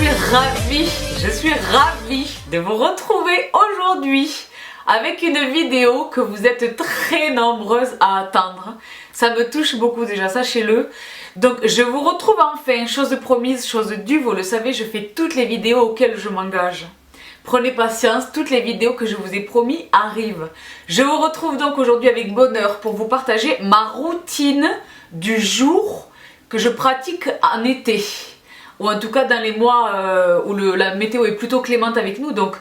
je suis ravie de vous retrouver aujourd'hui avec une vidéo que vous êtes très nombreuses à attendre. Ça me touche beaucoup déjà, sachez-le. Donc je vous retrouve enfin, chose promise, chose due, vous le savez, je fais toutes les vidéos auxquelles je m'engage. Prenez patience, toutes les vidéos que je vous ai promis arrivent. Je vous retrouve donc aujourd'hui avec bonheur pour vous partager ma routine du jour que je pratique en été. Ou en tout cas dans les mois où la météo est plutôt clémente avec nous. Donc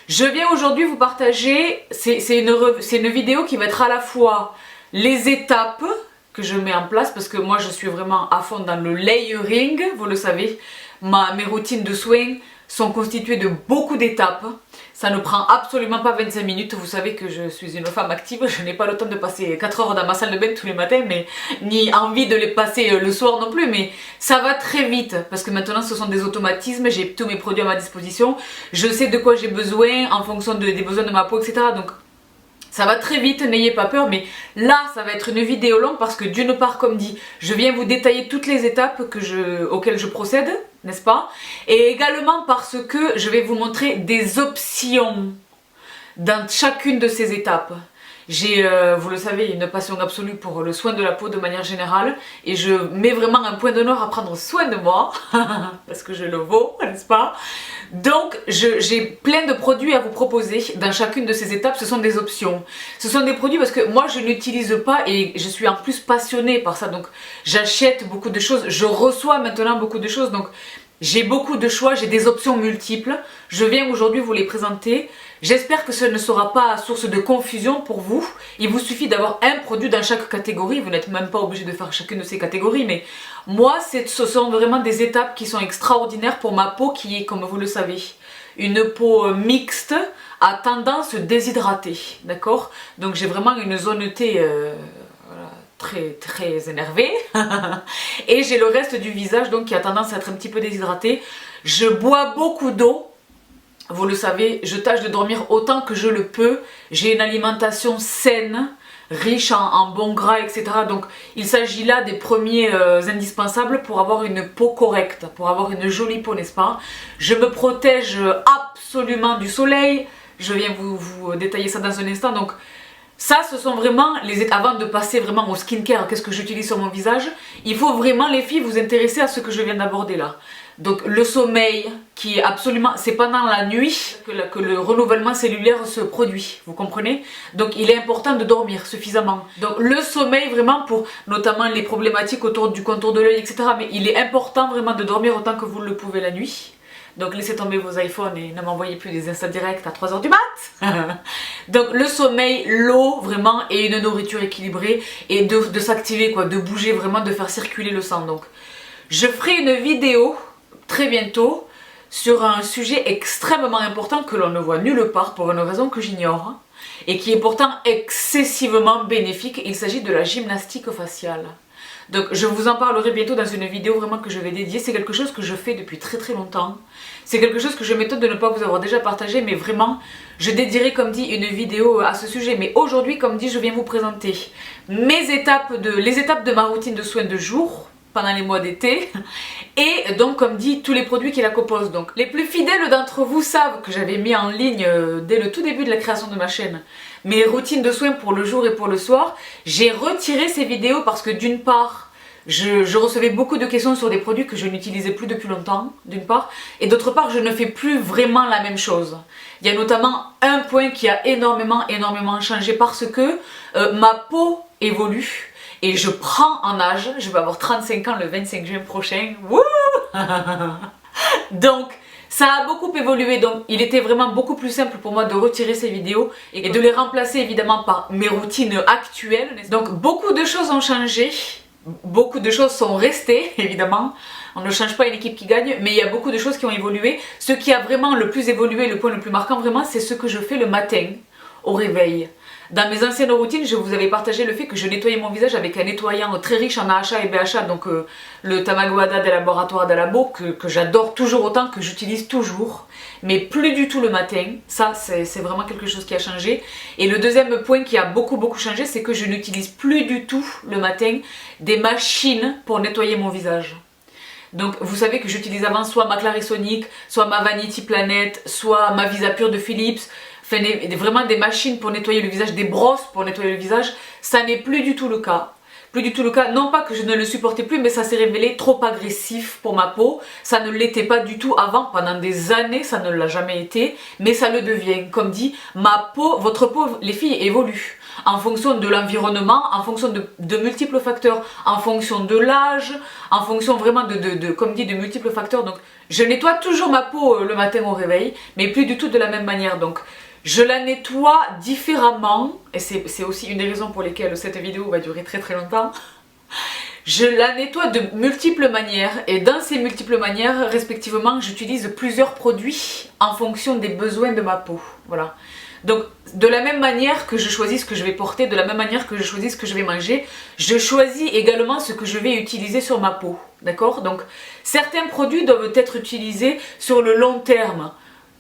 je viens aujourd'hui vous partager, c'est une vidéo qui va être à la fois les étapes que je mets en place, parce que moi je suis vraiment à fond dans le layering, vous le savez. Mes routines de soins sont constituées de beaucoup d'étapes. Ça ne prend absolument pas 25 minutes. Vous savez que je suis une femme active. Je n'ai pas le temps de passer 4 heures dans ma salle de bain tous les matins, mais ni envie de les passer le soir non plus. Mais ça va très vite parce que maintenant ce sont des automatismes. J'ai tous mes produits à ma disposition. Je sais de quoi j'ai besoin en fonction des besoins de ma peau, etc. Donc ça va très vite, n'ayez pas peur, mais là ça va être une vidéo longue parce que d'une part, comme dit, je viens vous détailler toutes les étapes auxquelles je procède, n'est-ce pas? Et également parce que je vais vous montrer des options dans chacune de ces étapes. J'ai, vous le savez, une passion absolue pour le soin de la peau de manière générale et je mets vraiment un point d'honneur à prendre soin de moi parce que je le vaux, n'est-ce pas? Donc j'ai plein de produits à vous proposer dans chacune de ces étapes. Ce sont des options, ce sont des produits parce que moi je n'utilise pas et je suis en plus passionnée par ça, donc j'achète beaucoup de choses, je reçois maintenant beaucoup de choses, donc j'ai beaucoup de choix, j'ai des options multiples. Je viens aujourd'hui vous les présenter. J'espère que ce ne sera pas source de confusion pour vous. Il vous suffit d'avoir un produit dans chaque catégorie. Vous n'êtes même pas obligé de faire chacune de ces catégories. Mais moi, ce sont vraiment des étapes qui sont extraordinaires pour ma peau qui est, comme vous le savez, une peau mixte à tendance déshydratée. D'accord? Donc j'ai vraiment une zone T... très énervée et j'ai le reste du visage donc qui a tendance à être un petit peu déshydraté. Je bois beaucoup d'eau, vous le savez, je tâche de dormir autant que je le peux. J'ai une alimentation saine, riche en bons gras, etc. Donc il s'agit là des premiers indispensables pour avoir une peau correcte, pour avoir une jolie peau, n'est-ce pas? Je me protège absolument du soleil, je viens vous détailler ça dans un instant. Donc ça, ce sont vraiment les étapes. Avant de passer vraiment au skincare, qu'est-ce que j'utilise sur mon visage, il faut vraiment, les filles, vous intéresser à ce que je viens d'aborder là. Donc le sommeil, qui est absolument, c'est pendant la nuit que le renouvellement cellulaire se produit, vous comprenez? Donc il est important de dormir suffisamment. Donc le sommeil vraiment pour notamment les problématiques autour du contour de l'œil, etc. Mais il est important vraiment de dormir autant que vous le pouvez la nuit. Donc laissez tomber vos iPhones et ne m'envoyez plus des Insta directs à 3 h du mat. Donc le sommeil, l'eau vraiment et une nourriture équilibrée et de s'activer quoi, de bouger vraiment, de faire circuler le sang. Donc je ferai une vidéo très bientôt sur un sujet extrêmement important que l'on ne voit nulle part pour une raison que j'ignore et qui est pourtant excessivement bénéfique. Il s'agit de la gymnastique faciale. Donc je vous en parlerai bientôt dans une vidéo vraiment que je vais dédier. C'est quelque chose que je fais depuis très longtemps. C'est quelque chose que je m'étonne de ne pas vous avoir déjà partagé, mais vraiment je dédierai comme dit une vidéo à ce sujet. Mais aujourd'hui, comme dit, je viens vous présenter les étapes de ma routine de soins de jour pendant les mois d'été et donc comme dit tous les produits qui la composent. Donc les plus fidèles d'entre vous savent que j'avais mis en ligne dès le tout début de la création de ma chaîne mes routines de soins pour le jour et pour le soir. J'ai retiré ces vidéos parce que d'une part je recevais beaucoup de questions sur des produits que je n'utilisais plus depuis longtemps, d'une part, et d'autre part je ne fais plus vraiment la même chose. Il y a notamment un point qui a énormément changé parce que ma peau évolue et je prends en âge. Je vais avoir 35 ans le 25 juin prochain. Wouh. Donc ça a beaucoup évolué, donc il était vraiment beaucoup plus simple pour moi de retirer ces vidéos et de les remplacer évidemment par mes routines actuelles. Donc beaucoup de choses ont changé, beaucoup de choses sont restées évidemment. On ne change pas une équipe qui gagne, mais il y a beaucoup de choses qui ont évolué. Ce qui a vraiment le plus évolué, le point le plus marquant vraiment, c'est ce que je fais le matin au réveil. Dans mes anciennes routines, je vous avais partagé le fait que je nettoyais mon visage avec un nettoyant très riche en AHA et BHA, donc le Tamagotchi des laboratoires d'Alabo, que j'adore toujours autant, que j'utilise toujours, mais plus du tout le matin. Ça, c'est vraiment quelque chose qui a changé. Et le deuxième point qui a beaucoup changé, c'est que je n'utilise plus du tout le matin des machines pour nettoyer mon visage. Donc vous savez que j'utilise avant soit ma Clarisonic, soit ma Vanity Planet, soit ma Visapure de Philips. Enfin, vraiment des machines pour nettoyer le visage, des brosses pour nettoyer le visage. Ça n'est plus du tout le cas. Plus du tout le cas, non pas que je ne le supportais plus, mais ça s'est révélé trop agressif pour ma peau. Ça ne l'était pas du tout avant, pendant des années, ça ne l'a jamais été, mais ça le devient. Comme dit, ma peau, votre peau, les filles, évolue en fonction de l'environnement, en fonction de multiples facteurs, en fonction de l'âge, en fonction vraiment comme dit, de multiples facteurs. Donc, je nettoie toujours ma peau le matin au réveil, mais plus du tout de la même manière. Donc, je la nettoie différemment, et c'est aussi une des raisons pour lesquelles cette vidéo va durer très longtemps. Je la nettoie de multiples manières, et dans ces multiples manières, respectivement, j'utilise plusieurs produits en fonction des besoins de ma peau. Voilà. Donc, de la même manière que je choisis ce que je vais porter, de la même manière que je choisis ce que je vais manger, je choisis également ce que je vais utiliser sur ma peau. D'accord? Donc, certains produits doivent être utilisés sur le long terme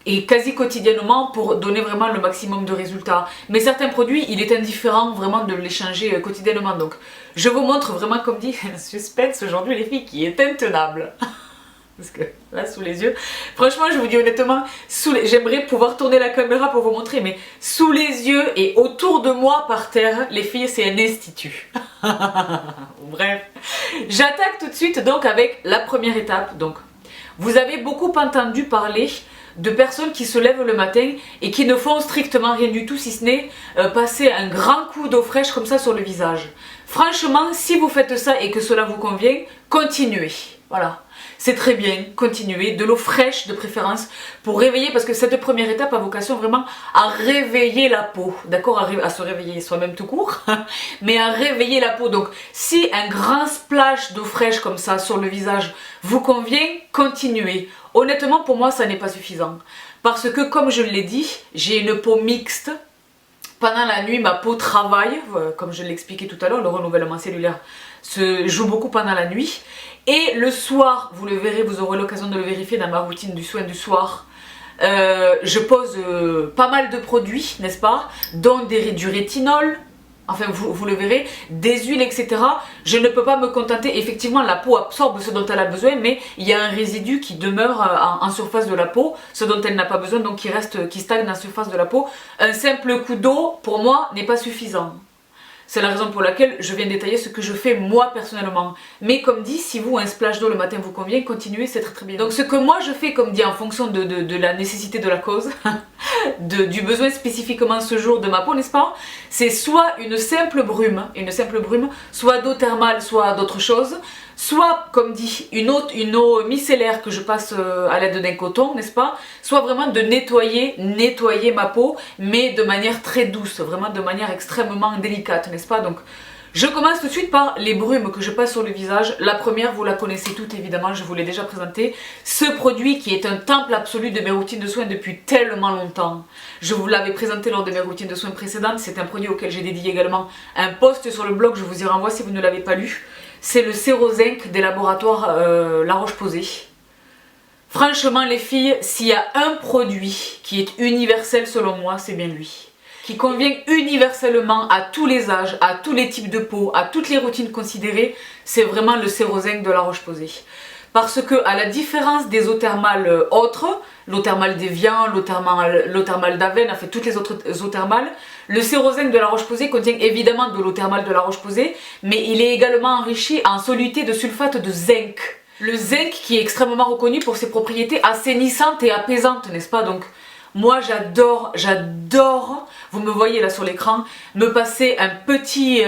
et quasi quotidiennement pour donner vraiment le maximum de résultats. Mais certains produits, il est indifférent vraiment de les changer quotidiennement. Donc, je vous montre vraiment, comme dit, un suspense aujourd'hui les filles qui est intenable. Parce que là, sous les yeux, franchement, je vous dis honnêtement, j'aimerais pouvoir tourner la caméra pour vous montrer, mais sous les yeux et autour de moi par terre, les filles, c'est un institut. Bref, j'attaque tout de suite donc avec la première étape. Donc, vous avez beaucoup entendu parler de personnes qui se lèvent le matin et qui ne font strictement rien du tout si ce n'est passer un grand coup d'eau fraîche comme ça sur le visage. Franchement, si vous faites ça et que cela vous convient, continuez. Voilà. C'est très bien, continuez, de l'eau fraîche de préférence pour réveiller, parce que cette première étape a vocation vraiment à réveiller la peau, d'accord, à se réveiller soi-même tout court, mais à réveiller la peau. Donc si un grand splash d'eau fraîche comme ça sur le visage vous convient, continuez. Honnêtement pour moi ça n'est pas suffisant, parce que comme je l'ai dit, j'ai une peau mixte. Pendant la nuit, ma peau travaille, comme je l'expliquais tout à l'heure, le renouvellement cellulaire se joue beaucoup pendant la nuit. Et le soir, vous le verrez, vous aurez l'occasion de le vérifier dans ma routine du soin du soir, je pose pas mal de produits, n'est-ce pas, dont du rétinol, enfin vous le verrez, des huiles, etc. Je ne peux pas me contenter, effectivement la peau absorbe ce dont elle a besoin, mais il y a un résidu qui demeure en surface de la peau, ce dont elle n'a pas besoin, donc qui stagne en surface de la peau. Un simple coup d'eau, pour moi, n'est pas suffisant. C'est la raison pour laquelle je viens détailler ce que je fais moi personnellement. Mais comme dit, si vous, un splash d'eau le matin vous convient, continuez, c'est très bien. Donc ce que moi je fais, comme dit, en fonction de la nécessité de la cause, du besoin spécifiquement ce jour de ma peau, n'est-ce pas, c'est soit une simple brume, soit d'eau thermale, soit d'autre chose, soit, comme dit, une eau micellaire que je passe à l'aide d'un coton, n'est-ce pas, soit vraiment de nettoyer ma peau, mais de manière très douce, vraiment de manière extrêmement délicate, n'est-ce pas. Donc, je commence tout de suite par les brumes que je passe sur le visage. La première, vous la connaissez toutes évidemment, je vous l'ai déjà présentée. Ce produit qui est un temple absolu de mes routines de soins depuis tellement longtemps. Je vous l'avais présenté lors de mes routines de soins précédentes. C'est un produit auquel j'ai dédié également un post sur le blog, je vous y renvoie si vous ne l'avez pas lu. C'est le Cerozinc des laboratoires La Roche-Posay. Franchement les filles, s'il y a un produit qui est universel selon moi, c'est bien lui. Qui convient universellement à tous les âges, à tous les types de peau, à toutes les routines considérées, c'est vraiment le Cerozinc de La Roche-Posay. Parce que, à la différence des eaux thermales autres, l'eau thermale d'Evian, l'eau thermale d'Aven, enfin toutes les autres eaux thermales, le Cerozinc de La Roche-Posay contient évidemment de l'eau thermale de La Roche-Posay, mais il est également enrichi en soluté de sulfate de zinc. Le zinc qui est extrêmement reconnu pour ses propriétés assainissantes et apaisantes, n'est-ce pas? Donc, moi j'adore, vous me voyez là sur l'écran, me passer un petit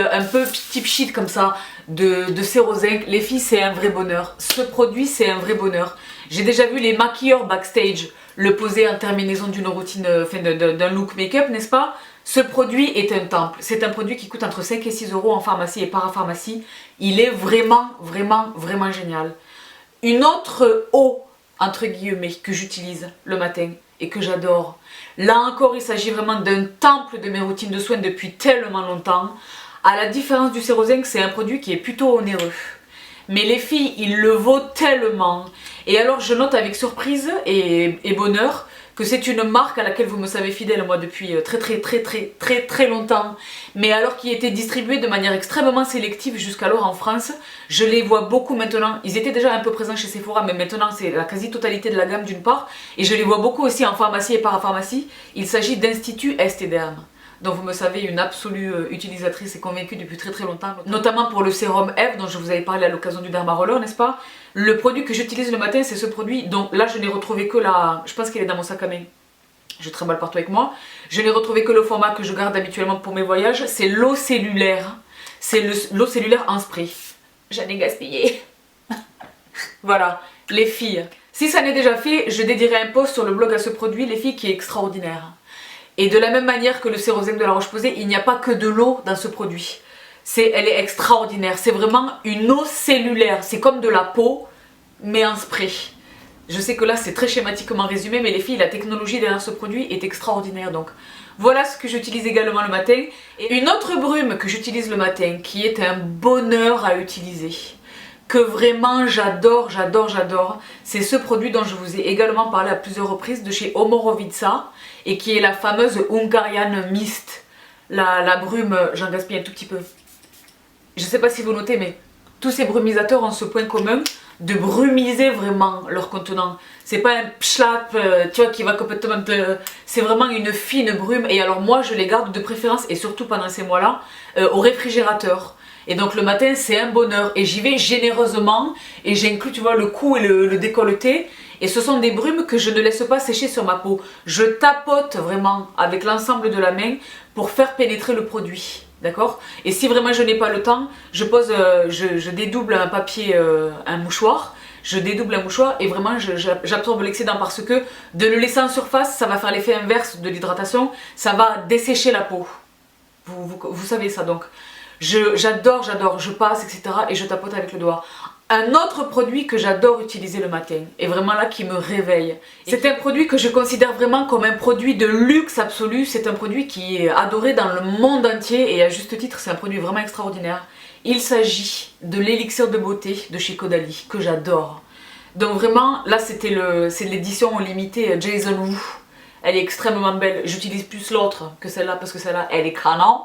pchit comme ça de Cerozinc. Les filles, c'est un vrai bonheur. Ce produit, c'est un vrai bonheur. J'ai déjà vu les maquilleurs backstage le poser en terminaison d'une routine, d'un look make-up, n'est-ce pas? Ce produit est un temple. C'est un produit qui coûte entre 5 et 6 euros en pharmacie et parapharmacie. Il est vraiment génial. Une autre eau, entre guillemets, que j'utilise le matin et que j'adore. Là encore, il s'agit vraiment d'un temple de mes routines de soins depuis tellement longtemps. À la différence du Cerozinc, c'est un produit qui est plutôt onéreux. Mais les filles, il le vaut tellement. Et alors, je note avec surprise et bonheur que c'est une marque à laquelle vous me savez fidèle moi depuis très longtemps, mais alors qui était distribuée de manière extrêmement sélective jusqu'alors en France. Je les vois beaucoup maintenant, ils étaient déjà un peu présents chez Sephora, mais maintenant c'est la quasi-totalité de la gamme d'une part, et je les vois beaucoup aussi en pharmacie et parapharmacie. Il s'agit d'Institut Estée Derme, dont vous me savez une absolue utilisatrice et convaincue depuis très longtemps, notamment pour le sérum F dont je vous avais parlé à l'occasion du Derma Roller, n'est-ce pas? Le produit que j'utilise le matin, c'est ce produit, donc là je n'ai retrouvé que la... Je pense qu'il est dans mon sac à main, je trimballe partout avec moi. Je n'ai retrouvé que le format que je garde habituellement pour mes voyages, c'est l'eau cellulaire. C'est l'eau cellulaire en spray. J'en ai gaspillé. Voilà, les filles. Si ça n'est déjà fait, je dédierai un post sur le blog à ce produit, les filles, qui est extraordinaire. Et de la même manière que le sérosème de la Roche-Posay, il n'y a pas que de l'eau dans ce produit. Elle est extraordinaire, c'est vraiment une eau cellulaire, c'est comme de la peau, mais en spray. Je sais que là c'est très schématiquement résumé, mais les filles, la technologie derrière ce produit est extraordinaire. Donc voilà ce que j'utilise également le matin. Et une autre brume que j'utilise le matin, qui est un bonheur à utiliser, que vraiment j'adore, c'est ce produit dont je vous ai également parlé à plusieurs reprises, de chez Omorovica, et qui est la fameuse Hungarian Mist. La brume, j'en gaspille un tout petit peu. Je sais pas si vous notez, mais tous ces brumisateurs ont ce point commun de brumiser vraiment leur contenant. C'est pas un pchlap, tu vois, qui va complètement te... C'est vraiment une fine brume, et alors moi je les garde de préférence, et surtout pendant ces mois-là, au réfrigérateur. Et donc le matin c'est un bonheur, et j'y vais généreusement, et j'inclus, tu vois, le cou et le décolleté. Et ce sont des brumes que je ne laisse pas sécher sur ma peau. Je tapote vraiment avec l'ensemble de la main pour faire pénétrer le produit. D'accord? Et si vraiment je n'ai pas le temps, je pose, je dédouble un papier, un mouchoir. Je dédouble un mouchoir et vraiment j'absorbe l'excédent, parce que de le laisser en surface, ça va faire l'effet inverse de l'hydratation. Ça va dessécher la peau. Vous savez ça, donc. J'adore, je passe, etc. et je tapote avec le doigt. Un autre produit que j'adore utiliser le matin, et vraiment là qui me réveille, c'est un produit que je considère vraiment comme un produit de luxe absolu. C'est un produit qui est adoré dans le monde entier, et à juste titre c'est un produit vraiment extraordinaire. Il s'agit de l'élixir de beauté de chez Caudalie, que j'adore. Donc vraiment là c'est l'édition limitée Jason Wu. Elle est extrêmement belle. J'utilise plus l'autre que celle-là parce que celle-là elle est canon.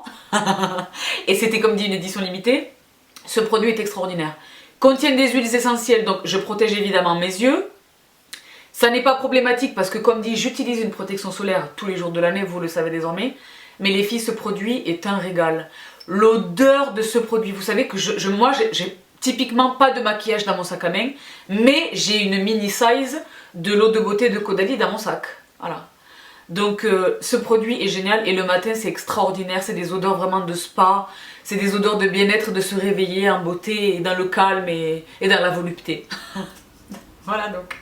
Et c'était comme dit une édition limitée. Ce produit est extraordinaire. Contient des huiles essentielles, donc je protège évidemment mes yeux. Ça n'est pas problématique parce que, comme dit, j'utilise une protection solaire tous les jours de l'année, vous le savez désormais. Mais les filles, ce produit est un régal. L'odeur de ce produit, vous savez que moi j'ai typiquement pas de maquillage dans mon sac à main, mais j'ai une mini size de l'eau de beauté de Caudalie dans mon sac. Voilà. Donc ce produit est génial, et le matin c'est extraordinaire, c'est des odeurs vraiment de spa, c'est des odeurs de bien-être, de se réveiller en beauté et dans le calme et dans la volupté. Voilà donc.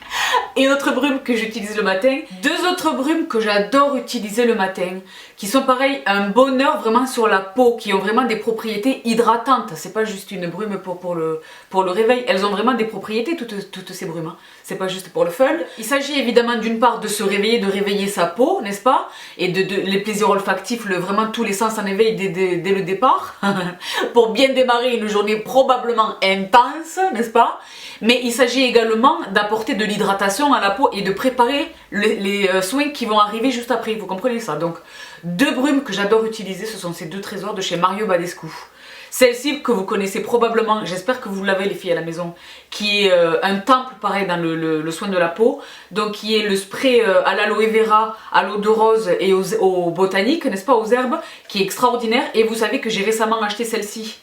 Et une autre brume que j'utilise le matin, deux autres brumes que j'adore utiliser le matin, qui sont pareil un bonheur vraiment sur la peau, qui ont vraiment des propriétés hydratantes. C'est pas juste une brume pour le réveil, elles ont vraiment des propriétés toutes ces brumes, hein. C'est pas juste pour le fun. Il s'agit évidemment d'une part de se réveiller, de réveiller sa peau, n'est-ce pas? Et les plaisirs olfactifs, vraiment tous les sens en éveil dès le départ, pour bien démarrer une journée probablement intense, n'est-ce pas? Mais il s'agit également d'apporter de l'hydratation à la peau et de préparer les soins qui vont arriver juste après, vous comprenez ça? Donc deux brumes que j'adore utiliser, ce sont ces deux trésors de chez Mario Badescu. Celle-ci que vous connaissez probablement, j'espère que vous l'avez les filles à la maison, qui est un temple pareil dans le soin de la peau, donc qui est le spray à l'aloe vera, à l'eau de rose et aux botaniques, n'est-ce pas, aux herbes, qui est extraordinaire. Et vous savez que j'ai récemment acheté celle-ci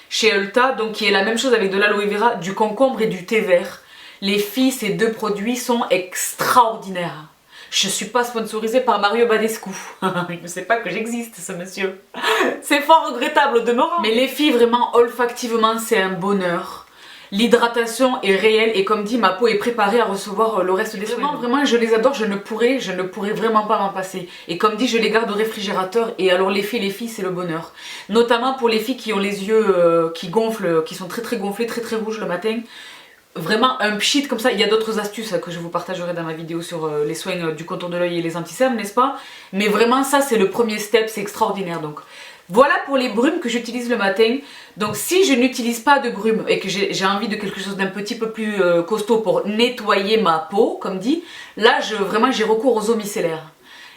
chez Ulta, donc qui est la même chose avec de l'aloe vera, du concombre et du thé vert. Les filles, ces deux produits sont extraordinaires. Je suis pas sponsorisée par Mario Badescu. Il ne sait pas que j'existe, ce monsieur. C'est fort regrettable au demeurant. Mais les filles, vraiment, olfactivement, c'est un bonheur. L'hydratation est réelle et comme dit, ma peau est préparée à recevoir le reste des soins. Vraiment, je les adore, je ne pourrais vraiment pas m'en passer. Et comme dit, je les garde au réfrigérateur, et alors les filles, c'est le bonheur. Notamment pour les filles qui ont les yeux qui gonflent, qui sont très gonflés, très rouges le matin. Vraiment un pchit comme ça. Il y a d'autres astuces que je vous partagerai dans ma vidéo sur les soins du contour de l'œil et les anti-cernes, n'est-ce pas? Mais vraiment ça c'est le premier step, c'est extraordinaire. Donc Voilà pour les brumes que j'utilise le matin. Donc si je n'utilise pas de brume et que j'ai envie de quelque chose d'un petit peu plus costaud pour nettoyer ma peau, comme dit, là vraiment j'ai recours aux eaux micellaires.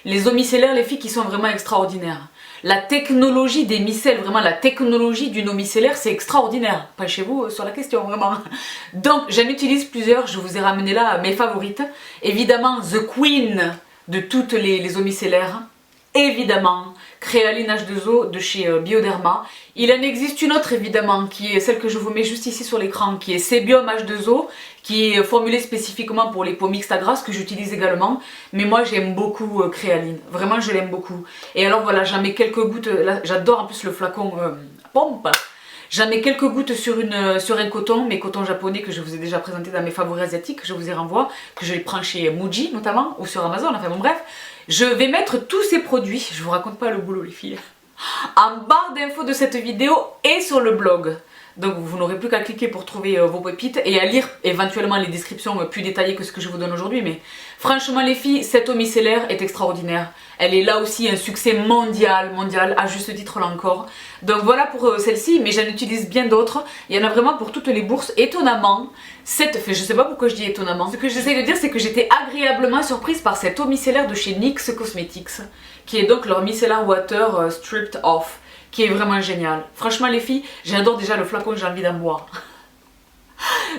Les eaux micellaires, les filles, qui sont vraiment extraordinaires. La technologie des micelles, vraiment la technologie d'une eau micellaire, c'est extraordinaire. Pas chez vous sur la question, vraiment. Donc j'en utilise plusieurs, je vous ai ramené là mes favorites. Évidemment, The Queen de toutes les eaux micellaires. Évidemment, Créaline H2O de chez Bioderma. Il en existe une autre évidemment, qui est celle que je vous mets juste ici sur l'écran, qui est Sebium H2O, qui est formulée spécifiquement pour les peaux mixtes à grasse, que j'utilise également. Mais moi j'aime beaucoup Créaline, vraiment je l'aime beaucoup. Et alors voilà, j'en mets quelques gouttes, j'adore en plus le flacon pompe. J'en mets quelques gouttes sur un coton, mes cotons japonais que je vous ai déjà présenté dans mes favoris asiatiques, je vous y renvoie, que je les prends chez Muji notamment, ou sur Amazon, enfin bon bref. Je vais mettre tous ces produits, je vous raconte pas le boulot les filles, en barre d'infos de cette vidéo et sur le blog. Donc vous n'aurez plus qu'à cliquer pour trouver vos pépites et à lire éventuellement les descriptions plus détaillées que ce que je vous donne aujourd'hui. Mais franchement les filles, cette eau micellaire est extraordinaire. Elle est là aussi un succès mondial, à juste titre là encore. Donc voilà pour celle-ci, mais j'en utilise bien d'autres. Il y en a vraiment pour toutes les bourses, étonnamment. Je sais pas pourquoi je dis étonnamment. Ce que j'essaie de dire, c'est que j'étais agréablement surprise par cette eau micellaire de chez NYX Cosmetics, qui est donc leur micellar water stripped off, qui est vraiment génial. Franchement les filles, j'adore déjà le flacon, j'ai envie d'en boire.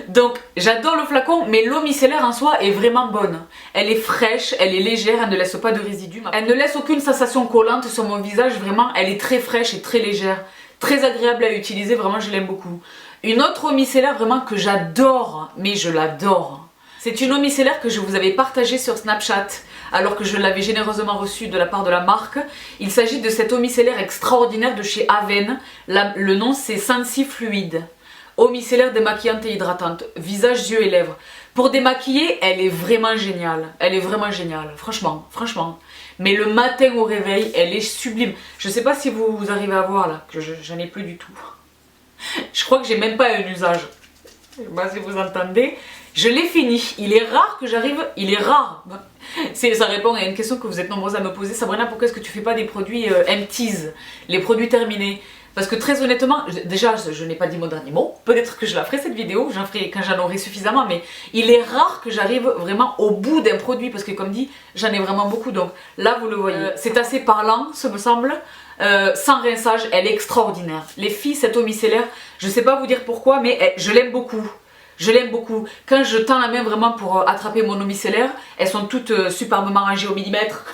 Donc j'adore le flacon, mais l'eau micellaire en soi est vraiment bonne. Elle est fraîche, elle est légère, elle ne laisse pas de résidus. Elle ne laisse aucune sensation collante sur mon visage, vraiment elle est très fraîche et très légère. Très agréable à utiliser, vraiment je l'aime beaucoup. Une autre eau micellaire vraiment que j'adore, mais je l'adore. C'est une eau micellaire que je vous avais partagée sur Snapchat, alors que je l'avais généreusement reçue de la part de la marque. Il s'agit de cette eau micellaire extraordinaire de chez Aven. Le nom c'est Sensi Fluide. Eau micellaire démaquillante et hydratante, visage, yeux et lèvres. Pour démaquiller, elle est vraiment géniale. Elle est vraiment géniale, franchement. Mais le matin au réveil, elle est sublime. Je sais pas si vous arrivez à voir là, que j'en ai plus du tout. Je crois que j'ai même pas un usage. Je sais pas si vous entendez. Je l'ai fini. Il est rare que j'arrive. Il est rare. Ça répond à une question que vous êtes nombreuses à me poser. Sabrina, pourquoi est-ce que tu fais pas des produits empties, les produits terminés? Parce que très honnêtement, déjà je n'ai pas dit mon dernier mot, peut-être que je la ferai cette vidéo, j'en ferai quand j'en aurai suffisamment, mais il est rare que j'arrive vraiment au bout d'un produit, parce que comme dit, j'en ai vraiment beaucoup, donc là vous le voyez. C'est assez parlant, ce me semble, sans rinçage, elle est extraordinaire. Les filles, cette eau micellaire, je sais pas vous dire pourquoi, mais je l'aime beaucoup. Je l'aime beaucoup. Quand je tends la main vraiment pour attraper mon eau micellaire, elles sont toutes superbement rangées au millimètre,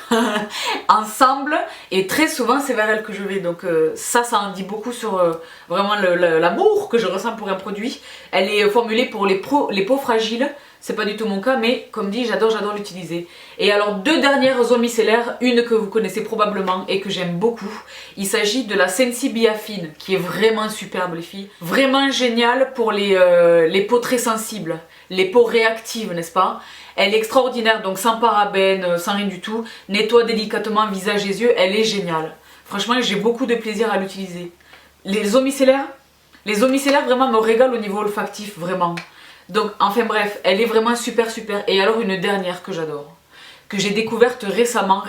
ensemble, et très souvent c'est vers elles que je vais. Donc ça en dit beaucoup sur vraiment l'amour que je ressens pour un produit. Elle est formulée pour les peaux fragiles, c'est pas du tout mon cas, mais comme dit, j'adore l'utiliser. Et alors deux dernières eaux micellaires, une que vous connaissez probablement et que j'aime beaucoup. Il s'agit de la Sensi Biafine, qui est vraiment superbe les filles. Vraiment géniale pour les peaux très sensibles, les peaux réactives, n'est-ce pas? Elle est extraordinaire, donc sans parabènes, sans rien du tout. Nettoie délicatement visage et yeux, elle est géniale. Franchement, j'ai beaucoup de plaisir à l'utiliser. Les eaux micellaires vraiment me régalent au niveau olfactif, vraiment. Donc enfin bref, elle est vraiment super. Et alors une dernière que j'adore, que j'ai découverte récemment,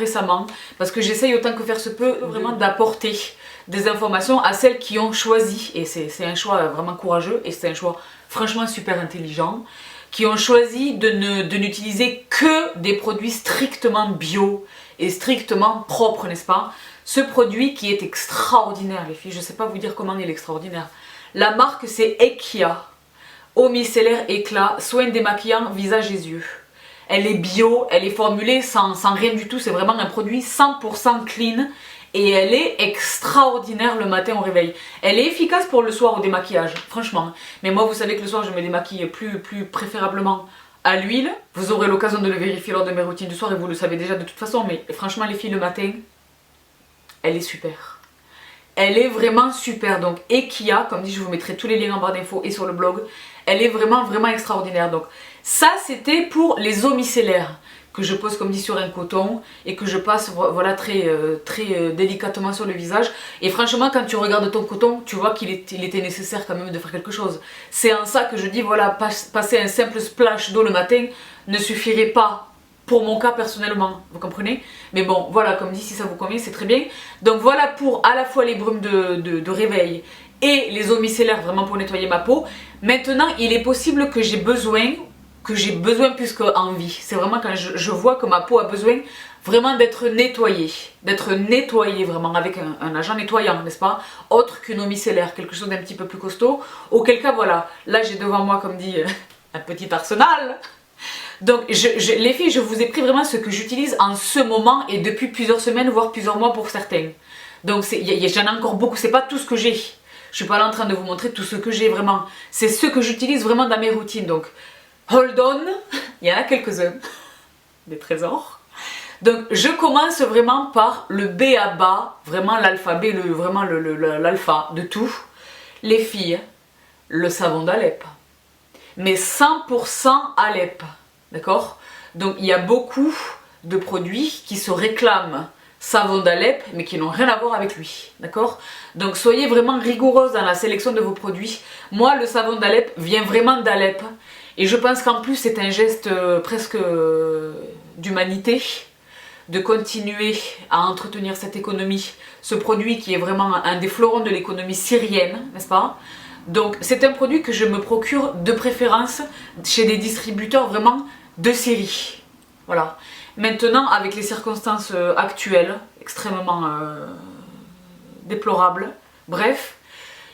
parce que j'essaye autant que faire se peut vraiment d'apporter des informations à celles qui ont choisi, et c'est un choix vraiment courageux, et c'est un choix franchement super intelligent, qui ont choisi de n'utiliser que des produits strictement bio et strictement propres, n'est-ce pas? Ce produit qui est extraordinaire les filles, je sais pas vous dire comment il est extraordinaire. La marque c'est Ekia. Eau micellaire éclat, soin démaquillant, visage et yeux. Elle est bio, elle est formulée sans rien du tout, c'est vraiment un produit 100% clean et elle est extraordinaire le matin au réveil. Elle est efficace pour le soir au démaquillage, franchement. Mais moi vous savez que le soir je me démaquille plus préférablement à l'huile. Vous aurez l'occasion de le vérifier lors de mes routines du soir et vous le savez déjà de toute façon, mais franchement les filles le matin, elle est super. Elle est vraiment super, donc Ekia, comme dit je vous mettrai tous les liens en barre d'infos et sur le blog. Elle est vraiment extraordinaire. Donc ça c'était pour les eaux micellaires que je pose comme dit sur un coton et que je passe voilà très délicatement sur le visage. Et franchement quand tu regardes ton coton, tu vois qu'il était nécessaire quand même de faire quelque chose. C'est en ça que je dis voilà, passer un simple splash d'eau le matin ne suffirait pas pour mon cas personnellement, vous comprenez? Mais bon, voilà, comme dit, si ça vous convient, c'est très bien. Donc voilà pour à la fois les brumes de réveil et les eaux micellaires, vraiment pour nettoyer ma peau. Maintenant, il est possible que j'ai besoin plus qu'envie. C'est vraiment quand je vois que ma peau a besoin vraiment d'être nettoyée vraiment avec un agent nettoyant, n'est-ce pas? Autre qu'une eau micellaire, quelque chose d'un petit peu plus costaud. Auquel cas, voilà, là j'ai devant moi, comme dit, un petit arsenal. Donc les filles, je vous ai pris vraiment ce que j'utilise en ce moment et depuis plusieurs semaines, voire plusieurs mois pour certains. Donc j'en ai encore beaucoup, c'est pas tout ce que j'ai. Je suis pas là en train de vous montrer tout ce que j'ai vraiment. C'est ce que j'utilise vraiment dans mes routines. Donc hold on, il y en a quelques-uns, des trésors. Donc je commence vraiment par le B à bas, vraiment l'alphabet, vraiment l'alpha de tout. Les filles, le savon d'Alep. Mais 100% Alep. D'accord? Donc il y a beaucoup de produits qui se réclament savon d'Alep mais qui n'ont rien à voir avec lui. D'accord? Donc soyez vraiment rigoureuse dans la sélection de vos produits. Moi le savon d'Alep vient vraiment d'Alep et je pense qu'en plus c'est un geste presque d'humanité de continuer à entretenir cette économie, ce produit qui est vraiment un des fleurons de l'économie syrienne, n'est-ce pas? Donc c'est un produit que je me procure de préférence chez des distributeurs vraiment de Syrie. Voilà. Maintenant, avec les circonstances actuelles, extrêmement déplorables, bref,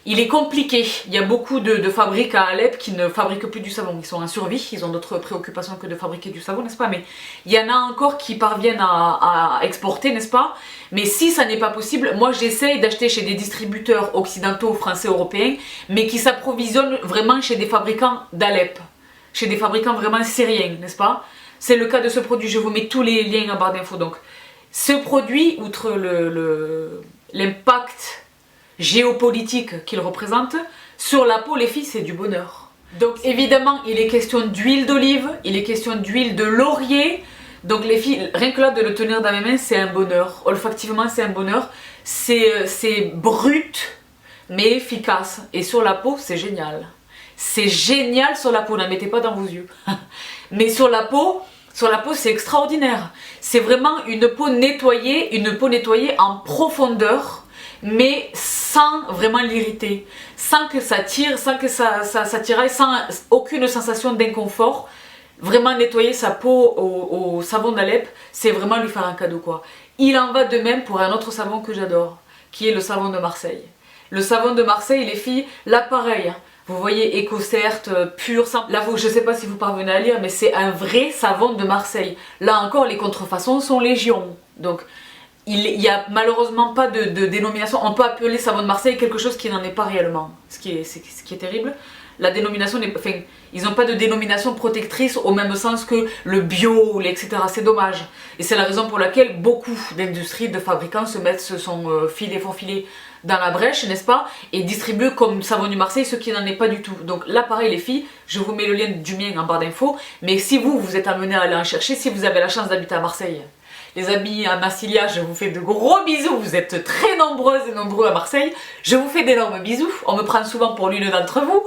il est compliqué. Il y a beaucoup de fabriques à Alep qui ne fabriquent plus du savon. Ils sont en survie, ils ont d'autres préoccupations que de fabriquer du savon, n'est-ce pas? Mais il y en a encore qui parviennent à exporter, n'est-ce pas? Mais si ça n'est pas possible, moi j'essaye d'acheter chez des distributeurs occidentaux, français, européens, mais qui s'approvisionnent vraiment chez des fabricants d'Alep, chez des fabricants vraiment syriens, n'est-ce pas? C'est le cas de ce produit, je vous mets tous les liens en barre d'infos. Donc, ce produit, outre l'impact géopolitique qu'il représente, sur la peau, les filles, c'est du bonheur. Donc évidemment, il est question d'huile d'olive, il est question d'huile de laurier. Donc les filles, rien que là de le tenir dans mes mains, c'est un bonheur. Olfactivement, c'est un bonheur. C'est brut, mais efficace. Et sur la peau, c'est génial. C'est génial sur la peau, n'en mettez pas dans vos yeux. Mais sur la peau, c'est extraordinaire. C'est vraiment une peau nettoyée en profondeur, mais sans vraiment l'irriter, sans que ça tire, sans que ça tiraille, sans aucune sensation d'inconfort. Vraiment nettoyer sa peau au savon d'Alep, c'est vraiment lui faire un cadeau quoi. Il en va de même pour un autre savon que j'adore, qui est le savon de Marseille. Le savon de Marseille, les filles, là pareil, vous voyez EcoCert, pur, simple. Là, je ne sais pas si vous parvenez à lire, mais c'est un vrai savon de Marseille. Là encore, les contrefaçons sont légion. Donc, il n'y a malheureusement pas de dénomination. On peut appeler savon de Marseille quelque chose qui n'en est pas réellement. Ce qui est terrible. La dénomination n'est, enfin, ils n'ont pas de dénomination protectrice au même sens que le bio, etc. C'est dommage. Et c'est la raison pour laquelle beaucoup d'industries, de fabricants font filer dans la brèche, n'est-ce pas? Et distribuent comme savon du Marseille ce qui n'en est pas du tout. Donc là, pareil les filles, je vous mets le lien du mien en barre d'infos. Mais si vous êtes amenés à aller en chercher, si vous avez la chance d'habiter à Marseille, les amis à Massilia, je vous fais de gros bisous. Vous êtes très nombreuses et nombreux à Marseille. Je vous fais d'énormes bisous. On me prend souvent pour l'une d'entre vous.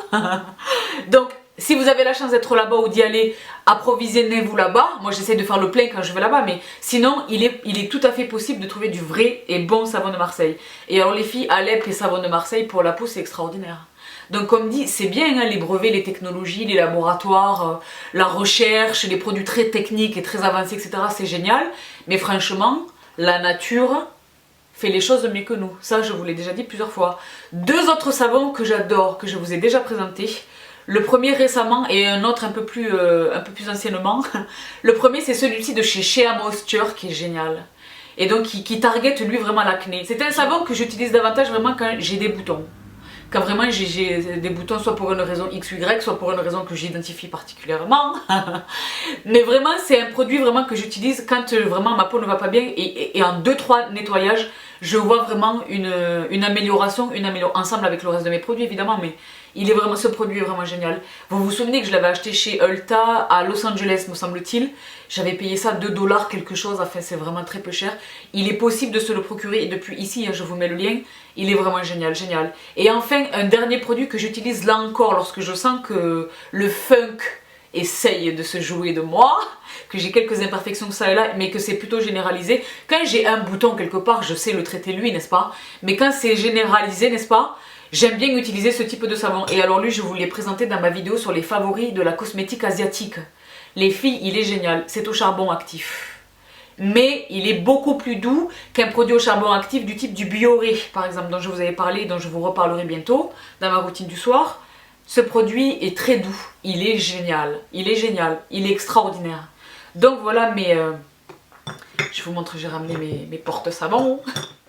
Donc, si vous avez la chance d'être là-bas ou d'y aller, approvisionnez-vous là-bas. Moi, j'essaie de faire le plein quand je vais là-bas. Mais sinon, il est tout à fait possible de trouver du vrai et bon savon de Marseille. Et alors, les filles, Alep et savon de Marseille, pour la peau, c'est extraordinaire. Donc comme dit, c'est bien hein, les brevets, les technologies, les laboratoires, la recherche, les produits très techniques et très avancés, etc. C'est génial. Mais franchement, la nature fait les choses mieux que nous. Ça, je vous l'ai déjà dit plusieurs fois. Deux autres savons que j'adore, que je vous ai déjà présentés. Le premier récemment et un autre un peu plus anciennement. Le premier, c'est celui-ci de chez Shea Moisture qui est génial. Et donc qui target lui vraiment l'acné. C'est un savon que j'utilise davantage vraiment quand j'ai des boutons. Quand vraiment j'ai des boutons, soit pour une raison X ou Y, soit pour une raison que j'identifie particulièrement. Mais vraiment, c'est un produit vraiment que j'utilise quand vraiment ma peau ne va pas bien. Et en 2-3 nettoyages, je vois vraiment une amélioration, ensemble avec le reste de mes produits évidemment, mais ce produit est vraiment génial. Vous vous souvenez que je l'avais acheté chez Ulta à Los Angeles, me semble-t-il. J'avais payé ça 2 $ quelque chose, enfin c'est vraiment très peu cher. Il est possible de se le procurer et depuis ici, je vous mets le lien. Il est vraiment génial, génial. Et enfin, un dernier produit que j'utilise là encore lorsque je sens que le funk essaye de se jouer de moi, que j'ai quelques imperfections ça et là, mais que c'est plutôt généralisé. Quand j'ai un bouton quelque part, je sais le traiter lui, n'est-ce pas? Mais quand c'est généralisé, n'est-ce pas? J'aime bien utiliser ce type de savon. Et alors lui, je vous l'ai présenté dans ma vidéo sur les favoris de la cosmétique asiatique. Les filles, il est génial. C'est au charbon actif. Mais il est beaucoup plus doux qu'un produit au charbon actif du type du Bioré, par exemple, dont je vous avais parlé et dont je vous reparlerai bientôt dans ma routine du soir. Ce produit est très doux. Il est génial. Il est génial. Il est extraordinaire. Donc voilà je vous montre, j'ai ramené mes porte-savons.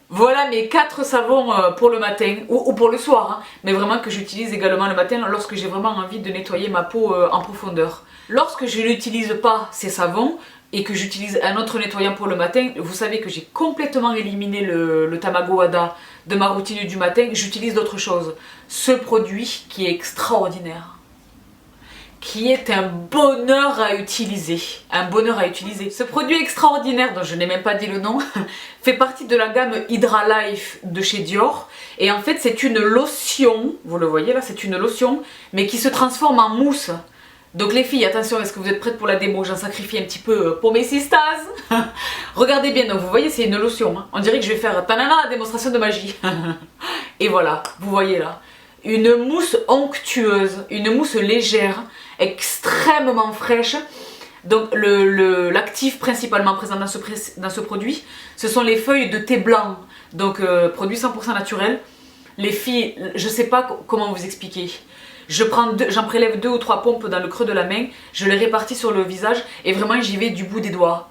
Voilà mes 4 savons pour le matin ou pour le soir, hein, mais vraiment que j'utilise également le matin lorsque j'ai vraiment envie de nettoyer ma peau en profondeur. Lorsque je n'utilise pas ces savons et que j'utilise un autre nettoyant pour le matin, vous savez que j'ai complètement éliminé le Tamago Hada de ma routine du matin, j'utilise d'autres choses. Ce produit qui est extraordinaire, qui est un bonheur à utiliser. Un bonheur à utiliser. Ce produit extraordinaire, dont je n'ai même pas dit le nom, fait partie de la gamme Hydra Life de chez Dior. Et en fait, c'est une lotion, vous le voyez là, c'est une lotion, mais qui se transforme en mousse. Donc les filles, attention, est-ce que vous êtes prêtes pour la démo? J'en sacrifie un petit peu pour mes sistas. Regardez bien, donc vous voyez, c'est une lotion. Hein. On dirait que je vais faire tanana, la démonstration de magie. Et voilà, vous voyez là. Une mousse onctueuse, une mousse légère, extrêmement fraîche. Donc l'actif principalement présent dans ce produit, ce sont les feuilles de thé blanc. Donc produit 100% naturel. Les filles, je ne sais pas comment vous expliquer. J'en prélève 2 ou 3 pompes dans le creux de la main, je les répartis sur le visage et vraiment j'y vais du bout des doigts,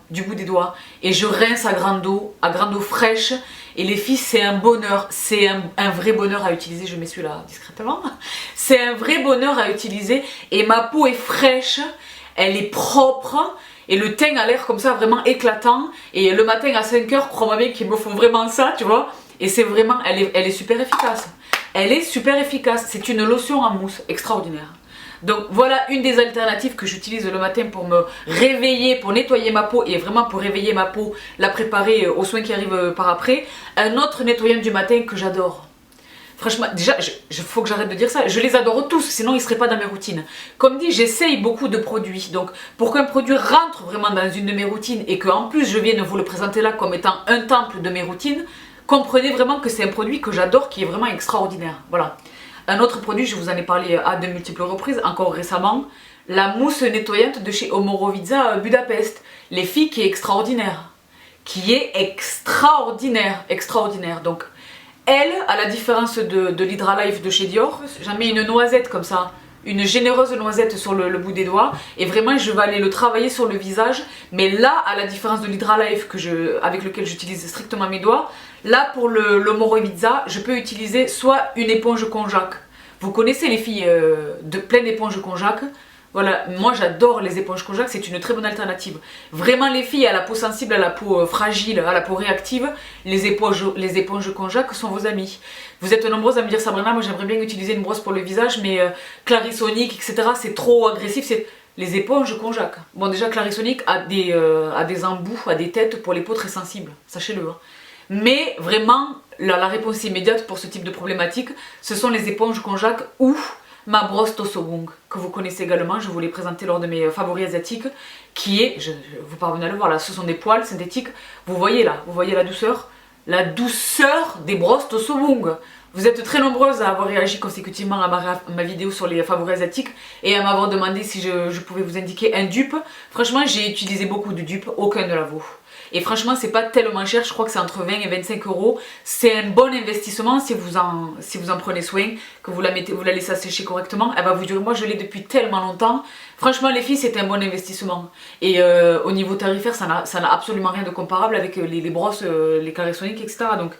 et je rince à grande eau fraîche. Et les filles, c'est un bonheur, c'est un vrai bonheur à utiliser, je m'essuie là discrètement. C'est un vrai bonheur à utiliser et ma peau est fraîche, elle est propre et le teint a l'air comme ça vraiment éclatant. Et le matin à 5 h, crois-moi bien qu'il me faut vraiment ça, tu vois. Et c'est vraiment, elle est super efficace. Elle est super efficace, c'est une lotion en mousse, extraordinaire. Donc voilà une des alternatives que j'utilise le matin pour me réveiller, pour nettoyer ma peau et vraiment pour réveiller ma peau, la préparer aux soins qui arrivent par après. Un autre nettoyant du matin que j'adore. Franchement, déjà, il faut que j'arrête de dire ça. Je les adore tous, sinon ils ne seraient pas dans mes routines. Comme dit, j'essaye beaucoup de produits. Donc pour qu'un produit rentre vraiment dans une de mes routines et qu'en plus je vienne vous le présenter là comme étant un temple de mes routines, comprenez vraiment que c'est un produit que j'adore, qui est vraiment extraordinaire. Voilà. Un autre produit, je vous en ai parlé à de multiples reprises, encore récemment, la mousse nettoyante de chez Omoroviza Budapest. Les filles, qui est extraordinaire. Qui est extraordinaire. Donc, elle, à la différence de l'Hydra Life de chez Dior, j'en mets une noisette comme ça. Une généreuse noisette sur le bout des doigts et vraiment je vais aller le travailler sur le visage, mais là à la différence de l'Hydra Life avec lequel j'utilise strictement mes doigts, là pour le Omoroviza je peux utiliser soit une éponge konjac. Vous connaissez les filles plein d'éponges konjac. Voilà, moi j'adore les éponges konjac, c'est une très bonne alternative. Vraiment les filles à la peau sensible, à la peau fragile, à la peau réactive, les éponges konjac sont vos amis. Vous êtes nombreuses à me dire Sabrina, moi j'aimerais bien utiliser une brosse pour le visage, mais Clarisonic, etc. c'est trop agressif, c'est les éponges konjac. Bon déjà Clarisonic a des embouts, a des têtes pour les peaux très sensibles, sachez-le. Hein. Mais vraiment, la réponse immédiate pour ce type de problématique, ce sont les éponges konjac ou ma brosse Tosobung, que vous connaissez également, je vous l'ai présenté lors de mes favoris asiatiques, qui est, vous parvenez à le voir là, ce sont des poils synthétiques, vous voyez là, vous voyez la douceur des brosses Tosobung. Vous êtes très nombreuses à avoir réagi consécutivement à ma vidéo sur les favoris asiatiques et à m'avoir demandé si je pouvais vous indiquer un dupe. Franchement, j'ai utilisé beaucoup de dupes, aucun ne la vaut. Et franchement, c'est pas tellement cher, je crois que c'est entre 20 et 25 euros. C'est un bon investissement si vous en prenez soin, que vous la laissez sécher correctement. Elle va vous durer. Moi, je l'ai depuis tellement longtemps. Franchement, les filles, c'est un bon investissement. Et au niveau tarifaire, ça n'a absolument rien de comparable avec les brosses, les Clarisonic, etc. Donc,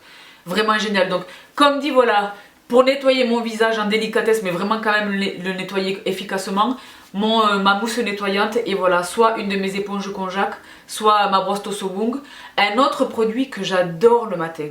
vraiment génial. Donc, comme dit, voilà, pour nettoyer mon visage en délicatesse, mais vraiment quand même le nettoyer efficacement, ma mousse nettoyante et voilà, soit une de mes éponges konjac, soit ma brosse Tosobung. Un autre produit que j'adore le matin,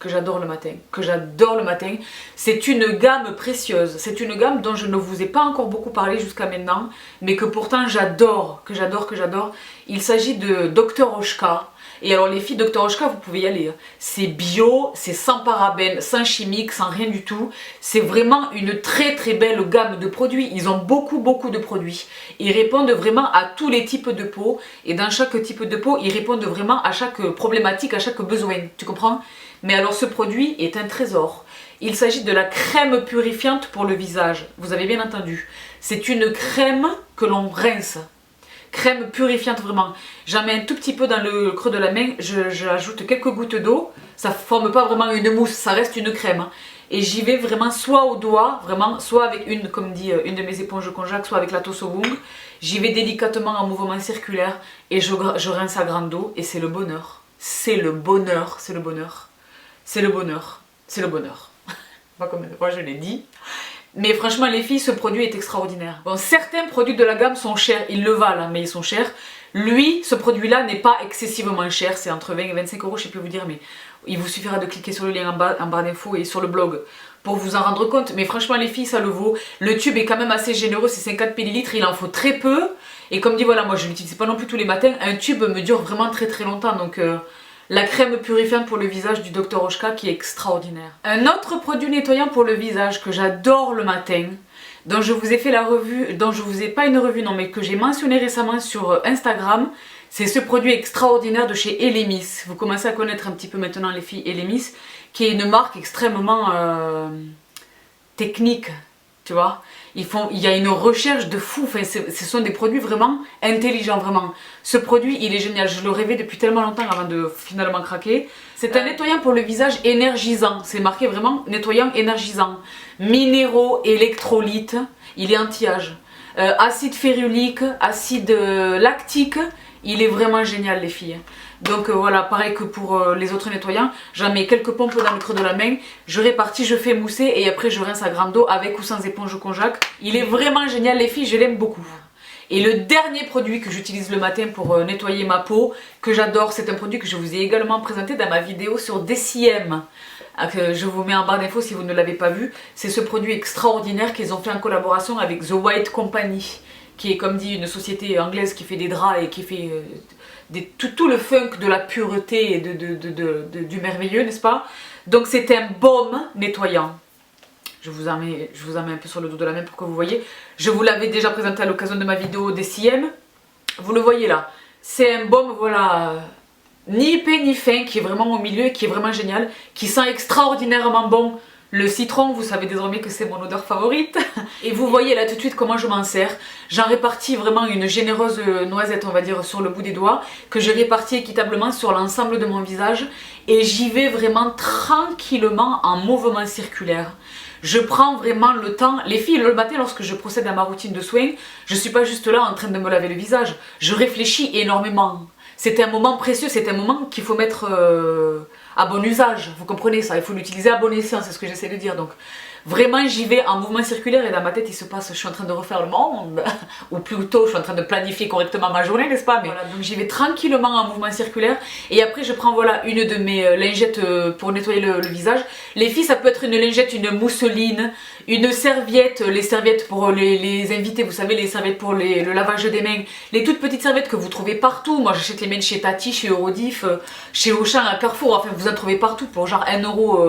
que j'adore le matin, C'est une gamme précieuse, c'est une gamme dont je ne vous ai pas encore beaucoup parlé jusqu'à maintenant, mais que pourtant j'adore, que j'adore. Il s'agit de Dr Oshka. Et alors les filles, Dr Oshka, vous pouvez y aller. C'est bio, c'est sans parabènes, sans chimiques, sans rien du tout. C'est vraiment une très belle gamme de produits. Ils ont beaucoup de produits. Ils répondent vraiment à tous les types de peau. Et dans chaque type de peau, ils répondent vraiment à chaque problématique, à chaque besoin. Tu comprends? Mais alors ce produit est un trésor. Il s'agit de la crème purifiante pour le visage. Vous avez bien entendu. C'est une crème que l'on rince. Crème purifiante vraiment. J'en mets un tout petit peu dans le creux de la main, j'ajoute quelques gouttes d'eau. Ça ne forme pas vraiment une mousse, ça reste une crème. Et j'y vais vraiment soit au doigt, vraiment, soit avec une, comme dit une de mes éponges Conjac, soit avec la Tosobung. J'y vais délicatement en mouvement circulaire et je rince à grande eau et c'est le bonheur. C'est le bonheur, c'est le bonheur. C'est le bonheur, c'est le bonheur. Pas comme moi je l'ai dit. Mais franchement les filles, ce produit est extraordinaire. Bon, certains produits de la gamme sont chers, ils le valent, hein, mais ils sont chers. Lui, ce produit-là n'est pas excessivement cher, c'est entre 20 et 25 euros, je ne sais plus vous dire, mais il vous suffira de cliquer sur le lien en barre d'infos et sur le blog pour vous en rendre compte. Mais franchement les filles, ça le vaut. Le tube est quand même assez généreux, c'est 50 ml, il en faut très peu. Et comme dit, voilà, moi je ne l'utilise pas non plus tous les matins, un tube me dure vraiment très longtemps, donc... la crème purifiante pour le visage du Dr Oshka qui est extraordinaire. Un autre produit nettoyant pour le visage que j'adore le matin, dont je vous ai fait la revue, dont je vous ai pas une revue non mais que j'ai mentionné récemment sur Instagram, c'est ce produit extraordinaire de chez Elemis. Vous commencez à connaître un petit peu maintenant les filles Elemis, qui est une marque extrêmement technique, tu vois. Il y a une recherche de fou, enfin, ce sont des produits vraiment intelligents, vraiment. Ce produit, il est génial, je le rêvais depuis tellement longtemps avant de finalement craquer. C'est un nettoyant pour le visage énergisant, c'est marqué vraiment nettoyant énergisant. Minéraux, électrolytes, il est anti-âge. Acide férulique, acide lactique, il est vraiment génial les filles. Donc voilà, pareil que pour les autres nettoyants, j'en mets quelques pompes dans le creux de la main, je répartis, je fais mousser et après je rince à grande eau avec ou sans éponge Conjac. Il est vraiment génial les filles, je l'aime beaucoup. Et le dernier produit que j'utilise le matin pour nettoyer ma peau, que j'adore, c'est un produit que je vous ai également présenté dans ma vidéo sur DCM. Que je vous mets en barre d'infos si vous ne l'avez pas vu. C'est ce produit extraordinaire qu'ils ont fait en collaboration avec The White Company, qui est comme dit une société anglaise qui fait des draps et qui fait tout le funk de la pureté et du merveilleux, n'est-ce pas? Donc c'est un baume nettoyant. Je vous en mets un peu sur le dos de la main pour que vous voyez. Je vous l'avais déjà présenté à l'occasion de ma vidéo DCM. Vous le voyez là. C'est un baume, voilà, ni épais ni fin, qui est vraiment au milieu et qui est vraiment génial, qui sent extraordinairement bon. Le citron, vous savez désormais que c'est mon odeur favorite. Et vous voyez là tout de suite comment je m'en sers. J'en répartis vraiment une généreuse noisette, on va dire, sur le bout des doigts, que je répartis équitablement sur l'ensemble de mon visage. Et j'y vais vraiment tranquillement en mouvement circulaire. Je prends vraiment le temps. Les filles, le matin, lorsque je procède à ma routine de soins, je ne suis pas juste là en train de me laver le visage. Je réfléchis énormément. C'est un moment précieux, c'est un moment qu'il faut mettre à bon usage. Vous comprenez ça, il faut l'utiliser à bon escient, c'est ce que j'essaie de dire. Donc vraiment j'y vais en mouvement circulaire et dans ma tête il se passe, je suis en train de refaire le monde, ou plutôt je suis en train de planifier correctement ma journée, n'est-ce pas? Mais voilà, donc j'y vais tranquillement en mouvement circulaire et après je prends voilà une de mes lingettes pour nettoyer le visage. Les filles, ça peut être une lingette, une mousseline, une serviette, les serviettes pour les invités, vous savez, les serviettes pour le lavage des mains, les toutes petites serviettes que vous trouvez partout. Moi j'achète les miennes chez Tati, chez Eurodif, chez Auchan, à Carrefour, enfin vous en trouvez partout pour genre 1 euro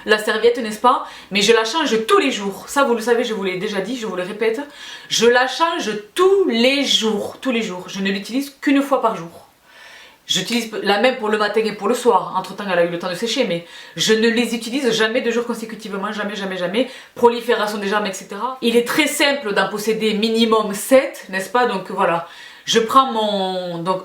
la serviette, n'est-ce pas? Mais je la change tous les jours, ça vous le savez, je vous l'ai déjà dit, je vous le répète, je la change tous les jours, je ne l'utilise qu'une fois par jour. J'utilise la même pour le matin et pour le soir, entre temps elle a eu le temps de sécher, mais je ne les utilise jamais 2 jours consécutivement, jamais, prolifération des germes, etc. Il est très simple d'en posséder minimum 7, n'est-ce pas? Donc voilà, je prends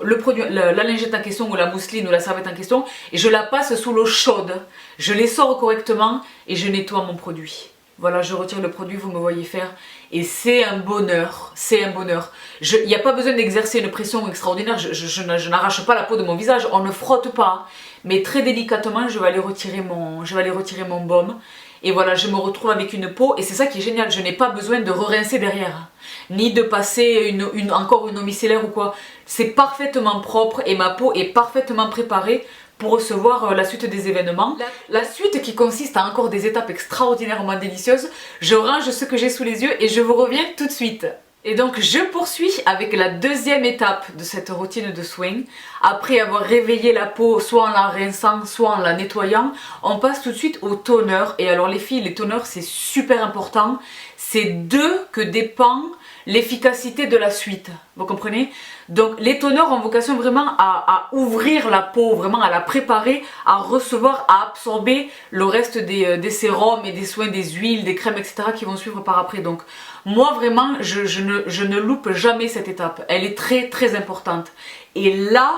le produit, la lingette en question ou la mousseline ou la serviette en question et je la passe sous l'eau chaude, je les sors correctement et je nettoie mon produit. Voilà, je retire le produit, vous me voyez faire et c'est un bonheur, c'est un bonheur. Il n'y a pas besoin d'exercer une pression extraordinaire, je n'arrache pas la peau de mon visage, on ne frotte pas, mais très délicatement je vais aller retirer mon baume et voilà, je me retrouve avec une peau, et c'est ça qui est génial, je n'ai pas besoin de rincer derrière, ni de passer encore une eau micellaire ou quoi. C'est parfaitement propre et ma peau est parfaitement préparée pour recevoir la suite des événements. La suite qui consiste à encore des étapes extraordinairement délicieuses. Je range ce que j'ai sous les yeux et je vous reviens tout de suite. Et donc je poursuis avec la deuxième étape de cette routine de soin. Après avoir réveillé la peau, soit en la rinçant, soit en la nettoyant, on passe tout de suite au toner. Et alors les filles, les toners c'est super important. C'est d'eux que dépend l'efficacité de la suite, vous comprenez? Donc les toners ont vocation vraiment à ouvrir la peau, vraiment à la préparer, à recevoir, à absorber le reste des sérums et des soins, des huiles, des crèmes, etc. qui vont suivre par après. Donc moi vraiment, je ne loupe jamais cette étape, elle est très très importante. Et là,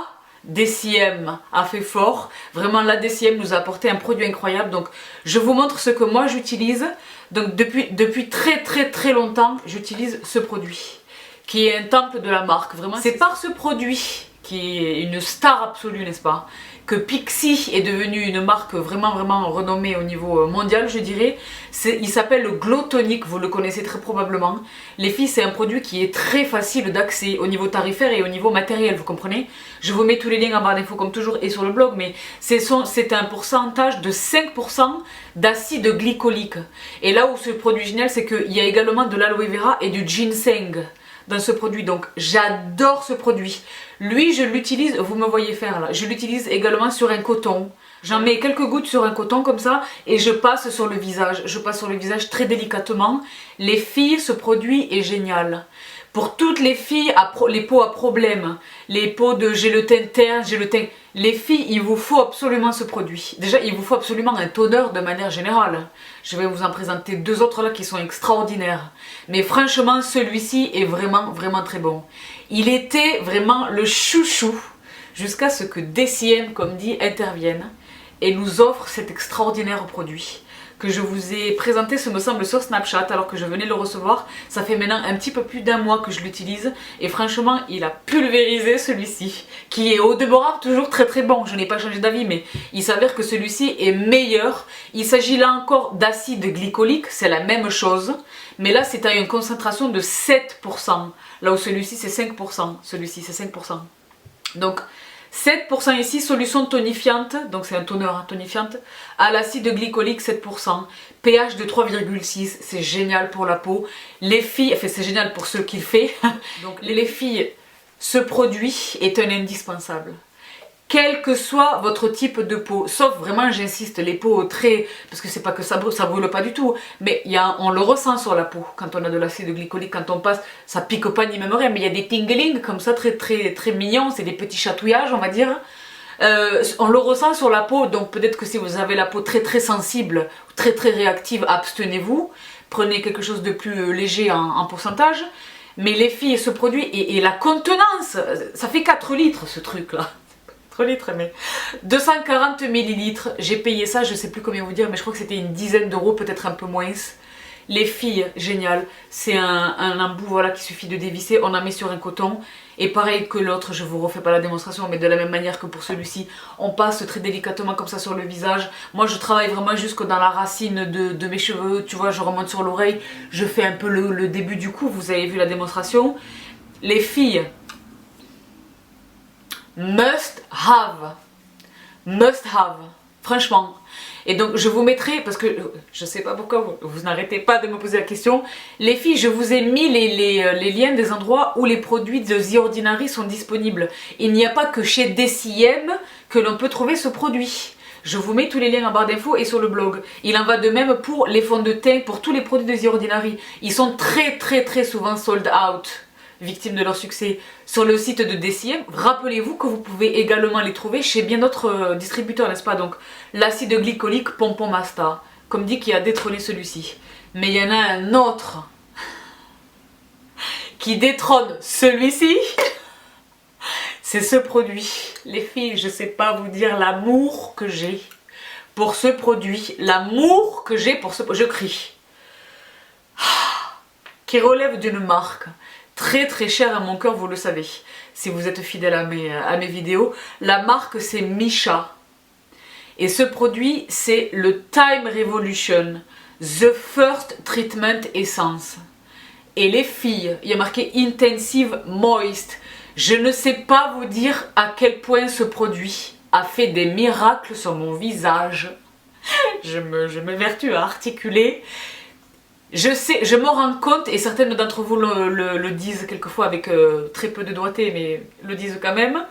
DCM a fait fort, vraiment là DCM nous a apporté un produit incroyable, donc je vous montre ce que moi j'utilise. Donc depuis très longtemps j'utilise ce produit qui est un temple de la marque, vraiment c'est par ce produit qui est une star absolue, n'est-ce pas, que Pixi est devenue une marque vraiment renommée au niveau mondial, je dirais. Il s'appelle le Glow Tonic, vous le connaissez très probablement. Les filles, c'est un produit qui est très facile d'accès au niveau tarifaire et au niveau matériel, vous comprenez. Je vous mets tous les liens en barre d'infos comme toujours et sur le blog, mais c'est un pourcentage de 5% d'acide glycolique. Et là où ce produit est génial, c'est qu'il y a également de l'aloe vera et du ginseng dans ce produit, donc j'adore ce produit. Lui je l'utilise, vous me voyez faire là, je l'utilise également sur un coton. J'en mets quelques gouttes sur un coton comme ça et je passe sur le visage. Je passe sur le visage très délicatement. Les filles, ce produit est génial. Pour toutes les filles, les peaux à problème, les peaux de j'ai le teint terne, j'ai le teint... Les filles, il vous faut absolument ce produit. Déjà, il vous faut absolument un toner de manière générale. Je vais vous en présenter deux autres là qui sont extraordinaires. Mais franchement, celui-ci est vraiment très bon. Il était vraiment le chouchou jusqu'à ce que DCM, comme dit, intervienne et nous offre cet extraordinaire produit que je vous ai présenté, ce me semble, sur Snapchat alors que je venais le recevoir. Ça fait maintenant un petit peu plus d'un mois que je l'utilise et franchement il a pulvérisé celui-ci qui est au demeurant toujours très bon. Je n'ai pas changé d'avis, mais il s'avère que celui-ci est meilleur. Il s'agit là encore d'acide glycolique, c'est la même chose, mais là c'est à une concentration de 7%, là où celui-ci c'est 5%, celui-ci c'est 5%. Donc 7% ici, solution tonifiante, donc c'est un toner tonifiante, à l'acide glycolique 7%, pH de 3,6, c'est génial pour la peau. Les filles, enfin c'est génial pour ceux qui le font, donc les filles, ce produit est un indispensable. Quel que soit votre type de peau, sauf vraiment j'insiste, les peaux très, parce que c'est pas que ça brûle pas du tout, mais on le ressent sur la peau, quand on a de l'acide glycolique, quand on passe, ça pique pas ni même rien, mais il y a des tingling comme ça très mignons, c'est des petits chatouillages on va dire, on le ressent sur la peau, donc peut-être que si vous avez la peau très sensible, très réactive, abstenez-vous, prenez quelque chose de plus léger en pourcentage, mais les filles, ce produit, et la contenance, ça fait 4 litres ce truc là. Litres, mais 240 millilitres, j'ai payé ça, je sais plus combien vous dire, mais je crois que c'était une dizaine d'euros, peut-être un peu moins. Les filles, génial, c'est un embout voilà, qu'il suffit de dévisser, on en met sur un coton, et pareil que l'autre, je vous refais pas la démonstration, mais de la même manière que pour celui-ci, on passe très délicatement comme ça sur le visage. Moi je travaille vraiment jusque dans la racine de mes cheveux, tu vois, je remonte sur l'oreille, je fais un peu le début du cou, vous avez vu la démonstration. Les filles, must have, franchement. Et donc je vous mettrai, parce que je sais pas pourquoi vous n'arrêtez pas de me poser la question, les filles, je vous ai mis les liens des endroits où les produits de The Ordinary sont disponibles. Il n'y a pas que chez DCM que l'on peut trouver ce produit. Je vous mets tous les liens en barre d'infos et sur le blog. Il en va de même pour les fonds de teint, pour tous les produits de The Ordinary. Ils sont très souvent sold out, victimes de leur succès, sur le site de DCM. Rappelez-vous que vous pouvez également les trouver chez bien d'autres distributeurs, n'est-ce pas? Donc l'acide glycolique Pompon Masta, comme dit, qui a détrôné celui-ci. Mais il y en a un autre qui détrône celui-ci. C'est ce produit. Les filles, je sais pas vous dire l'amour que j'ai pour ce produit, l'amour que j'ai pour ce produit. Je crie. Qui relève d'une marque très chère à mon cœur, vous le savez, si vous êtes fidèle à mes vidéos. La marque c'est Missha. Et ce produit c'est le Time Revolution. The First Treatment Essence. Et les filles, il y a marqué Intensive Moist. Je ne sais pas vous dire à quel point ce produit a fait des miracles sur mon visage. Je m'évertue à articuler. Je me rends compte, et certaines d'entre vous le disent quelquefois avec très peu de doigté, mais le disent quand même.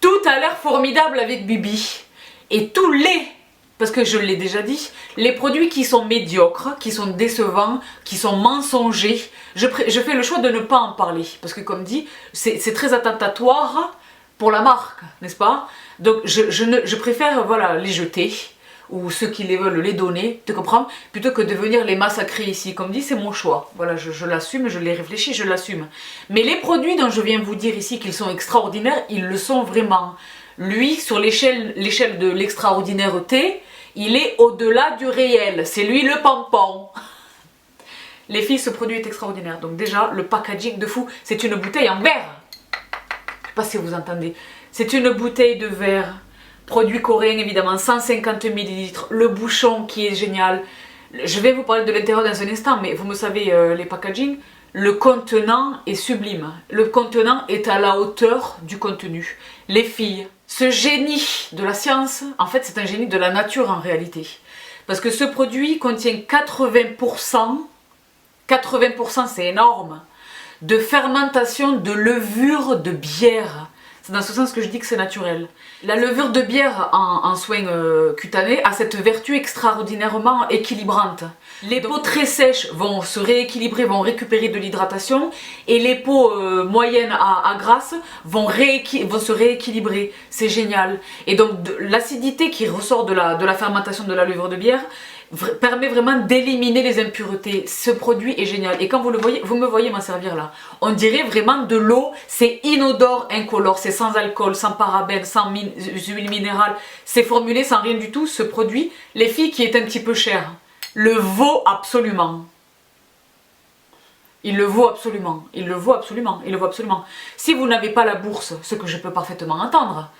Tout a l'air formidable avec Bibi. Et tous parce que je l'ai déjà dit, les produits qui sont médiocres, qui sont décevants, qui sont mensongers, je fais le choix de ne pas en parler. Parce que comme dit, c'est très attentatoire pour la marque, n'est-ce pas? Donc je préfère voilà, les jeter, ou ceux qui les veulent les donner, tu comprends? Plutôt que de venir les massacrer ici. Comme dit, c'est mon choix. Voilà, je l'assume, je l'ai réfléchi, je l'assume. Mais les produits dont je viens vous dire ici qu'ils sont extraordinaires, ils le sont vraiment. Lui, sur l'échelle de l'extraordinaireté, il est au-delà du réel. C'est lui le pompon. Les filles, ce produit est extraordinaire. Donc déjà, le packaging de fou, c'est une bouteille en verre. Je sais pas si vous entendez. C'est une bouteille de verre. Produit coréen évidemment, 150 ml. Le bouchon qui est génial. Je vais vous parler de l'intérieur dans un instant, mais vous me savez, les packaging, le contenant est sublime. Le contenant est à la hauteur du contenu. Les filles, ce génie de la science, en fait c'est un génie de la nature en réalité. Parce que ce produit contient 80% c'est énorme, de fermentation de levure de bière. C'est dans ce sens que je dis que c'est naturel. La levure de bière en soins cutanés a cette vertu extraordinairement équilibrante. Les peaux très sèches vont se rééquilibrer, vont récupérer de l'hydratation, et les peaux moyennes à grasses vont se rééquilibrer. C'est génial. Et donc l'acidité qui ressort de la fermentation de la levure de bière permet vraiment d'éliminer les impuretés. Ce produit est génial. Et quand vous le voyez, vous me voyez m'en servir là. On dirait vraiment de l'eau. C'est inodore, incolore. C'est sans alcool, sans parabènes, sans huile minérale. C'est formulé sans rien du tout. Ce produit, les filles, qui est un petit peu cher, le vaut absolument. Il le vaut absolument. Il le vaut absolument. Il le vaut absolument. Si vous n'avez pas la bourse, ce que je peux parfaitement entendre,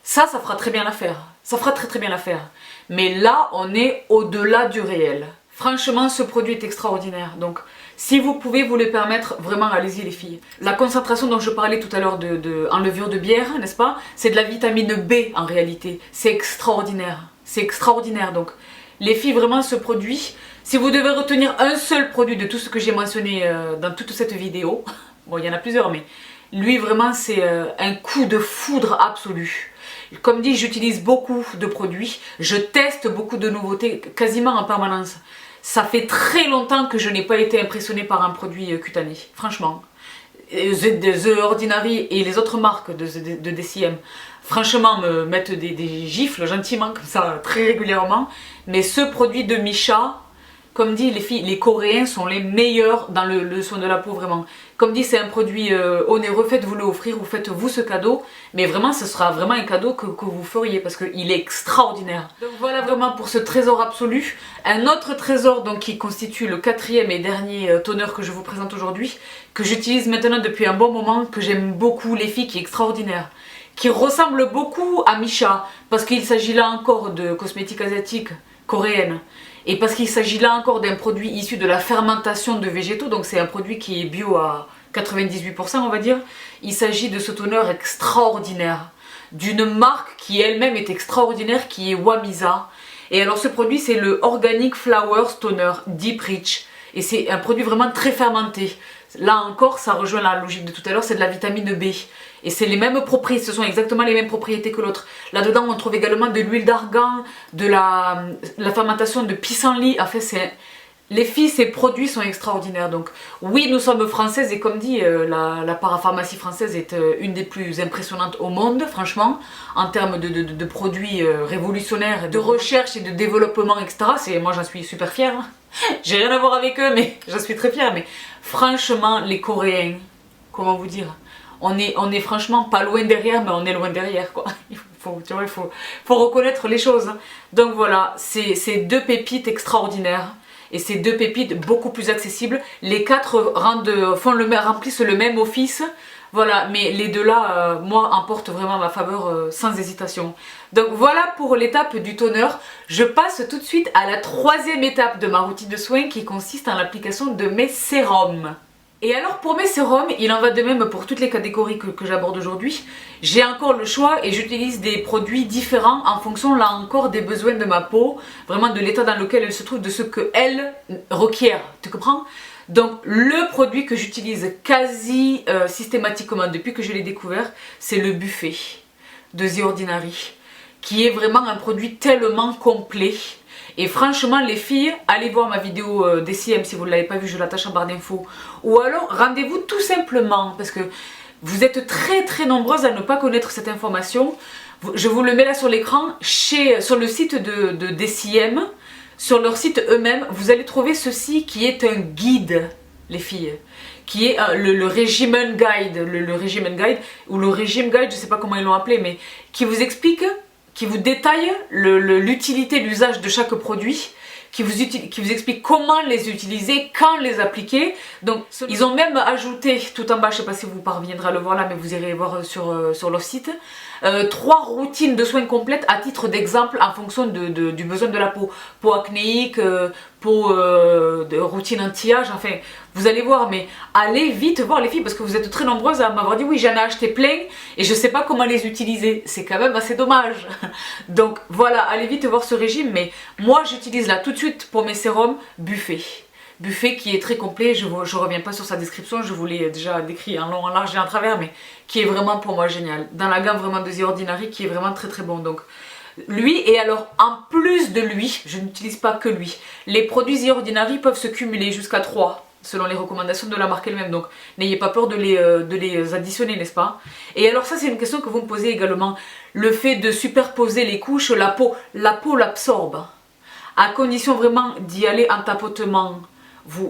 ça fera très bien l'affaire. Ça fera très bien l'affaire. Mais là, on est au-delà du réel. Franchement, ce produit est extraordinaire. Donc, si vous pouvez vous le permettre, vraiment, allez-y les filles. La concentration dont je parlais tout à l'heure en levure de bière, n'est-ce pas? C'est de la vitamine B en réalité. C'est extraordinaire. C'est extraordinaire. Donc, les filles, vraiment, ce produit, si vous devez retenir un seul produit de tout ce que j'ai mentionné dans toute cette vidéo, bon, il y en a plusieurs, mais lui, vraiment, c'est un coup de foudre absolu. Comme dit, j'utilise beaucoup de produits, je teste beaucoup de nouveautés quasiment en permanence. Ça fait très longtemps que je n'ai pas été impressionnée par un produit cutané, franchement. The Ordinary et les autres marques de DCM, franchement, me mettent des gifles gentiment comme ça, très régulièrement. Mais ce produit de Missha, comme dit les filles, les Coréens sont les meilleurs dans le soin de la peau, vraiment. Comme dit, c'est un produit onéreux, faites-vous le offrir ou faites-vous ce cadeau. Mais vraiment, ce sera vraiment un cadeau que vous feriez parce qu'il est extraordinaire. Donc voilà vraiment pour ce trésor absolu. Un autre trésor donc, qui constitue le quatrième et dernier toner que je vous présente aujourd'hui, que j'utilise maintenant depuis un bon moment, que j'aime beaucoup, les filles, qui est extraordinaire. Qui ressemble beaucoup à Missha, parce qu'il s'agit là encore de cosmétiques asiatiques coréennes. Et parce qu'il s'agit là encore d'un produit issu de la fermentation de végétaux, donc c'est un produit qui est bio à 98% on va dire. Il s'agit de ce toner extraordinaire, d'une marque qui elle-même est extraordinaire, qui est Wamisa. Et alors ce produit c'est le Organic Flowers Toner Deep Rich. Et c'est un produit vraiment très fermenté. Là encore, ça rejoint la logique de tout à l'heure, c'est de la vitamine B. Et c'est les mêmes propriétés, ce sont exactement les mêmes propriétés que l'autre. Là-dedans, on trouve également de l'huile d'argan, de la fermentation de pissenlit. En fait, les filles, ces produits sont extraordinaires. Donc oui, nous sommes françaises et comme dit, la parapharmacie française est une des plus impressionnantes au monde, franchement, en termes de produits révolutionnaires, de recherche et de développement, etc. Moi, j'en suis super fière. Hein. J'ai rien à voir avec eux, mais j'en suis très fière. Mais franchement, les Coréens, comment vous dire, on est franchement pas loin derrière, mais on est loin derrière, quoi. Il faut reconnaître les choses. Hein. Donc voilà, c'est deux pépites extraordinaires. Et ces deux pépites beaucoup plus accessibles. Les quatre remplissent le même office Voilà, mais les deux là, moi, emportent vraiment ma faveur sans hésitation. Donc voilà pour l'étape du toner. Je passe tout de suite à la troisième étape de ma routine de soins qui consiste en l'application de mes sérums. Et alors pour mes sérums, il en va de même pour toutes les catégories que j'aborde aujourd'hui. J'ai encore le choix et j'utilise des produits différents en fonction là encore des besoins de ma peau, vraiment de l'état dans lequel elle se trouve, de ce qu'elle requiert, tu comprends? Donc le produit que j'utilise quasi systématiquement depuis que je l'ai découvert, c'est le buffet de The Ordinary, qui est vraiment un produit tellement complet. Et franchement les filles, allez voir ma vidéo DCM si vous ne l'avez pas vue, je l'attache en barre d'infos. Ou alors rendez-vous tout simplement, parce que vous êtes très nombreuses à ne pas connaître cette information. Je vous le mets là sur l'écran, sur le site de DCM, sur leur site eux-mêmes, vous allez trouver ceci qui est un guide, les filles. Qui est le regimen guide, le regimen guide, ou le régime guide, je ne sais pas comment ils l'ont appelé, mais qui vous explique, qui vous détaille l'utilité, l'usage de chaque produit, qui vous explique comment les utiliser, quand les appliquer. Donc ils ont même ajouté tout en bas, je ne sais pas si vous parviendrez à le voir là, mais vous irez voir sur leur site, 3 routines de soins complètes à titre d'exemple en fonction du besoin de la peau. Peau acnéique, peau de routine anti-âge, enfin vous allez voir, mais allez vite voir les filles parce que vous êtes très nombreuses à m'avoir dit oui j'en ai acheté plein et je sais pas comment les utiliser, c'est quand même assez dommage. Donc voilà, allez vite voir ce régime, mais moi j'utilise là tout de suite pour mes sérums buffet. Buffet qui est très complet, je reviens pas sur sa description, je vous l'ai déjà décrit en long, en large et en travers, mais qui est vraiment pour moi génial. Dans la gamme vraiment de The Ordinary qui est vraiment très bon. Donc lui, et alors en plus de lui, je n'utilise pas que lui, les produits The Ordinary peuvent se cumuler jusqu'à 3 selon les recommandations de la marque elle-même, donc n'ayez pas peur de les additionner, n'est-ce pas? Et alors ça c'est une question que vous me posez également, le fait de superposer les couches, la peau l'absorbe, à condition vraiment d'y aller en tapotement.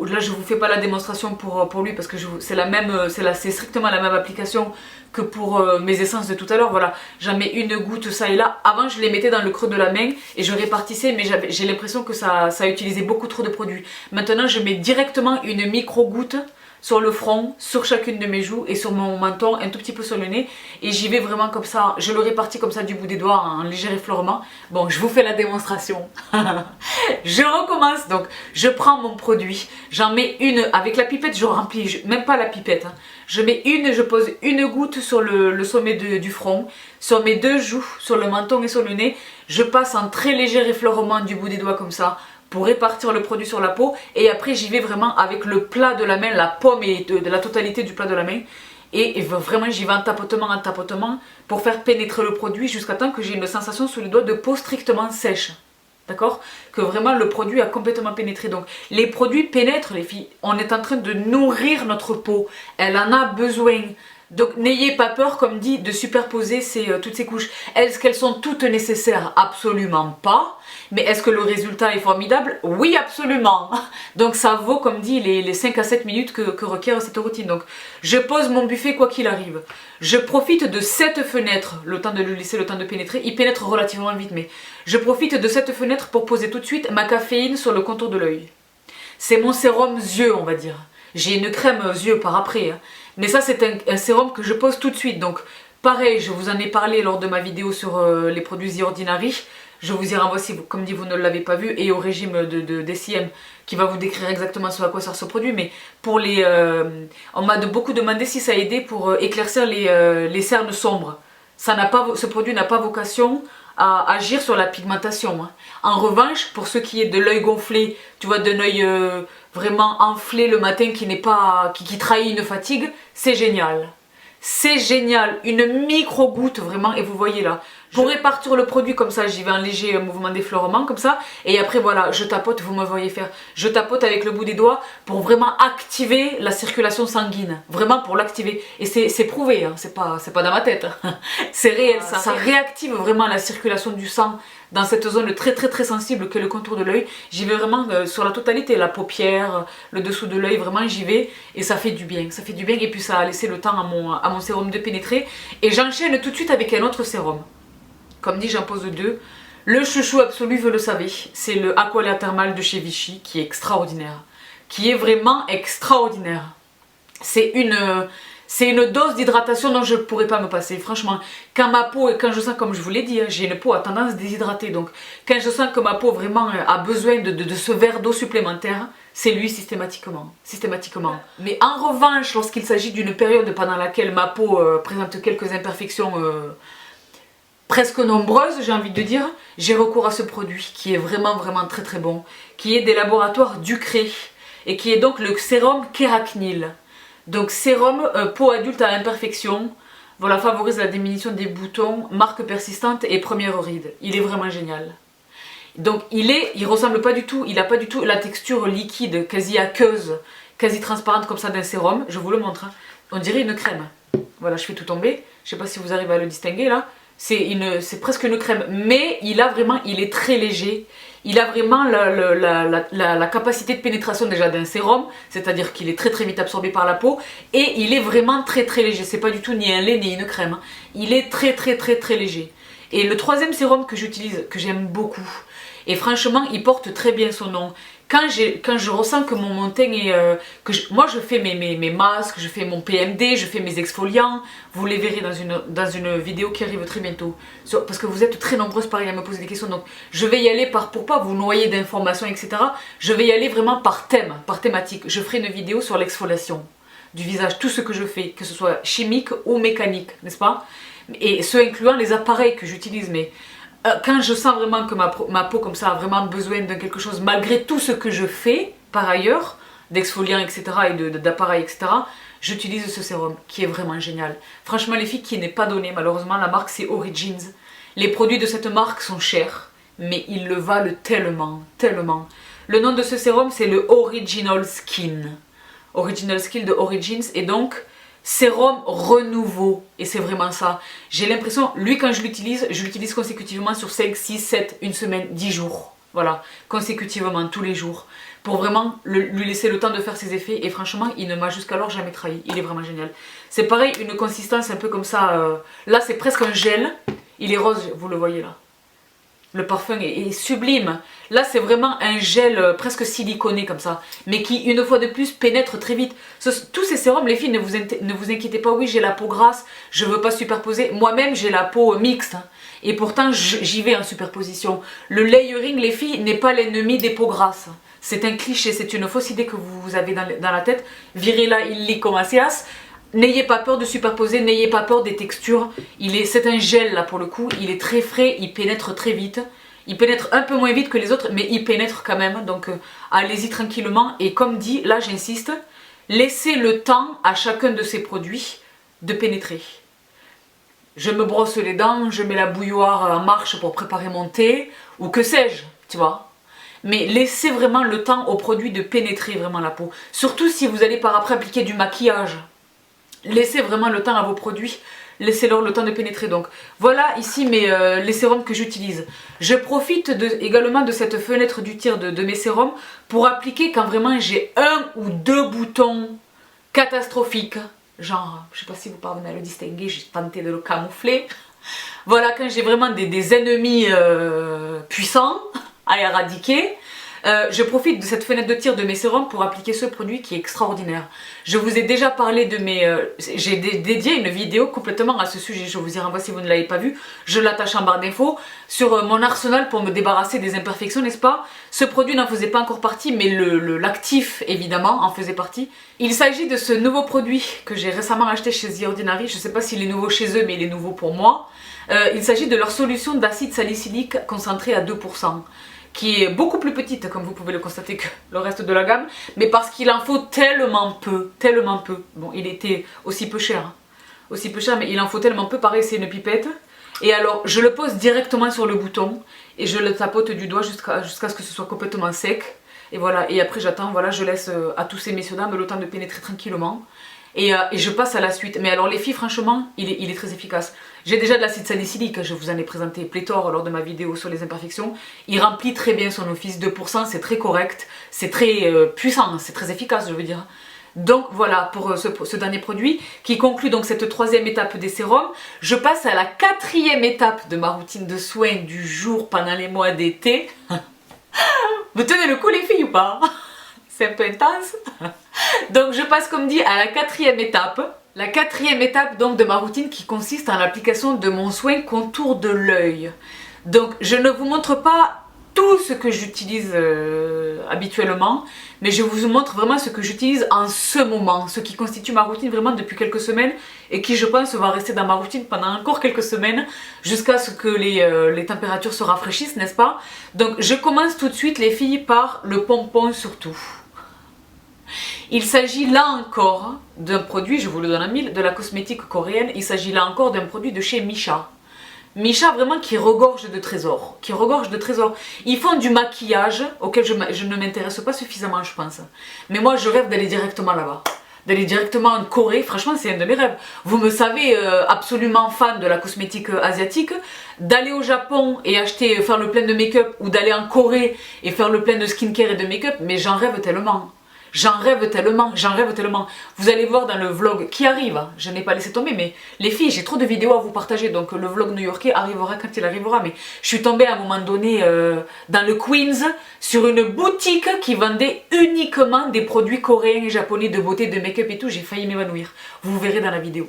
Là je vous fais pas la démonstration pour lui parce que c'est strictement la même application que pour mes essences de tout à l'heure. Voilà, j'en mets une goutte ça et là. Avant je les mettais dans le creux de la main et je répartissais, mais j'ai l'impression que ça utilisait beaucoup trop de produits. Maintenant je mets directement une micro goutte sur le front, sur chacune de mes joues et sur mon menton, un tout petit peu sur le nez, et j'y vais vraiment comme ça, je le répartis comme ça du bout des doigts en léger effleurement. Bon, je vous fais la démonstration. Je recommence, donc je prends mon produit, j'en mets une avec la pipette, je remplis, même pas la pipette, hein. Je pose une goutte sur le sommet du front, sur mes 2 joues, sur le menton et sur le nez, je passe en très léger effleurement du bout des doigts comme ça, pour répartir le produit sur la peau, et après j'y vais vraiment avec le plat de la main, la paume et de la totalité du plat de la main, et vraiment j'y vais en tapotement pour faire pénétrer le produit jusqu'à temps que j'ai une sensation sous les doigts de peau strictement sèche, d'accord, que vraiment le produit a complètement pénétré. Donc les produits pénètrent les filles, on est en train de nourrir notre peau, elle en a besoin. Donc n'ayez pas peur, comme dit, de superposer toutes ces couches. Est-ce qu'elles sont toutes nécessaires? Absolument pas. Mais est-ce que le résultat est formidable? Oui, absolument. Donc ça vaut, comme dit, les 5 à 7 minutes que requiert cette routine. Donc je pose mon buffet quoi qu'il arrive. Je profite de cette fenêtre, le temps de lui laisser le temps de pénétrer. Il pénètre relativement vite, mais je profite de cette fenêtre pour poser tout de suite ma caféine sur le contour de l'œil. C'est mon sérum yeux, on va dire. J'ai une crème yeux par après, hein. Mais ça c'est un sérum que je pose tout de suite. Donc pareil, je vous en ai parlé lors de ma vidéo sur les produits The Ordinary. Je vous y renvoie si, comme dit, vous ne l'avez pas vu, et au régime de DCM qui va vous décrire exactement ce à quoi sert ce produit. Mais pour on m'a beaucoup demandé si ça aidait pour éclaircir les cernes sombres. Ce produit n'a pas vocation à agir sur la pigmentation, hein. En revanche, pour ce qui est de l'œil gonflé, tu vois, d'un œil vraiment enflé le matin qui trahit une fatigue, c'est génial. C'est génial, une micro goutte vraiment, et vous voyez là, pour répartir le produit comme ça, j'y vais en léger mouvement d'effleurement comme ça, et après voilà, je tapote, vous me voyez faire, je tapote avec le bout des doigts pour vraiment activer la circulation sanguine, vraiment pour l'activer, et c'est prouvé, hein, c'est pas dans ma tête, c'est réel, ça réactive vraiment la circulation du sang dans cette zone très sensible qu'est le contour de l'œil. J'y vais vraiment sur la totalité, la paupière, le dessous de l'œil, vraiment j'y vais et ça fait du bien, et puis ça a laissé le temps à mon sérum de pénétrer, et j'enchaîne tout de suite avec un autre sérum. Comme dit, j'en pose 2. Le chouchou absolu, vous le savez, c'est le Aqualia Thermal de chez Vichy, qui est extraordinaire, qui est vraiment extraordinaire. C'est C'est une dose d'hydratation dont je ne pourrais pas me passer. Franchement, quand ma peau, quand je sens, comme je vous l'ai dit, j'ai une peau à tendance déshydratée. Donc, quand je sens que ma peau vraiment a besoin de ce verre d'eau supplémentaire, c'est lui systématiquement. Mais en revanche, lorsqu'il s'agit d'une période pendant laquelle ma peau présente quelques imperfections presque nombreuses, j'ai envie de dire, j'ai recours à ce produit qui est vraiment très très bon, qui est des laboratoires Ducré et qui est donc le sérum Kéracnil. Donc sérum peau adulte à imperfection, voilà, favorise la diminution des boutons, marque persistante et première ride. Il est vraiment génial. Donc il ressemble pas du tout, il a pas du tout la texture liquide, quasi aqueuse, quasi transparente comme ça d'un sérum. Je vous le montre, hein. On dirait une crème. Voilà, je fais tout tomber. Je sais pas si vous arrivez à le distinguer là. C'est presque une crème, mais il est très léger. Il a vraiment la capacité de pénétration déjà d'un sérum, c'est-à-dire qu'il est très vite absorbé par la peau, et il est vraiment très léger. C'est pas du tout ni un lait ni une crème. Il est très léger. Et le troisième sérum que j'utilise, que j'aime beaucoup, et franchement il porte très bien son nom. Quand je ressens que mon teint est... moi je fais mes masques, je fais mon PMD, je fais mes exfoliants. Vous les verrez dans une vidéo qui arrive très bientôt. Parce que vous êtes très nombreuses pareil à me poser des questions. Donc je vais y aller pour pas vous noyer d'informations, etc. Je vais y aller vraiment par thème, par thématique. Je ferai une vidéo sur l'exfoliation du visage, tout ce que je fais, que ce soit chimique ou mécanique, n'est-ce pas? Et ce incluant les appareils que j'utilise, mais... quand je sens vraiment que ma peau comme ça a vraiment besoin de quelque chose, malgré tout ce que je fais par ailleurs, d'exfoliants etc. et d'appareils etc., j'utilise ce sérum qui est vraiment génial. Franchement les filles, qui n'est pas donné malheureusement, la marque c'est Origins. Les produits de cette marque sont chers, mais ils le valent tellement. Le nom de ce sérum c'est le Original Skin. Original Skin de Origins, et donc... sérum renouveau, et c'est vraiment ça. J'ai l'impression, lui quand je l'utilise consécutivement sur 5, 6, 7, une semaine, 10 jours. Voilà, consécutivement, tous les jours. Pour vraiment lui laisser le temps de faire ses effets, et franchement, il ne m'a jusqu'alors jamais trahi. Il est vraiment génial. C'est pareil, une consistance un peu comme ça. Là, c'est presque un gel. Il est rose, vous le voyez là. Le parfum est sublime. Là, c'est vraiment un gel presque siliconé comme ça, mais qui, une fois de plus, pénètre très vite. Tous ces sérums, les filles, ne vous inquiétez pas. Oui, j'ai la peau grasse, je ne veux pas superposer. Moi-même, j'ai la peau mixte, hein, et pourtant, j'y vais en superposition. Le layering, les filles, n'est pas l'ennemi des peaux grasses. C'est un cliché, c'est une fausse idée que vous avez dans la tête. Virez-la illico macias. N'ayez pas peur de superposer, n'ayez pas peur des textures. C'est un gel là pour le coup, il est très frais, il pénètre très vite. Il pénètre un peu moins vite que les autres, mais il pénètre quand même. Donc allez-y tranquillement. Et comme dit, là j'insiste, laissez le temps à chacun de ces produits de pénétrer. Je me brosse les dents, je mets la bouilloire en marche pour préparer mon thé, ou que sais-je, tu vois. Mais laissez vraiment le temps aux produits de pénétrer vraiment la peau. Surtout si vous allez par après appliquer du maquillage. Laissez vraiment le temps à vos produits, laissez-leur le temps de pénétrer. Donc voilà ici les sérums que j'utilise. Je profite également de cette fenêtre du tir de mes sérums pour appliquer quand vraiment j'ai un ou deux boutons catastrophiques. Genre, je ne sais pas si vous parvenez à le distinguer, j'ai tenté de le camoufler. Voilà, quand j'ai vraiment des ennemis puissants à éradiquer. Je profite de cette fenêtre de tir de mes sérums pour appliquer ce produit qui est extraordinaire. Je vous ai déjà parlé de j'ai dédié une vidéo complètement à ce sujet, je vous y renvoie si vous ne l'avez pas vu. Je l'attache en barre d'infos sur mon arsenal pour me débarrasser des imperfections, n'est-ce pas? Ce produit n'en faisait pas encore partie, mais l'actif évidemment en faisait partie. Il s'agit de ce nouveau produit que j'ai récemment acheté chez The Ordinary. Je ne sais pas s'il est nouveau chez eux, mais il est nouveau pour moi. Il s'agit de leur solution d'acide salicylique concentré à 2%. Qui est beaucoup plus petite comme vous pouvez le constater que le reste de la gamme, mais parce qu'il en faut tellement peu. Bon, il était aussi peu cher, mais il en faut tellement peu. Pareil, c'est une pipette, et alors je le pose directement sur le bouton et je le tapote du doigt jusqu'à ce que ce soit complètement sec, et voilà. Et après j'attends, voilà, je laisse à tous ces messieurs dames le temps de pénétrer tranquillement. Et je passe à la suite. Mais alors les filles, franchement, il est très efficace. J'ai déjà de l'acide salicylique, je vous en ai présenté pléthore lors de ma vidéo sur les imperfections. Il remplit très bien son office, 2%, c'est très correct, c'est très puissant, c'est très efficace, je veux dire. Donc voilà pour ce dernier produit qui conclut donc cette troisième étape des sérums. Je passe à la quatrième étape de ma routine de soins du jour pendant les mois d'été. Vous tenez le coup les filles ou pas? C'est un peu intense. Donc je passe comme dit à la quatrième étape. La quatrième étape donc de ma routine qui consiste en l'application de mon soin contour de l'œil. Donc je ne vous montre pas tout ce que j'utilise habituellement, mais je vous montre vraiment ce que j'utilise en ce moment, ce qui constitue ma routine vraiment depuis quelques semaines et qui je pense va rester dans ma routine pendant encore quelques semaines jusqu'à ce que les températures se rafraîchissent, n'est-ce pas? Donc je commence tout de suite les filles par le pompon surtout. Il s'agit là encore d'un produit, je vous le donne en mille, de la cosmétique coréenne. Il s'agit là encore d'un produit de chez Missha. Missha vraiment qui regorge de trésors. Qui regorge de trésors. Ils font du maquillage auquel je ne m'intéresse pas suffisamment, je pense. Mais moi, je rêve d'aller directement là-bas. D'aller directement en Corée, franchement c'est un de mes rêves. Vous me savez, absolument fan de la cosmétique asiatique. D'aller au Japon et acheter, faire le plein de make-up, ou d'aller en Corée et faire le plein de skincare et de make-up, mais j'en rêve tellement. J'en rêve tellement, j'en rêve tellement. Vous allez voir dans le vlog qui arrive, hein, je n'ai pas laissé tomber, mais les filles, j'ai trop de vidéos à vous partager, donc le vlog new-yorkais arrivera quand il arrivera. Mais je suis tombée à un moment donné dans le Queens sur une boutique qui vendait uniquement des produits coréens et japonais de beauté, de make-up et tout. J'ai failli m'évanouir. Vous verrez dans la vidéo.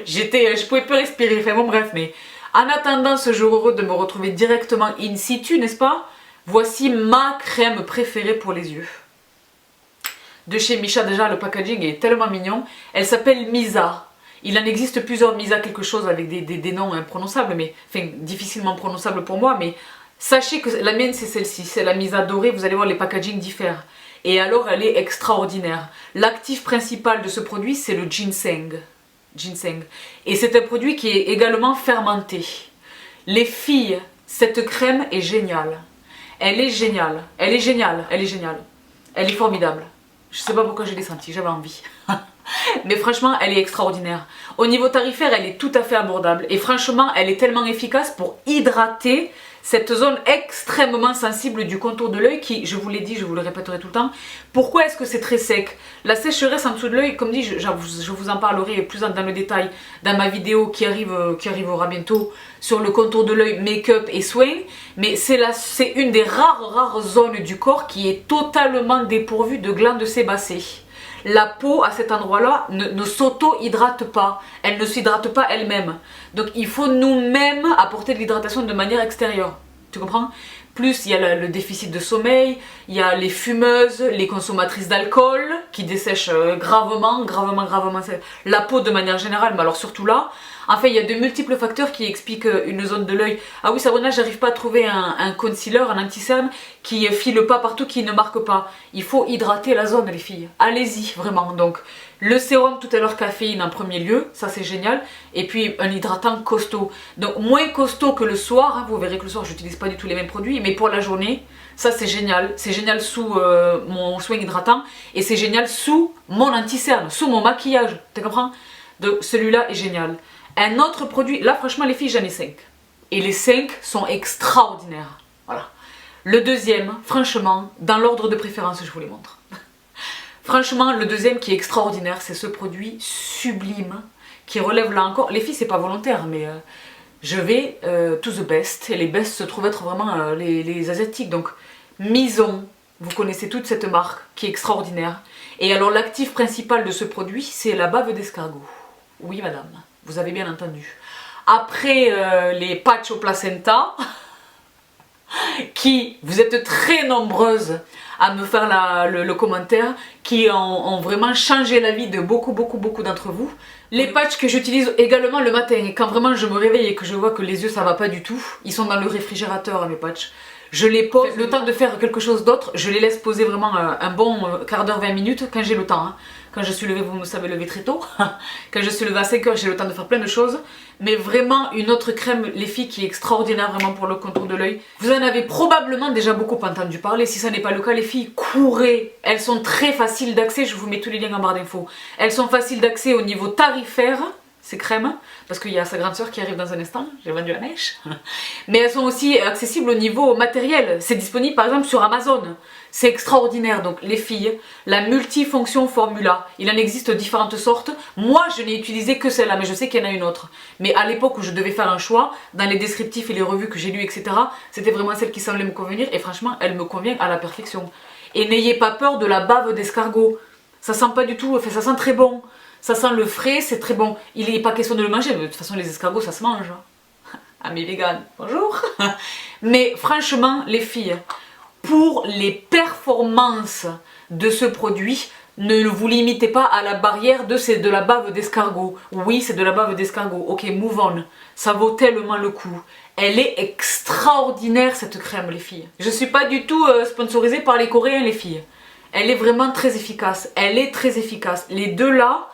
Je pouvais plus respirer. Enfin bon bref, mais en attendant ce jour heureux de me retrouver directement in situ, n'est-ce pas? Voici ma crème préférée pour les yeux. De chez Missha, déjà le packaging est tellement mignon. Elle s'appelle Misa. Il en existe plusieurs Misa quelque chose avec des noms imprononçables, mais enfin difficilement prononçables pour moi. Mais sachez que la mienne c'est celle-ci, c'est la Misa dorée. Vous allez voir les packagings diffèrent. Et alors elle est extraordinaire. L'actif principal de ce produit c'est le ginseng. Et c'est un produit qui est également fermenté. Les filles, cette crème est géniale. Elle est géniale, elle est géniale, elle est géniale. Elle est formidable. Je sais pas pourquoi je l'ai sentie, j'avais envie. Mais franchement, elle est extraordinaire. Au niveau tarifaire, elle est tout à fait abordable. Et franchement, elle est tellement efficace pour hydrater cette zone extrêmement sensible du contour de l'œil qui, je vous l'ai dit, je vous le répéterai tout le temps. Pourquoi est-ce que c'est très sec? La sécheresse en dessous de l'œil, comme dit, je vous en parlerai plus dans le détail dans ma vidéo qui arrivera bientôt sur le contour de l'œil, make-up et soins. Mais c'est une des rares zones du corps qui est totalement dépourvue de glandes sébacées. La peau à cet endroit-là ne s'auto-hydrate pas, elle ne s'hydrate pas elle-même. Donc il faut nous-mêmes apporter de l'hydratation de manière extérieure, tu comprends? Plus il y a le déficit de sommeil, il y a les fumeuses, les consommatrices d'alcool qui dessèchent gravement la peau de manière générale, mais alors surtout là. En fait, il y a de multiples facteurs qui expliquent une zone de l'œil. Ah oui, Sabrina, j'arrive pas à trouver un concealer, un anti-cerne qui file pas partout, qui ne marque pas. Il faut hydrater la zone, les filles. Allez-y, vraiment. Donc, le sérum tout à l'heure caféine en premier lieu, ça c'est génial. Et puis, un hydratant costaud. Donc, moins costaud que le soir. Hein. Vous verrez que le soir, j'utilise pas du tout les mêmes produits. Mais pour la journée, ça c'est génial. C'est génial sous mon soin hydratant. Et c'est génial sous mon anti-cerne, sous mon maquillage. Tu comprends? Donc, celui-là est génial. Un autre produit, là franchement les filles j'en ai 5. Et les 5 sont extraordinaires. Voilà. Le deuxième, franchement, dans l'ordre de préférence je vous les montre. Franchement le deuxième qui est extraordinaire c'est ce produit sublime qui relève là encore. Les filles c'est pas volontaire mais je vais to the best. Et les best se trouvent être vraiment les asiatiques. Donc Mison, vous connaissez toute cette marque qui est extraordinaire. Et alors l'actif principal de ce produit c'est la bave d'escargot. Oui madame. Vous avez bien entendu. Après les patchs au placenta, qui, vous êtes très nombreuses à me faire le commentaire, qui ont vraiment changé la vie de beaucoup d'entre vous. Les patchs que j'utilise également le matin, et quand vraiment je me réveille et que je vois que les yeux ça va pas du tout, ils sont dans le réfrigérateur mes patchs. Je les pose, le temps de faire quelque chose d'autre, je les laisse poser vraiment un bon quart d'heure, 20 minutes quand j'ai le temps. Hein. Quand je suis levée, vous me savez lever très tôt. Quand je suis levée à 5 h, j'ai le temps de faire plein de choses. Mais vraiment une autre crème, les filles, qui est extraordinaire vraiment pour le contour de l'œil. Vous en avez probablement déjà beaucoup entendu parler. Si ça n'est pas le cas, les filles, courez. Elles sont très faciles d'accès, je vous mets tous les liens en barre d'infos. Elles sont faciles d'accès au niveau tarifaire. Ces crèmes, parce qu'il y a sa grande soeur qui arrive dans un instant, j'ai vendu la mèche. Mais elles sont aussi accessibles au niveau matériel, c'est disponible par exemple sur Amazon. C'est extraordinaire, donc les filles, la multifonction formula, il en existe différentes sortes. Moi je n'ai utilisé que celle-là, mais je sais qu'il y en a une autre. Mais à l'époque où je devais faire un choix, dans les descriptifs et les revues que j'ai lues, etc., c'était vraiment celle qui semblait me convenir, et franchement elle me convient à la perfection. Et n'ayez pas peur de la bave d'escargot. Ça sent pas du tout, enfin ça sent très bon. Ça sent le frais, c'est très bon. Il n'est pas question de le manger, mais de toute façon les escargots ça se mange. Ah mes véganes, bonjour. Mais franchement les filles, pour les performances de ce produit, ne vous limitez pas à la barrière de c'est de la bave d'escargot. Oui, c'est de la bave d'escargot. Ok, move on. Ça vaut tellement le coup. Elle est extraordinaire cette crème les filles. Je suis pas du tout sponsorisée par les Coréens les filles. Elle est vraiment très efficace. Elle est très efficace. Les deux là,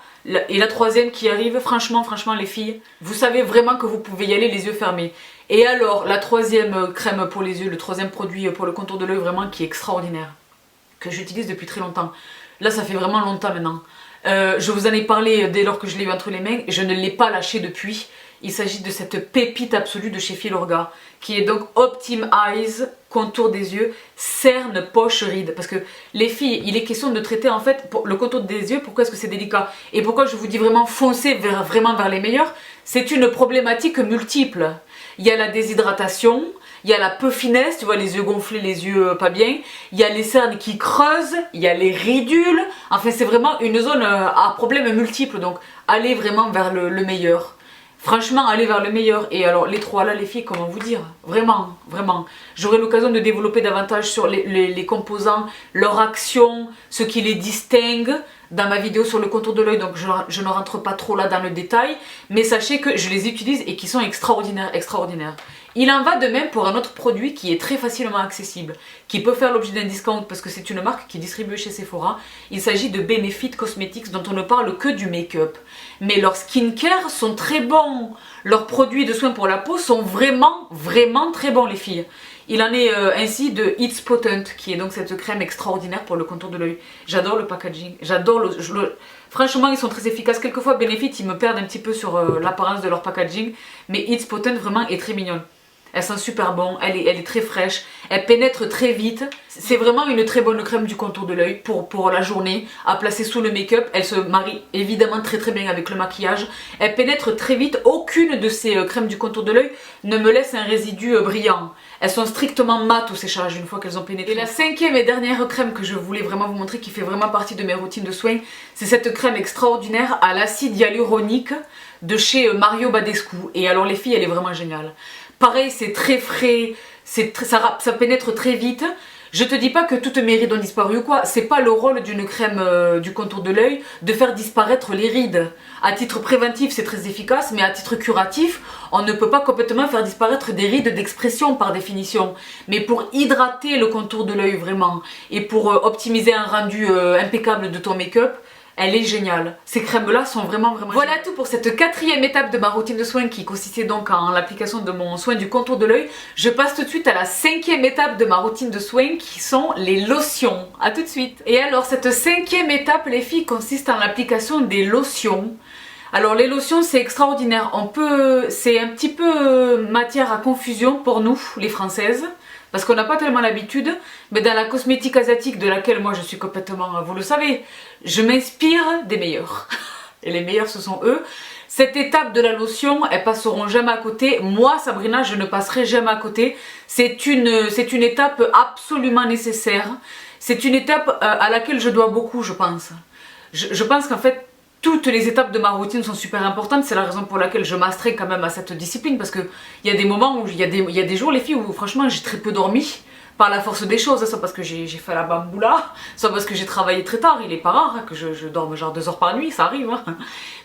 et la troisième qui arrive, franchement les filles, vous savez vraiment que vous pouvez y aller les yeux fermés. Et alors, la troisième crème pour les yeux, le troisième produit pour le contour de l'œil vraiment qui est extraordinaire, que j'utilise depuis très longtemps. Là, ça fait vraiment longtemps maintenant. Je vous en ai parlé dès lors que je l'ai eu entre les mains, je ne l'ai pas lâché depuis. Il s'agit de cette pépite absolue de chez Filorga, qui est donc Optim Eyes, contour des yeux, cerne, poche, ride. Parce que les filles, il est question de traiter en fait pour le contour des yeux, pourquoi est-ce que c'est délicat? Et pourquoi je vous dis vraiment foncez vraiment vers les meilleurs? C'est une problématique multiple. Il y a la déshydratation, il y a la puffiness, tu vois, les yeux gonflés, les yeux pas bien. Il y a les cernes qui creusent, il y a les ridules. Enfin, c'est vraiment une zone à problèmes multiples. Donc, allez vraiment vers le meilleur. Franchement, allez vers le meilleur. Et alors, les trois là, les filles, comment vous dire? Vraiment, vraiment. J'aurai l'occasion de développer davantage sur les composants, leur action, ce qui les distingue dans ma vidéo sur le contour de l'œil. Donc, je ne rentre pas trop là dans le détail. Mais sachez que je les utilise et qui sont extraordinaires, extraordinaires. Il en va de même pour un autre produit qui est très facilement accessible, qui peut faire l'objet d'un discount parce que c'est une marque qui est distribuée chez Sephora. Il s'agit de Benefit Cosmetics dont on ne parle que du make-up. Mais leurs skincare sont très bons. Leurs produits de soins pour la peau sont vraiment, vraiment très bons les filles. Il en est ainsi de It's Potent qui est donc cette crème extraordinaire pour le contour de l'œil. J'adore le packaging, j'adore franchement ils sont très efficaces. Quelquefois Benefit ils me perdent un petit peu sur l'apparence de leur packaging, mais It's Potent vraiment est très mignonne. Elle sent super bon, elle est très fraîche, elle pénètre très vite. C'est vraiment une très bonne crème du contour de l'œil pour la journée, à placer sous le make-up. Elle se marie évidemment très bien avec le maquillage. Elle pénètre très vite, aucune de ces crèmes du contour de l'œil ne me laisse un résidu brillant. Elles sont strictement mates au séchage une fois qu'elles ont pénétré. Et la cinquième et dernière crème que je voulais vraiment vous montrer, qui fait vraiment partie de mes routines de soins, c'est cette crème extraordinaire à l'acide hyaluronique de chez Mario Badescu. Et alors les filles, elle est vraiment géniale. Pareil, c'est très frais, ça pénètre très vite. Je te dis pas que toutes mes rides ont disparu ou quoi, c'est pas le rôle d'une crème du contour de l'œil de faire disparaître les rides. À titre préventif, c'est très efficace, mais à titre curatif, on ne peut pas complètement faire disparaître des rides d'expression par définition. Mais pour hydrater le contour de l'œil vraiment, et pour optimiser un rendu impeccable de ton make-up, elle est géniale. Ces crèmes-là sont vraiment Voilà géniales. Tout pour cette quatrième étape de ma routine de soins qui consistait donc en l'application de mon soin du contour de l'œil. Je passe tout de suite à la cinquième étape de ma routine de soins qui sont les lotions. A tout de suite. Et alors cette cinquième étape les filles consiste en l'application des lotions. Alors les lotions c'est extraordinaire. C'est un petit peu matière à confusion pour nous les Françaises. Parce qu'on n'a pas tellement l'habitude, mais dans la cosmétique asiatique de laquelle moi je suis complètement, vous le savez, je m'inspire des meilleurs. Et les meilleurs ce sont eux. Cette étape de la lotion, elles passeront jamais à côté. Moi Sabrina, je ne passerai jamais à côté. C'est une étape absolument nécessaire. C'est une étape à laquelle je dois beaucoup, je pense. Je pense qu'en fait, toutes les étapes de ma routine sont super importantes, c'est la raison pour laquelle je m'astreins quand même à cette discipline parce qu'il y a des moments où il y a des jours les filles où franchement j'ai très peu dormi par la force des choses, soit parce que j'ai fait la bamboula, soit parce que j'ai travaillé très tard, il est pas rare que je dorme genre 2 heures par nuit, ça arrive hein.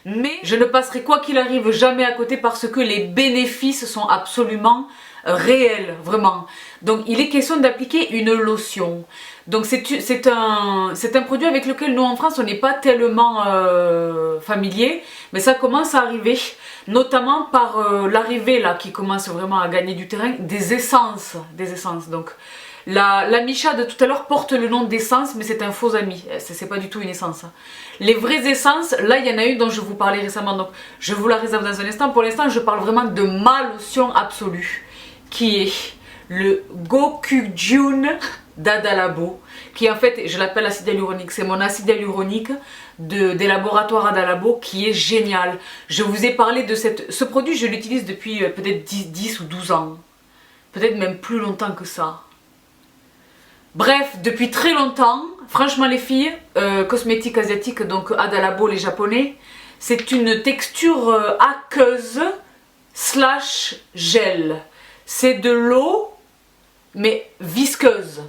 Mais je ne passerai quoi qu'il arrive jamais à côté parce que les bénéfices sont absolument réels, vraiment. Donc il est question d'appliquer une lotion. Donc c'est un produit avec lequel nous en France on n'est pas tellement familier, mais ça commence à arriver, notamment par l'arrivée là qui commence vraiment à gagner du terrain, des essences. Donc la Micha de tout à l'heure porte le nom d'essence, mais c'est un faux ami, c'est pas du tout une essence. Les vraies essences, là il y en a une dont je vous parlais récemment, donc je vous la réserve dans un instant. Pour l'instant je parle vraiment de ma lotion absolue, qui est le Gokujun d'Adalabo, qui en fait, je l'appelle acide hyaluronique, c'est mon acide hyaluronique des laboratoires Adalabo qui est génial. Je vous ai parlé de ce produit, je l'utilise depuis peut-être 10 ou 12 ans, peut-être même plus longtemps que ça. Bref, depuis très longtemps, franchement les filles, cosmétiques asiatiques, donc Ada Labo les japonais, c'est une texture aqueuse slash gel. C'est de l'eau, mais visqueuse.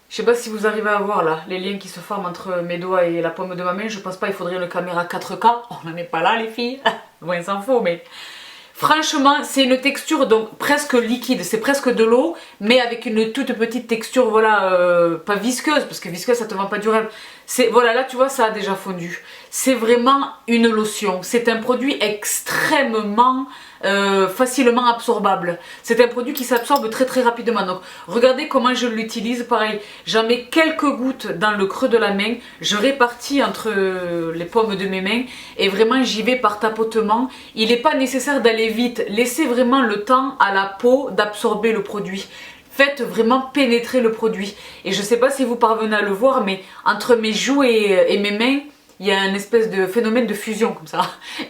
Je sais pas si vous arrivez à voir là, les liens qui se forment entre mes doigts et la paume de ma main. Je pense pas, il faudrait une caméra 4K. On n'en est pas là les filles. Bon, s'en faut, mais... Franchement, c'est une texture donc presque liquide, c'est presque de l'eau, mais avec une toute petite texture, voilà, pas visqueuse, parce que visqueuse ça te vend pas du rêve. Voilà, là tu vois, ça a déjà fondu. C'est vraiment une lotion, c'est un produit extrêmement facilement absorbable. C'est un produit qui s'absorbe très très rapidement. Donc regardez comment je l'utilise, pareil, j'en mets quelques gouttes dans le creux de la main, je répartis entre les paumes de mes mains et vraiment j'y vais par tapotement. Il n'est pas nécessaire d'aller vite, laissez vraiment le temps à la peau d'absorber le produit. Faites vraiment pénétrer le produit. Et je ne sais pas si vous parvenez à le voir, mais entre mes joues et mes mains, il y a un espèce de phénomène de fusion comme ça.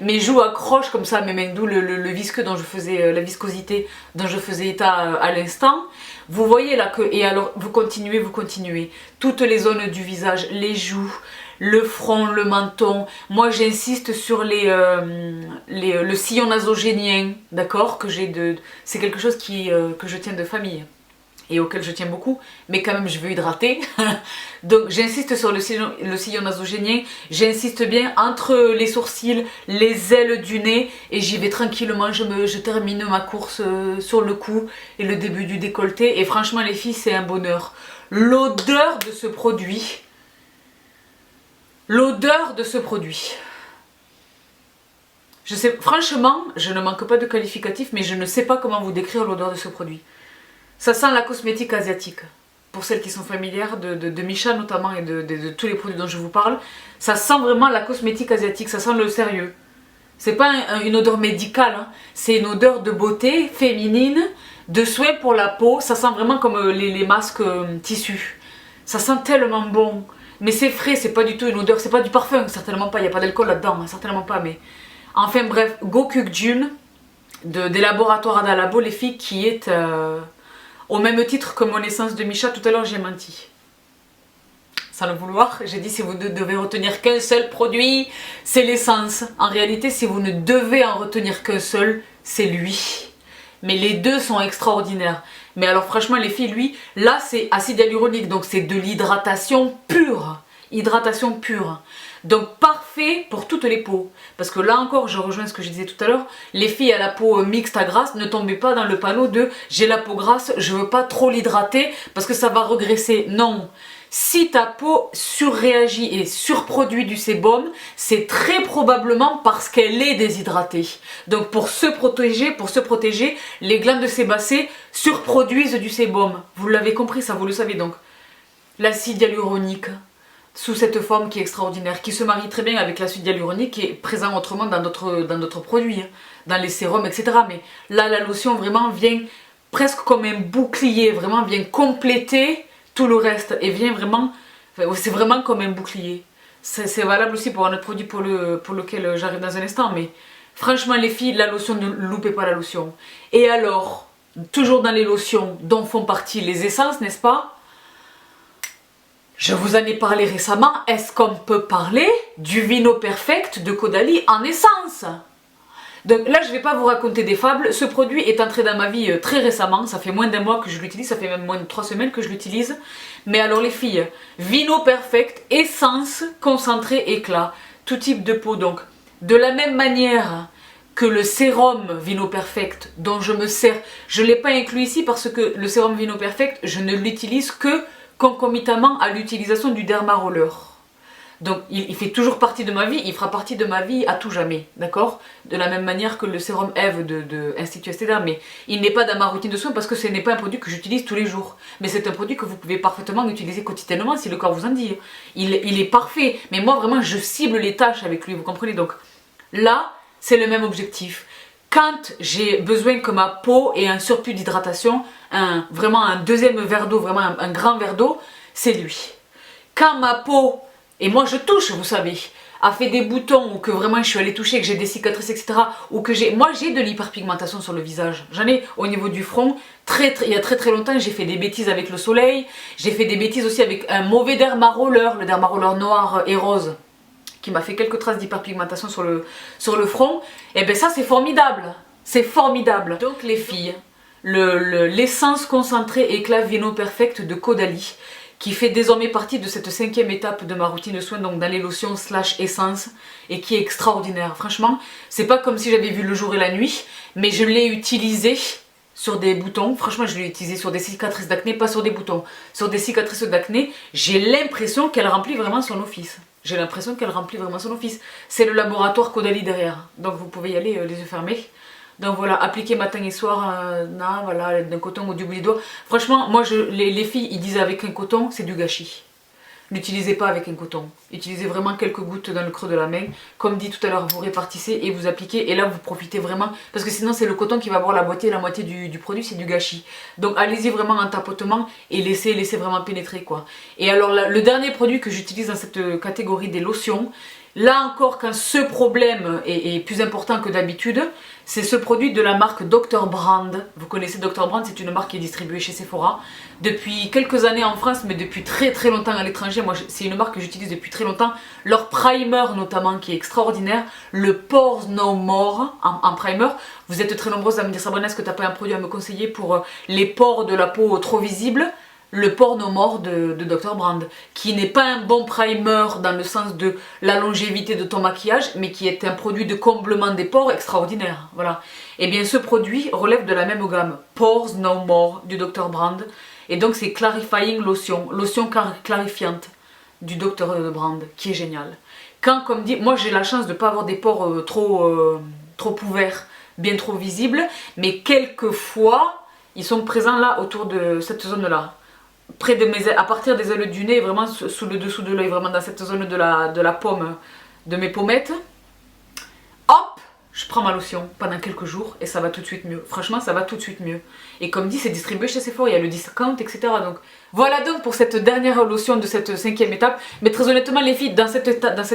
Mes joues accrochent comme ça à mes mains, d'où le visqueux dont je faisais, la viscosité dont je faisais état à l'instant. Vous voyez là que, et alors vous continuez. Toutes les zones du visage, les joues, le front, le menton. Moi j'insiste sur le sillon nasogénien, d'accord, que j'ai c'est quelque chose que je tiens de famille et auquel je tiens beaucoup, mais quand même je veux hydrater. Donc j'insiste sur le sillon nasogénien, j'insiste bien entre les sourcils, les ailes du nez, et j'y vais tranquillement, je termine ma course sur le cou et le début du décolleté, et franchement les filles c'est un bonheur. L'odeur de ce produit, je sais, franchement, je ne manque pas de qualificatifs, mais je ne sais pas comment vous décrire l'odeur de ce produit. Ça sent la cosmétique asiatique. Pour celles qui sont familières de Missha notamment et de tous les produits dont je vous parle, ça sent vraiment la cosmétique asiatique, ça sent le sérieux. C'est pas une odeur médicale, hein. C'est une odeur de beauté féminine, de soin pour la peau. Ça sent vraiment comme les masques tissus. Ça sent tellement bon. Mais c'est frais, c'est pas du tout une odeur, c'est pas du parfum, certainement pas, il n'y a pas d'alcool là-dedans, hein, certainement pas. Mais enfin bref, Gokukjun des laboratoires Ada Labo, les filles, qui est... au même titre que mon essence de Missha, tout à l'heure j'ai menti. Sans le vouloir, j'ai dit si vous ne devez retenir qu'un seul produit, c'est l'essence. En réalité, si vous ne devez en retenir qu'un seul, c'est lui. Mais les deux sont extraordinaires. Mais alors franchement les filles, lui, là c'est acide hyaluronique, donc c'est de l'hydratation pure. Hydratation pure. Donc parfait pour toutes les peaux. Parce que là encore, je rejoins ce que je disais tout à l'heure, les filles à la peau mixte à grasse, ne tombez pas dans le panneau de j'ai la peau grasse, je veux pas trop l'hydrater parce que ça va regresser. Non. Si ta peau surréagit et surproduit du sébum, c'est très probablement parce qu'elle est déshydratée. Donc pour se protéger, les glandes sébacées surproduisent du sébum. Vous l'avez compris, ça vous le savez donc. L'acide hyaluronique, sous cette forme qui est extraordinaire, qui se marie très bien avec l'acide hyaluronique qui est présent autrement dans d'autres produits, hein, dans les sérums, etc. Mais là, la lotion vraiment vient presque comme un bouclier, vraiment vient compléter tout le reste et vient vraiment, enfin, c'est vraiment comme un bouclier. C'est valable aussi pour un autre produit pour lequel j'arrive dans un instant, mais franchement les filles, la lotion, ne loupez pas la lotion. Et alors, toujours dans les lotions dont font partie les essences, n'est-ce pas? Je vous en ai parlé récemment, est-ce qu'on peut parler du Vino Perfect de Caudalie en essence? Donc là je ne vais pas vous raconter des fables, ce produit est entré dans ma vie très récemment, ça fait moins d'un mois que je l'utilise, ça fait même moins de 3 semaines que je l'utilise. Mais alors les filles, Vino Perfect, essence, concentré, éclat, tout type de peau donc. De la même manière que le sérum Vino Perfect dont je me sers, je ne l'ai pas inclus ici parce que le sérum Vino Perfect, je ne l'utilise que concomitamment à l'utilisation du Derma Roller. Donc il fait toujours partie de ma vie, il fera partie de ma vie à tout jamais, d'accord? De la même manière que le sérum Eve de Institut Estée Derm, mais il n'est pas dans ma routine de soins parce que ce n'est pas un produit que j'utilise tous les jours. Mais c'est un produit que vous pouvez parfaitement utiliser quotidiennement si le corps vous en dit. Il est parfait, mais moi vraiment je cible les tâches avec lui, vous comprenez? Donc là, c'est le même objectif. Quand j'ai besoin que ma peau ait un surplus d'hydratation, vraiment un deuxième verre d'eau, vraiment un grand verre d'eau, c'est lui. Quand ma peau, et moi je touche, vous savez, a fait des boutons ou que vraiment je suis allée toucher, que j'ai des cicatrices, etc. Ou que moi j'ai de l'hyperpigmentation sur le visage. J'en ai au niveau du front. Il y a très longtemps, j'ai fait des bêtises avec le soleil. J'ai fait des bêtises aussi avec un mauvais dermaroller, le dermaroller noir et rose, qui m'a fait quelques traces d'hyperpigmentation sur le front. Et bien ça c'est formidable. C'est formidable. Donc les filles, l'essence concentrée éclat Vino Perfect de Caudalie, qui fait désormais partie de cette 5e étape de ma routine de soins, donc dans les lotions / essence, et qui est extraordinaire. Franchement, c'est pas comme si j'avais vu le jour et la nuit, mais je l'ai utilisé sur des boutons. Franchement, je l'ai utilisé sur des cicatrices d'acné, pas sur des boutons. Sur des cicatrices d'acné, j'ai l'impression qu'elle remplit vraiment son office. J'ai l'impression qu'elle remplit vraiment son office. C'est le laboratoire Caudalie derrière, donc vous pouvez y aller les yeux fermés. Donc voilà, appliquer matin et soir, voilà, d'un coton ou du bout des doigts. Franchement, moi, les filles, ils disent avec un coton, c'est du gâchis. N'utilisez pas avec un coton. Utilisez vraiment quelques gouttes dans le creux de la main. Comme dit tout à l'heure, vous répartissez et vous appliquez. Et là, vous profitez vraiment. Parce que sinon, c'est le coton qui va boire la moitié du produit, c'est du gâchis. Donc allez-y vraiment en tapotement et laissez vraiment pénétrer, quoi. Et alors, le dernier produit que j'utilise dans cette catégorie des lotions, là encore, quand ce problème est plus important que d'habitude, c'est ce produit de la marque Dr. Brand. Vous connaissez Dr. Brand, c'est une marque qui est distribuée chez Sephora depuis quelques années en France, mais depuis très longtemps à l'étranger. Moi, c'est une marque que j'utilise depuis très longtemps. Leur primer notamment, qui est extraordinaire, le Pores No More en primer. Vous êtes très nombreuses à me dire, Sabrina, est-ce que tu n'as pas un produit à me conseiller pour les pores de la peau trop visibles? Le Pores No More de Dr. Brand, qui n'est pas un bon primer dans le sens de la longévité de ton maquillage, mais qui est un produit de comblement des pores extraordinaire. Voilà. Et bien ce produit relève de la même gamme, Pores No More du Dr. Brand. Et donc c'est Clarifying Lotion, lotion clarifiante du Dr. Brand, qui est génial. Quand, comme dit, moi j'ai la chance de ne pas avoir des pores trop ouverts, bien trop visibles, mais quelquefois ils sont présents là autour de cette zone-là. Près de à partir des ailes du nez, vraiment sous le dessous de l'œil, vraiment dans cette zone de la paume, de mes pommettes. Hop, je prends ma lotion pendant quelques jours et ça va tout de suite mieux. Franchement, ça va tout de suite mieux. Et comme dit, c'est distribué chez Sephora, il y a le discount, etc. Donc voilà donc pour cette dernière lotion de cette 5e étape. Mais très honnêtement, les filles, dans cette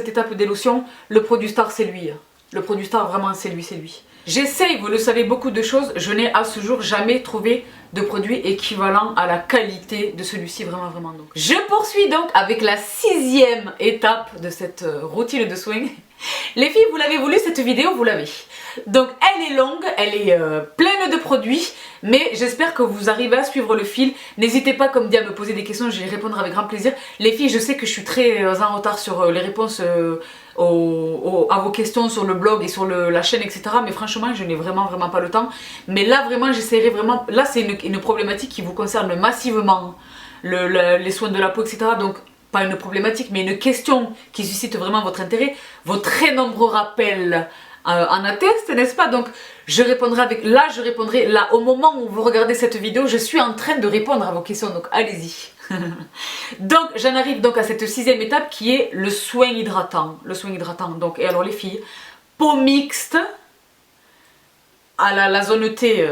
étape des lotions, le produit star, c'est lui. Le produit star, vraiment, c'est lui. J'essaye, vous le savez, beaucoup de choses. Je n'ai à ce jour jamais trouvé de produit équivalent à la qualité de celui-ci, vraiment. Donc, je poursuis donc avec la 6e étape de cette routine de soins. Les filles, vous l'avez voulu cette vidéo, vous l'avez. Donc elle est longue, elle est pleine de produits, mais j'espère que vous arrivez à suivre le fil. N'hésitez pas, comme dit, à me poser des questions, je vais y répondre avec grand plaisir. Les filles, je sais que je suis très en retard sur les réponses à vos questions sur le blog et sur la chaîne, etc. Mais franchement, je n'ai vraiment pas le temps. Mais là, vraiment, j'essaierai vraiment... Là, c'est une problématique qui vous concerne massivement, les soins de la peau, etc. Donc, pas une problématique, mais une question qui suscite vraiment votre intérêt. Vos très nombreux rappels en attestent, n'est-ce pas? Donc, je répondrai là, au moment où vous regardez cette vidéo, je suis en train de répondre à vos questions, donc allez-y. Donc, j'en arrive donc à cette 6e étape qui est le soin hydratant. Donc, et alors les filles, peau mixte, à la zone T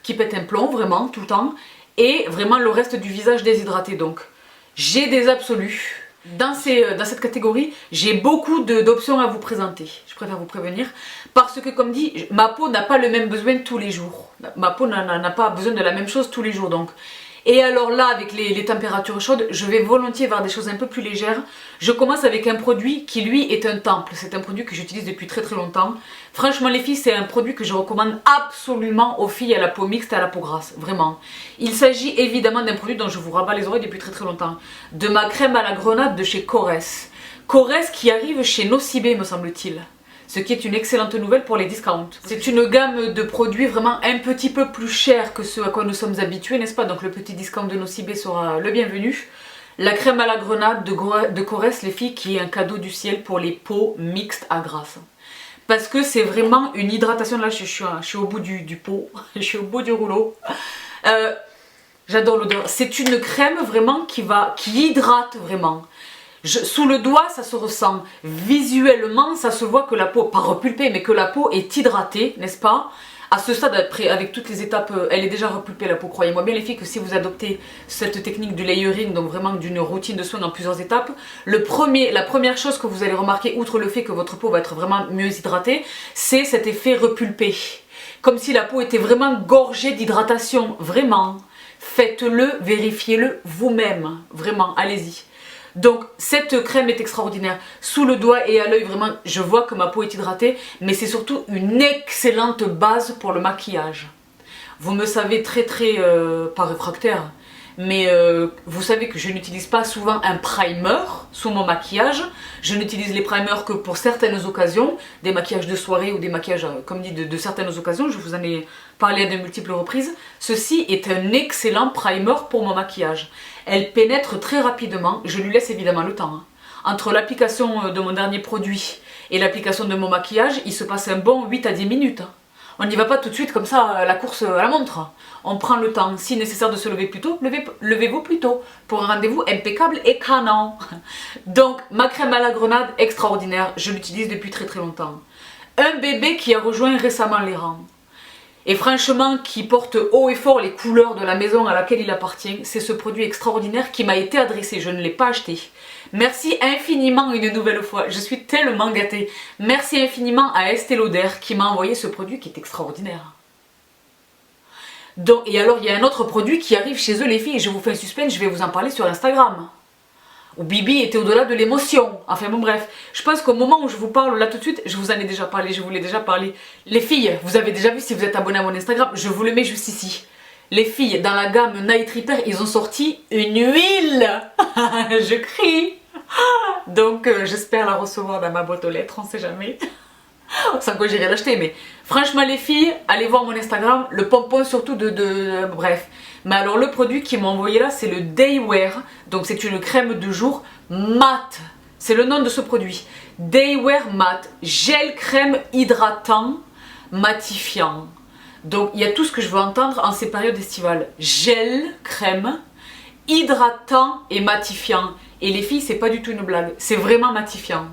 qui pète un plomb, vraiment, tout le temps, et vraiment le reste du visage déshydraté. Donc, j'ai des absolus. Dans cette catégorie, j'ai beaucoup d'options à vous présenter. Je préfère vous prévenir. Parce que, comme dit, ma peau n'a pas le même besoin tous les jours. Ma peau n'a pas besoin de la même chose tous les jours. Donc. Et alors là, avec les températures chaudes, je vais volontiers vers des choses un peu plus légères. Je commence avec un produit qui, lui, est un temple. C'est un produit que j'utilise depuis très longtemps. Franchement, les filles, c'est un produit que je recommande absolument aux filles à la peau mixte et à la peau grasse. Vraiment. Il s'agit évidemment d'un produit dont je vous rabats les oreilles depuis très longtemps. De ma crème à la grenade de chez Korres. Korres qui arrive chez Nocibé, me semble-t-il. Ce qui est une excellente nouvelle pour les discounts. C'est une gamme de produits vraiment un petit peu plus chers que ce à quoi nous sommes habitués, n'est-ce pas? Donc le petit discount de Nocibé sera le bienvenu. La crème à la grenade de Korres, les filles, qui est un cadeau du ciel pour les peaux mixtes à grasse. Parce que c'est vraiment une hydratation. Là, je suis au bout du pot, je suis au bout du rouleau. J'adore l'odeur. C'est une crème vraiment qui hydrate vraiment. Sous le doigt, ça se ressent. Visuellement, ça se voit que la peau, pas repulpée, mais que la peau est hydratée, n'est-ce pas? À ce stade, après, avec toutes les étapes, elle est déjà repulpée la peau. Croyez-moi bien les filles que si vous adoptez cette technique du layering, donc vraiment d'une routine de soins en plusieurs étapes, la première chose que vous allez remarquer, outre le fait que votre peau va être vraiment mieux hydratée, c'est cet effet repulpé. Comme si la peau était vraiment gorgée d'hydratation, vraiment. Faites-le, vérifiez-le vous-même, vraiment, allez-y. Donc cette crème est extraordinaire, sous le doigt et à l'œil vraiment je vois que ma peau est hydratée, mais c'est surtout une excellente base pour le maquillage. Vous me savez très pas réfractaire, mais vous savez que je n'utilise pas souvent un primer sous mon maquillage. Je n'utilise les primers que pour certaines occasions, des maquillages de soirée ou des maquillages, comme dit, de certaines occasions. Je vous en ai parlé à de multiples reprises. Ceci est un excellent primer pour mon maquillage. Elle pénètre très rapidement, je lui laisse évidemment le temps. Entre l'application de mon dernier produit et l'application de mon maquillage, il se passe un bon 8 à 10 minutes. On n'y va pas tout de suite comme ça, la course à la montre. On prend le temps. Si nécessaire de se lever plus tôt, levez-vous plus tôt. Pour un rendez-vous impeccable et canon. Donc, ma crème à la grenade, extraordinaire. Je l'utilise depuis très longtemps. Un bébé qui a rejoint récemment les rangs. Et franchement, qui porte haut et fort les couleurs de la maison à laquelle il appartient. C'est ce produit extraordinaire qui m'a été adressé. Je ne l'ai pas acheté. Merci infiniment une nouvelle fois, je suis tellement gâtée. Merci infiniment à Estée Lauder qui m'a envoyé ce produit qui est extraordinaire. Donc, et alors il y a un autre produit qui arrive chez eux les filles, je vous fais un suspense, je vais vous en parler sur Instagram. Où Bibi était au-delà de l'émotion. Enfin bon bref, je pense qu'au moment où je vous parle là tout de suite, je vous en ai déjà parlé, je vous l'ai déjà parlé. Les filles, vous avez déjà vu si vous êtes abonné à mon Instagram, je vous le mets juste ici. Les filles, dans la gamme Night Repair, ils ont sorti une huile. Je crie. Donc j'espère la recevoir dans ma boîte aux lettres, on sait jamais. Sans quoi j'irai l'acheter, mais franchement les filles, allez voir mon Instagram, le pompon surtout bref. Mais alors le produit qu'ils m'ont envoyé là, c'est le Day Wear, donc c'est une crème de jour mat. C'est le nom de ce produit. Day Wear Mat, gel crème hydratant, matifiant. Donc il y a tout ce que je veux entendre en ces périodes estivales. Gel, crème, hydratant et matifiant. Et les filles, c'est pas du tout une blague, c'est vraiment matifiant.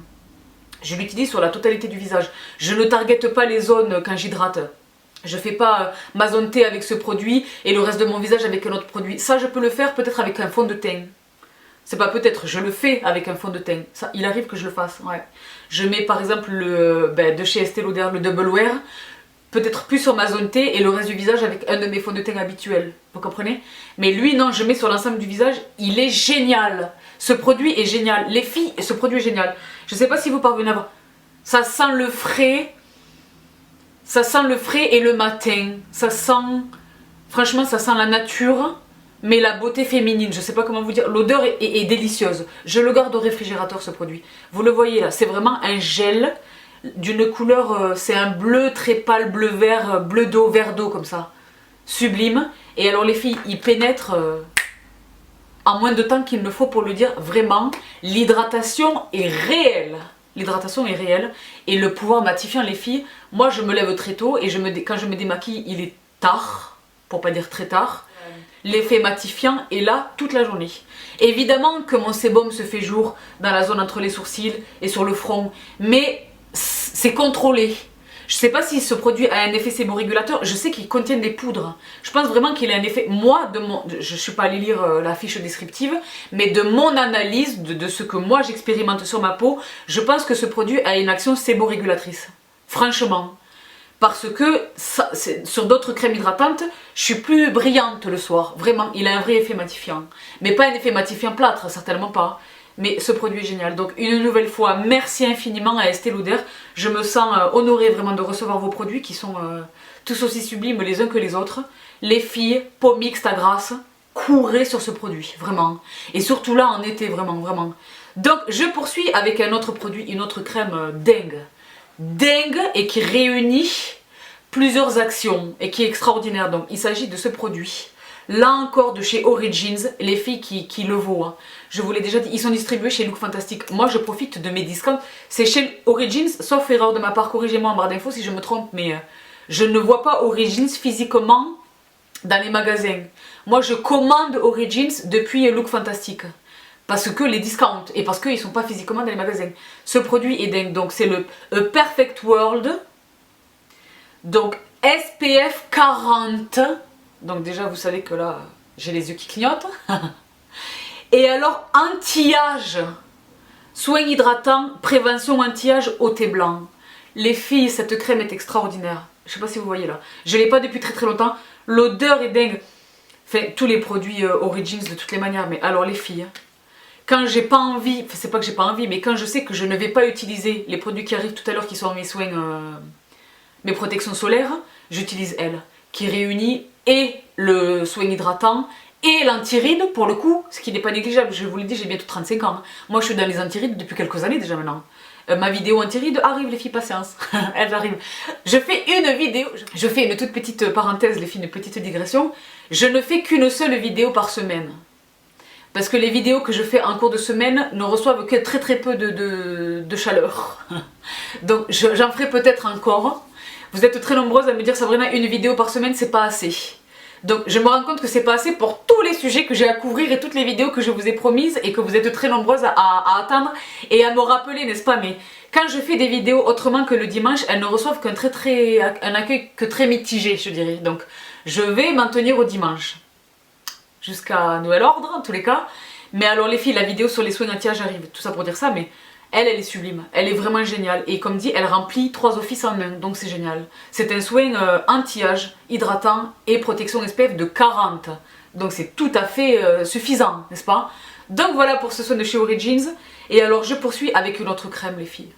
Je l'utilise sur la totalité du visage. Je ne targete pas les zones quand j'hydrate. Je fais pas ma zone T avec ce produit et le reste de mon visage avec un autre produit. Ça, je peux le faire peut-être avec un fond de teint. C'est pas peut-être, je le fais avec un fond de teint. Ça, il arrive que je le fasse, ouais. Je mets par exemple de chez Estée Lauder, le Double Wear, peut-être plus sur ma zone T et le reste du visage avec un de mes fonds de teint habituels. Vous comprenez? Mais lui, non, je mets sur l'ensemble du visage. Il est génial. Ce produit est génial. Les filles, ce produit est génial. Je sais pas si vous parvenez à voir. Ça sent le frais. Ça sent le frais et le matin. Ça sent... Franchement, ça sent la nature, mais la beauté féminine. Je sais pas comment vous dire. L'odeur est délicieuse. Je le garde au réfrigérateur, ce produit. Vous le voyez là. C'est vraiment un gel d'une couleur... c'est un bleu très pâle, bleu-vert, bleu d'eau, vert d'eau comme ça. Sublime. Et alors les filles, il pénètre... en moins de temps qu'il ne faut pour le dire, vraiment, l'hydratation est réelle. L'hydratation est réelle. Et le pouvoir matifiant, les filles, moi je me lève très tôt et quand je me démaquille, il est tard, pour pas dire très tard. L'effet matifiant est là toute la journée. Évidemment que mon sébum se fait jour dans la zone entre les sourcils et sur le front, mais c'est contrôlé. Je sais pas si ce produit a un effet séborégulateur, je sais qu'il contient des poudres. Je pense vraiment qu'il a un effet, moi, je suis pas allée lire la fiche descriptive, mais de mon analyse, de ce que moi j'expérimente sur ma peau, je pense que ce produit a une action séborégulatrice. Franchement. Parce que sur d'autres crèmes hydratantes, je suis plus brillante le soir. Vraiment, il a un vrai effet matifiant. Mais pas un effet matifiant plâtre, certainement pas. Mais ce produit est génial. Donc une nouvelle fois, merci infiniment à Estée Lauder. Je me sens honorée vraiment de recevoir vos produits qui sont tous aussi sublimes les uns que les autres. Les filles, peau mixte à grâce, courez sur ce produit, vraiment. Et surtout là en été, vraiment. Donc je poursuis avec un autre produit, une autre crème dingue. Dingue et qui réunit plusieurs actions et qui est extraordinaire. Donc il s'agit de ce produit. Là encore de chez Origins, les filles qui le vaut. Hein. Je vous l'ai déjà dit, ils sont distribués chez Look Fantastic. Moi je profite de mes discounts. C'est chez Origins, sauf erreur de ma part, corrigez-moi en barre d'infos si je me trompe, mais je ne vois pas Origins physiquement dans les magasins. Moi je commande Origins depuis Look Fantastic. Parce que les discounts et parce qu'ils ne sont pas physiquement dans les magasins. Ce produit est dingue. Donc c'est le A Perfect World. Donc SPF 40. Donc déjà vous savez que là j'ai les yeux qui clignotent. Et alors anti-âge, soin hydratant, prévention anti-âge au thé blanc. Les filles, cette crème est extraordinaire. Je sais pas si vous voyez là. Je l'ai pas depuis très longtemps. L'odeur est dingue. Enfin, tous les produits Origins de toutes les manières. Mais alors les filles, quand j'ai pas envie, enfin c'est pas que j'ai pas envie, mais quand je sais que je ne vais pas utiliser les produits qui arrivent tout à l'heure qui sont mes soins, mes protections solaires, j'utilise elle. Qui réunit et le soin hydratant et l'anti-rides pour le coup, ce qui n'est pas négligeable. Je vous l'ai dit, j'ai bientôt 35 ans. Moi je suis dans les anti-rides depuis quelques années déjà maintenant. Ma vidéo anti-rides arrive les filles, patience. Elle arrive. Je fais une vidéo, je fais une toute petite parenthèse les filles, une petite digression. Je ne fais qu'une seule vidéo par semaine. Parce que les vidéos que je fais en cours de semaine ne reçoivent que très peu de chaleur. Donc j'en ferai peut-être encore. Vous êtes très nombreuses à me dire Sabrina, une vidéo par semaine c'est pas assez. Donc je me rends compte que c'est pas assez pour tous les sujets que j'ai à couvrir et toutes les vidéos que je vous ai promises et que vous êtes très nombreuses à attendre et à me rappeler, n'est-ce pas? Mais quand je fais des vidéos autrement que le dimanche, elles ne reçoivent un accueil que très mitigé, je dirais. Donc je vais m'en tenir au dimanche. Jusqu'à nouvel ordre en tous les cas. Mais alors les filles, la vidéo sur les soins anti-âge arrive, tout ça pour dire ça, mais elle est sublime, elle est vraiment géniale et comme dit, elle remplit 3 offices en un, donc c'est génial. C'est un soin anti-âge, hydratant et protection SPF de 40, donc c'est tout à fait suffisant, n'est-ce pas? Donc voilà pour ce soin de chez Origins, et alors je poursuis avec une autre crème les filles.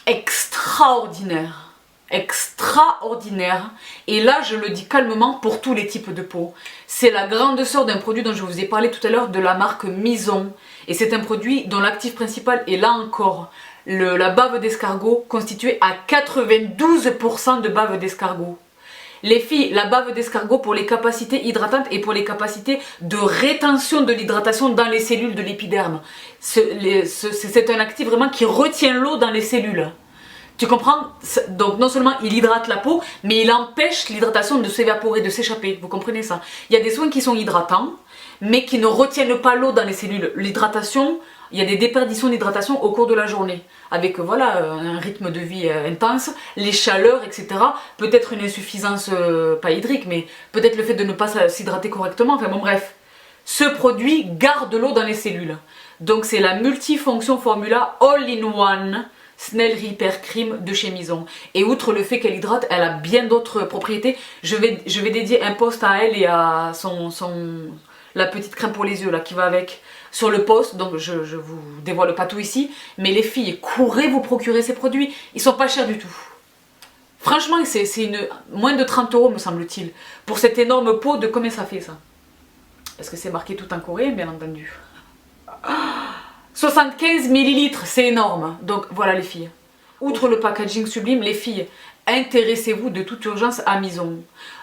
Extraordinaire! Extraordinaire, et là je le dis calmement pour tous les types de peau. C'est la grande sœur d'un produit dont je vous ai parlé tout à l'heure de la marque Mizon, et c'est un produit dont l'actif principal est là encore la bave d'escargot, constituée à 92% de bave d'escargot. Les filles, la bave d'escargot pour les capacités hydratantes et pour les capacités de rétention de l'hydratation dans les cellules de l'épiderme. C'est un actif vraiment qui retient l'eau dans les cellules. Tu comprends? Donc non seulement il hydrate la peau, mais il empêche l'hydratation de s'évaporer, de s'échapper. Vous comprenez ça? Il y a des soins qui sont hydratants, mais qui ne retiennent pas l'eau dans les cellules. L'hydratation, il y a des déperditions d'hydratation au cours de la journée. Avec voilà, un rythme de vie intense, les chaleurs, etc. Peut-être une insuffisance, pas hydrique, mais peut-être le fait de ne pas s'hydrater correctement. Enfin bon bref. Ce produit garde l'eau dans les cellules. Donc c'est la multifonction formula all-in-one Snell Repair Cream de chez Mizon. Et outre le fait qu'elle hydrate, elle a bien d'autres propriétés. Je vais dédier un post à elle et à la petite crème pour les yeux là qui va avec sur le post. Donc je vous dévoile pas tout ici. Mais les filles, courez vous procurer ces produits. Ils sont pas chers du tout. Franchement, c'est moins de 30 € me semble-t-il. Pour cette énorme pot de combien ça fait ça? Parce que c'est marqué tout en coréen bien entendu. 75 ml, c'est énorme. Donc voilà les filles. Outre le packaging sublime, les filles, intéressez-vous de toute urgence à Mizon.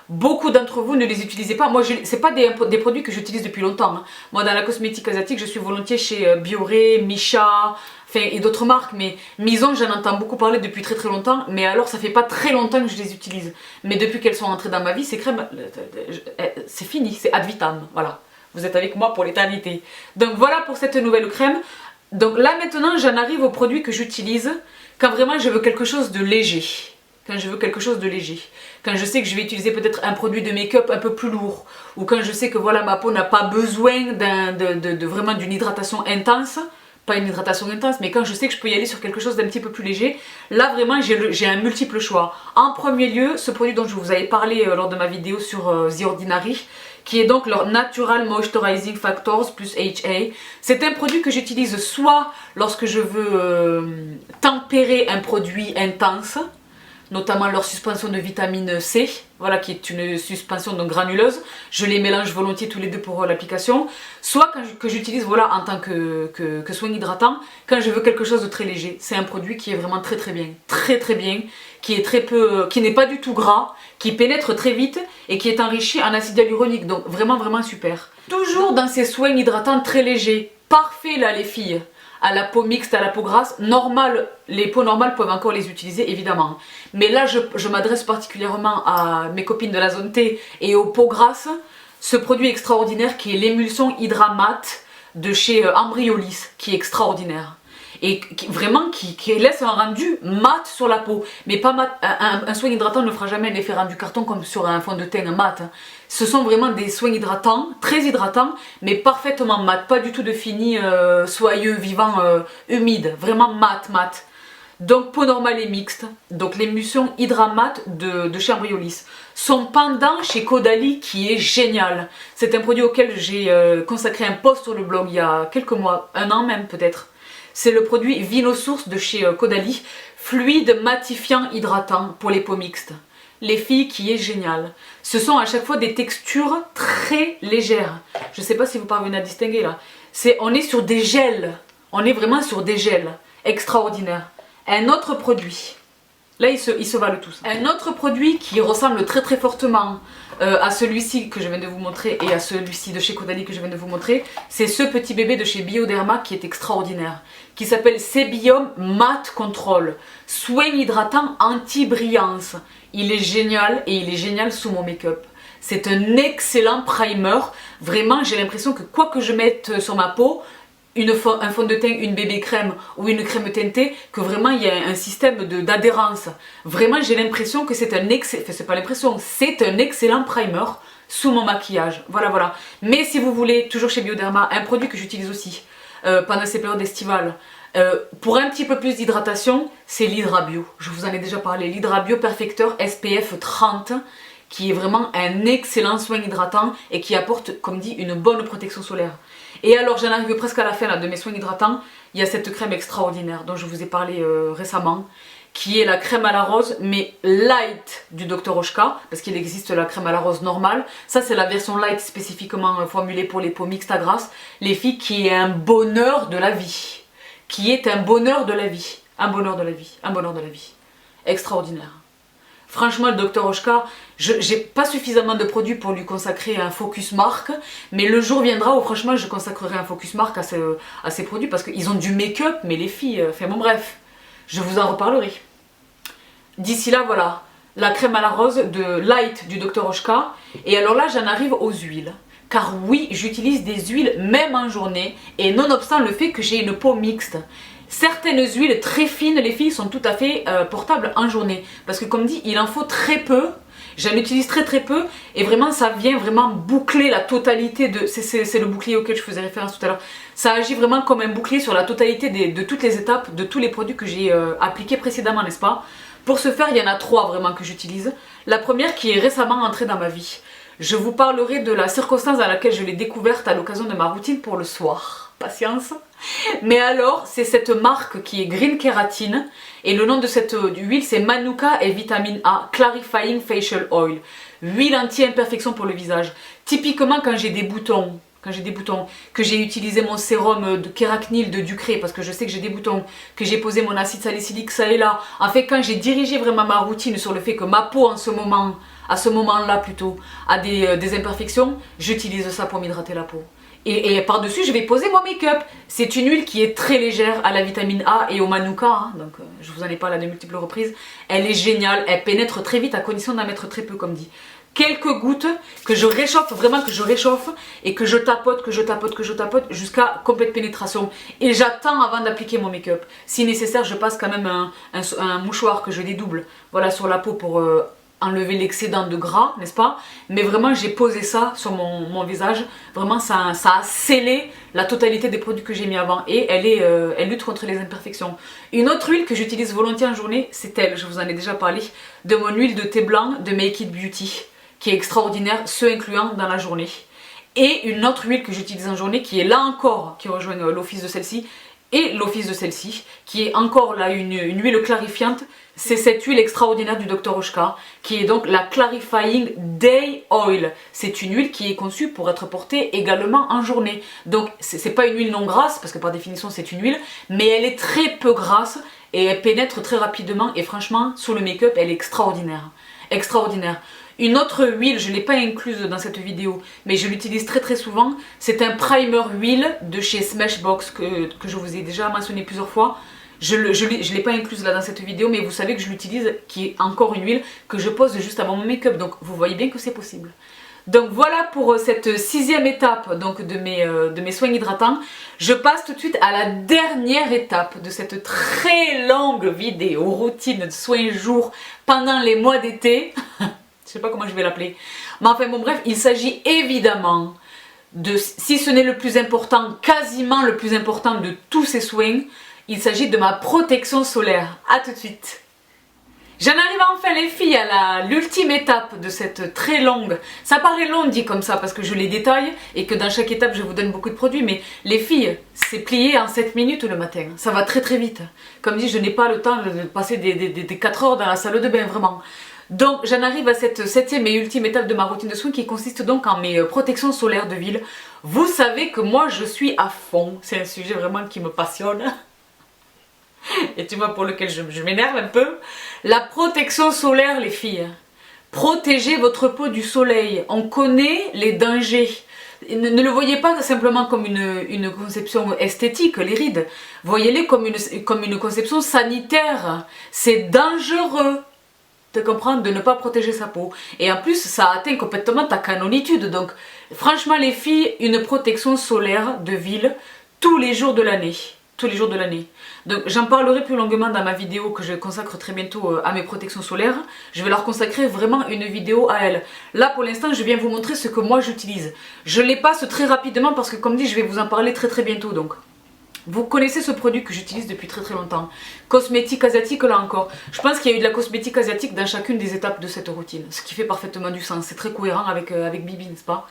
Beaucoup d'entre vous ne les utilisez pas. Moi, c'est pas des produits que j'utilise depuis longtemps. Hein. Moi, dans la cosmétique asiatique, je suis volontiers chez Bioré, Missha, enfin, et d'autres marques. Mais Mizon, j'en entends beaucoup parler depuis très longtemps. Mais alors, ça fait pas très longtemps que je les utilise. Mais depuis qu'elles sont entrées dans ma vie, ces crèmes, c'est fini, c'est ad vitam. Voilà. Vous êtes avec moi pour l'éternité. Donc voilà pour cette nouvelle crème. Donc là maintenant j'en arrive aux produits que j'utilise quand vraiment je veux quelque chose de léger. Quand je veux quelque chose de léger. Quand je sais que je vais utiliser peut-être un produit de make-up un peu plus lourd. Ou quand je sais que voilà ma peau n'a pas besoin vraiment d'une hydratation intense. Pas une hydratation intense, mais quand je sais que je peux y aller sur quelque chose d'un petit peu plus léger, là vraiment j'ai un multiple choix. En premier lieu, ce produit dont je vous avais parlé lors de ma vidéo sur The Ordinary, qui est donc leur Natural Moisturizing Factors plus HA. C'est un produit que j'utilise soit lorsque je veux tempérer un produit intense, notamment leur suspension de vitamine C, voilà, qui est une suspension donc granuleuse. Je les mélange volontiers tous les deux pour l'application. Soit que j'utilise voilà, en tant que soin hydratant, quand je veux quelque chose de très léger. C'est un produit qui est vraiment très bien, qui n'est pas du tout gras, qui pénètre très vite et qui est enrichi en acide hyaluronique. Donc vraiment super. Toujours dans ces soins hydratants très légers. Parfait là les filles. À la peau mixte, à la peau grasse, les peaux normales peuvent encore les utiliser évidemment. Mais là je m'adresse particulièrement à mes copines de la zone T et aux peaux grasses. Ce produit extraordinaire qui est l'émulsion Hydra Matte de chez Ambryolis, qui est extraordinaire. et vraiment qui laisse un rendu mat sur la peau. Mais pas mat, un soin hydratant ne fera jamais un effet rendu carton comme sur un fond de teint mat. Ce sont vraiment des soins hydratants, très hydratants, mais parfaitement mat, pas du tout de fini soyeux, vivant, humide, vraiment mat. Donc peau normale et mixte, donc l'émulsion Hydramat de chez Embryolisse. Son pendant chez Caudalie qui est génial. C'est un produit auquel j'ai consacré un post sur le blog il y a quelques mois, un an même peut-être. C'est le produit Vinosource de chez Caudalie, fluide matifiant hydratant pour les peaux mixtes. Les filles qui est génial. Ce sont à chaque fois des textures très légères. Je ne sais pas si vous parvenez à distinguer là. On est sur des gels. On est vraiment sur des gels. Extraordinaire. Un autre produit, là ils se valent tous. Un autre produit qui ressemble très fortement à celui-ci que je viens de vous montrer et à celui-ci de chez Caudalie que je viens de vous montrer, c'est ce petit bébé de chez Bioderma qui est extraordinaire, qui s'appelle Sebium Matte Control, soin hydratant anti-brillance. Il est génial et il est génial sous mon make-up. C'est un excellent primer, vraiment j'ai l'impression que quoi que je mette sur ma peau, un fond de teint, une bébé crème ou une crème teintée, que vraiment il y a un système d'adhérence. Vraiment j'ai l'impression que c'est un excellent, enfin c'est pas l'impression, c'est un excellent primer sous mon maquillage. Voilà. Mais si vous voulez, toujours chez Bioderma, un produit que j'utilise aussi pendant ces périodes estivales, pour un petit peu plus d'hydratation, c'est l'Hydrabio. Je vous en ai déjà parlé, l'Hydrabio Perfecteur SPF 30, qui est vraiment un excellent soin hydratant et qui apporte, comme dit, une bonne protection solaire. Et alors j'en arrive presque à la fin là, de mes soins hydratants, il y a cette crème extraordinaire dont je vous ai parlé récemment, qui est la crème à la rose, mais light du Dr Oshka, parce qu'il existe la crème à la rose normale. Ça c'est la version light spécifiquement formulée pour les peaux mixtes à grasse. Les filles, qui est un bonheur de la vie. Qui est un bonheur de la vie. Un bonheur de la vie. Un bonheur de la vie. Extraordinaire. Franchement, le Dr Oshka, j'ai pas suffisamment de produits pour lui consacrer un focus marque, mais le jour viendra où franchement je consacrerai un focus marque à ces produits parce qu'ils ont du make-up, mais les filles, enfin bon bref, je vous en reparlerai. D'ici là, voilà, la crème à la rose de Light du Dr Oshka, et alors là j'en arrive aux huiles. Car oui, j'utilise des huiles même en journée, et nonobstant le fait que j'ai une peau mixte. Certaines huiles très fines, les filles, sont tout à fait portables en journée. Parce que comme dit, il en faut très peu. J'en utilise très peu. Et vraiment, ça vient vraiment boucler la totalité de... C'est le bouclier auquel je faisais référence tout à l'heure. Ça agit vraiment comme un bouclier sur la totalité de toutes les étapes, de tous les produits que j'ai appliqués précédemment, n'est-ce pas? Pour ce faire, il y en a 3 vraiment que j'utilise. La première qui est récemment entrée dans ma vie. Je vous parlerai de la circonstance dans laquelle je l'ai découverte à l'occasion de ma routine pour le soir. Patience. Mais alors, c'est cette marque qui est Green Kératine et le nom de cette huile c'est Manuka et Vitamine A Clarifying Facial Oil. Huile anti-imperfection pour le visage. Typiquement quand j'ai des boutons, que j'ai utilisé mon sérum de Kéracnil de Ducré parce que je sais que j'ai des boutons, que j'ai posé mon acide salicylique ça et là. En fait, quand j'ai dirigé vraiment ma routine sur le fait que ma peau en ce moment, à ce moment-là plutôt, a des imperfections, j'utilise ça pour m'hydrater la peau. Et par-dessus, je vais poser mon make-up. C'est une huile qui est très légère à la vitamine A et au Manuka, hein, donc je vous en ai parlé à de multiples reprises. Elle est géniale, elle pénètre très vite à condition d'en mettre très peu comme dit. Quelques gouttes que je réchauffe, vraiment que je réchauffe et que je tapote jusqu'à complète pénétration. Et j'attends avant d'appliquer mon make-up. Si nécessaire, je passe quand même un mouchoir que je dédouble, voilà, sur la peau pour enlever l'excédent de gras, n'est-ce pas? Mais vraiment j'ai posé ça sur mon visage, vraiment ça a scellé la totalité des produits que j'ai mis avant et elle lutte contre les imperfections. Une autre huile que j'utilise volontiers en journée, c'est elle, je vous en ai déjà parlé, de mon huile de thé blanc de Make It Beauty, qui est extraordinaire, ce incluant dans la journée. Et une autre huile que j'utilise en journée, qui est là encore, qui rejoint l'office de celle-ci, et l'office de celle-ci, qui est encore là une huile clarifiante. C'est cette huile extraordinaire du Dr Oshka, qui est donc la Clarifying Day Oil. C'est une huile qui est conçue pour être portée également en journée. Donc c'est pas une huile non grasse, parce que par définition c'est une huile, mais elle est très peu grasse et elle pénètre très rapidement et franchement, sous le make-up, elle est extraordinaire. Extraordinaire. Une autre huile, je ne l'ai pas incluse dans cette vidéo, mais je l'utilise très souvent, c'est un primer huile de chez Smashbox que je vous ai déjà mentionné plusieurs fois. Je ne l'ai pas incluse là dans cette vidéo, mais vous savez que je l'utilise, qui est encore une huile que je pose juste avant mon make-up, donc vous voyez bien que c'est possible. Donc voilà pour cette 6e étape donc, de mes soins hydratants. Je passe tout de suite à la dernière étape de cette très longue vidéo routine de soins jour pendant les mois d'été. Je sais pas comment je vais l'appeler. Mais enfin bon bref, il s'agit évidemment de, si ce n'est le plus important, quasiment le plus important de tous ces soins, il s'agit de ma protection solaire. A tout de suite. J'en arrive enfin les filles à l'ultime étape de cette très longue, ça paraît long dit comme ça parce que je les détaille et que dans chaque étape je vous donne beaucoup de produits, mais les filles c'est plié en 7 minutes le matin, ça va très très vite. Comme dit, je n'ai pas le temps de passer des 4 heures dans la salle de bain vraiment. Donc j'en arrive à cette 7e et ultime étape de ma routine de soins qui consiste donc en mes protections solaires de ville. Vous savez que moi je suis à fond, c'est un sujet vraiment qui me passionne. Et tu vois pour lequel je m'énerve un peu. La protection solaire les filles. Protégez votre peau du soleil. On connaît les dangers. Ne le voyez pas simplement comme une conception esthétique, les rides. Voyez-les comme une conception sanitaire. C'est dangereux. De comprendre, de ne pas protéger sa peau. Et en plus, ça atteint complètement ta canonitude. Donc, franchement, les filles, une protection solaire de ville tous les jours de l'année. Tous les jours de l'année. Donc, j'en parlerai plus longuement dans ma vidéo que je consacre très bientôt à mes protections solaires. Je vais leur consacrer vraiment une vidéo à elles. Là, pour l'instant, je viens vous montrer ce que moi j'utilise. Je les passe très rapidement parce que, comme dit, je vais vous en parler très très bientôt. Donc, vous connaissez ce produit que j'utilise depuis très très longtemps. Cosmétique asiatique, là encore. Je pense qu'il y a eu de la cosmétique asiatique dans chacune des étapes de cette routine. Ce qui fait parfaitement du sens. C'est très cohérent avec Bibi, n'est-ce pas?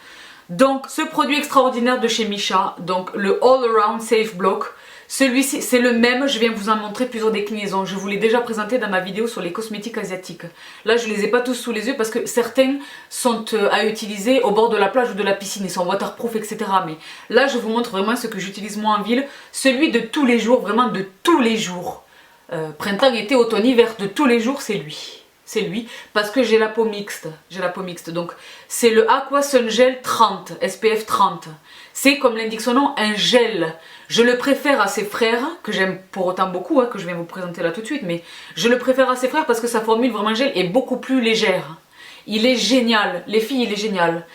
Donc, ce produit extraordinaire de chez Missha, donc le All Around Safe Block. Celui-ci, c'est le même, je viens vous en montrer plusieurs déclinaisons. Je vous l'ai déjà présenté dans ma vidéo sur les cosmétiques asiatiques. Là, je ne les ai pas tous sous les yeux parce que certains sont à utiliser au bord de la plage ou de la piscine. Ils sont waterproof, etc. Mais là, je vous montre vraiment ce que j'utilise moi en ville. Celui de tous les jours, vraiment de tous les jours. Printemps, été, automne, hiver, de tous les jours, c'est lui. C'est lui, parce que j'ai la peau mixte. J'ai la peau mixte. Donc, c'est le Aqua Sun Gel 30, SPF 30. C'est, comme l'indique son nom, un gel. Je le préfère à ses frères, que j'aime pour autant beaucoup, hein, que je viens vous présenter là tout de suite, mais je le préfère à ses frères parce que sa formule vraiment gel est beaucoup plus légère. Il est génial, les filles, il est génial.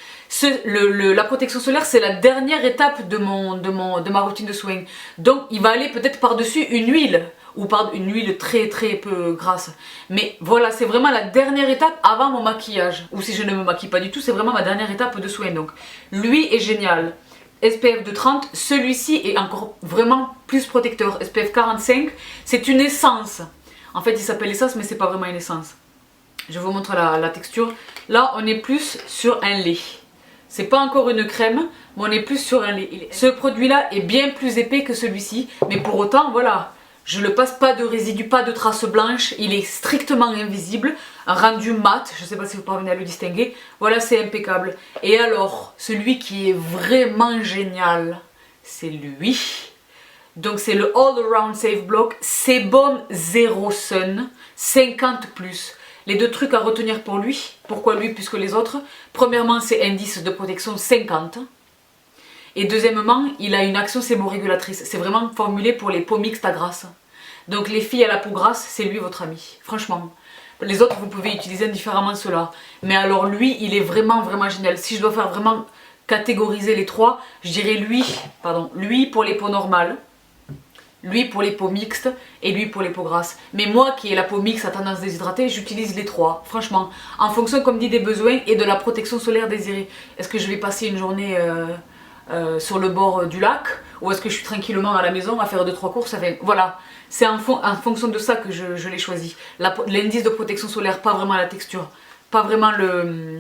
La protection solaire, c'est la dernière étape de ma routine de soins. Donc, il va aller peut-être par-dessus une huile, ou par une huile très très peu grasse. Mais voilà, c'est vraiment la dernière étape avant mon maquillage. Ou si je ne me maquille pas du tout, c'est vraiment ma dernière étape de soins. Donc, lui est génial. SPF de 30, celui-ci est encore vraiment plus protecteur. SPF 45, c'est une essence. En fait, il s'appelle essence, mais c'est pas vraiment une essence. Je vous montre la texture. Là, on est plus sur un lait. C'est pas encore une crème, mais on est plus sur un lait. Ce produit-là est bien plus épais que celui-ci, mais pour autant, voilà, je ne passe pas de résidus, pas de traces blanches. Il est strictement invisible, un rendu mat. Je ne sais pas si vous parvenez à le distinguer. Voilà, c'est impeccable. Et alors, celui qui est vraiment génial, c'est lui. Donc c'est le All Around Safe Block Sebum Zero Sun 50+. Les deux trucs à retenir pour lui. Pourquoi lui plus que les autres? Premièrement, c'est indice de protection 50. Et deuxièmement, il a une action séborégulatrice. C'est vraiment formulé pour les peaux mixtes à grasse. Donc les filles à la peau grasse, c'est lui votre ami. Franchement. Les autres, vous pouvez utiliser indifféremment ceux-là. Mais alors lui, il est vraiment vraiment génial. Si je dois faire vraiment catégoriser les trois, je dirais lui pour les peaux normales, lui pour les peaux mixtes et lui pour les peaux grasses. Mais moi qui ai la peau mixte à tendance déshydratée, j'utilise les trois, franchement. En fonction, comme dit, des besoins et de la protection solaire désirée. Est-ce que je vais passer une journée sur le bord du lac, ou est-ce que je suis tranquillement à la maison à faire 2-3 courses? Voilà, c'est en fonction de ça que je l'ai choisi. L'indice de protection solaire, pas vraiment la texture, pas vraiment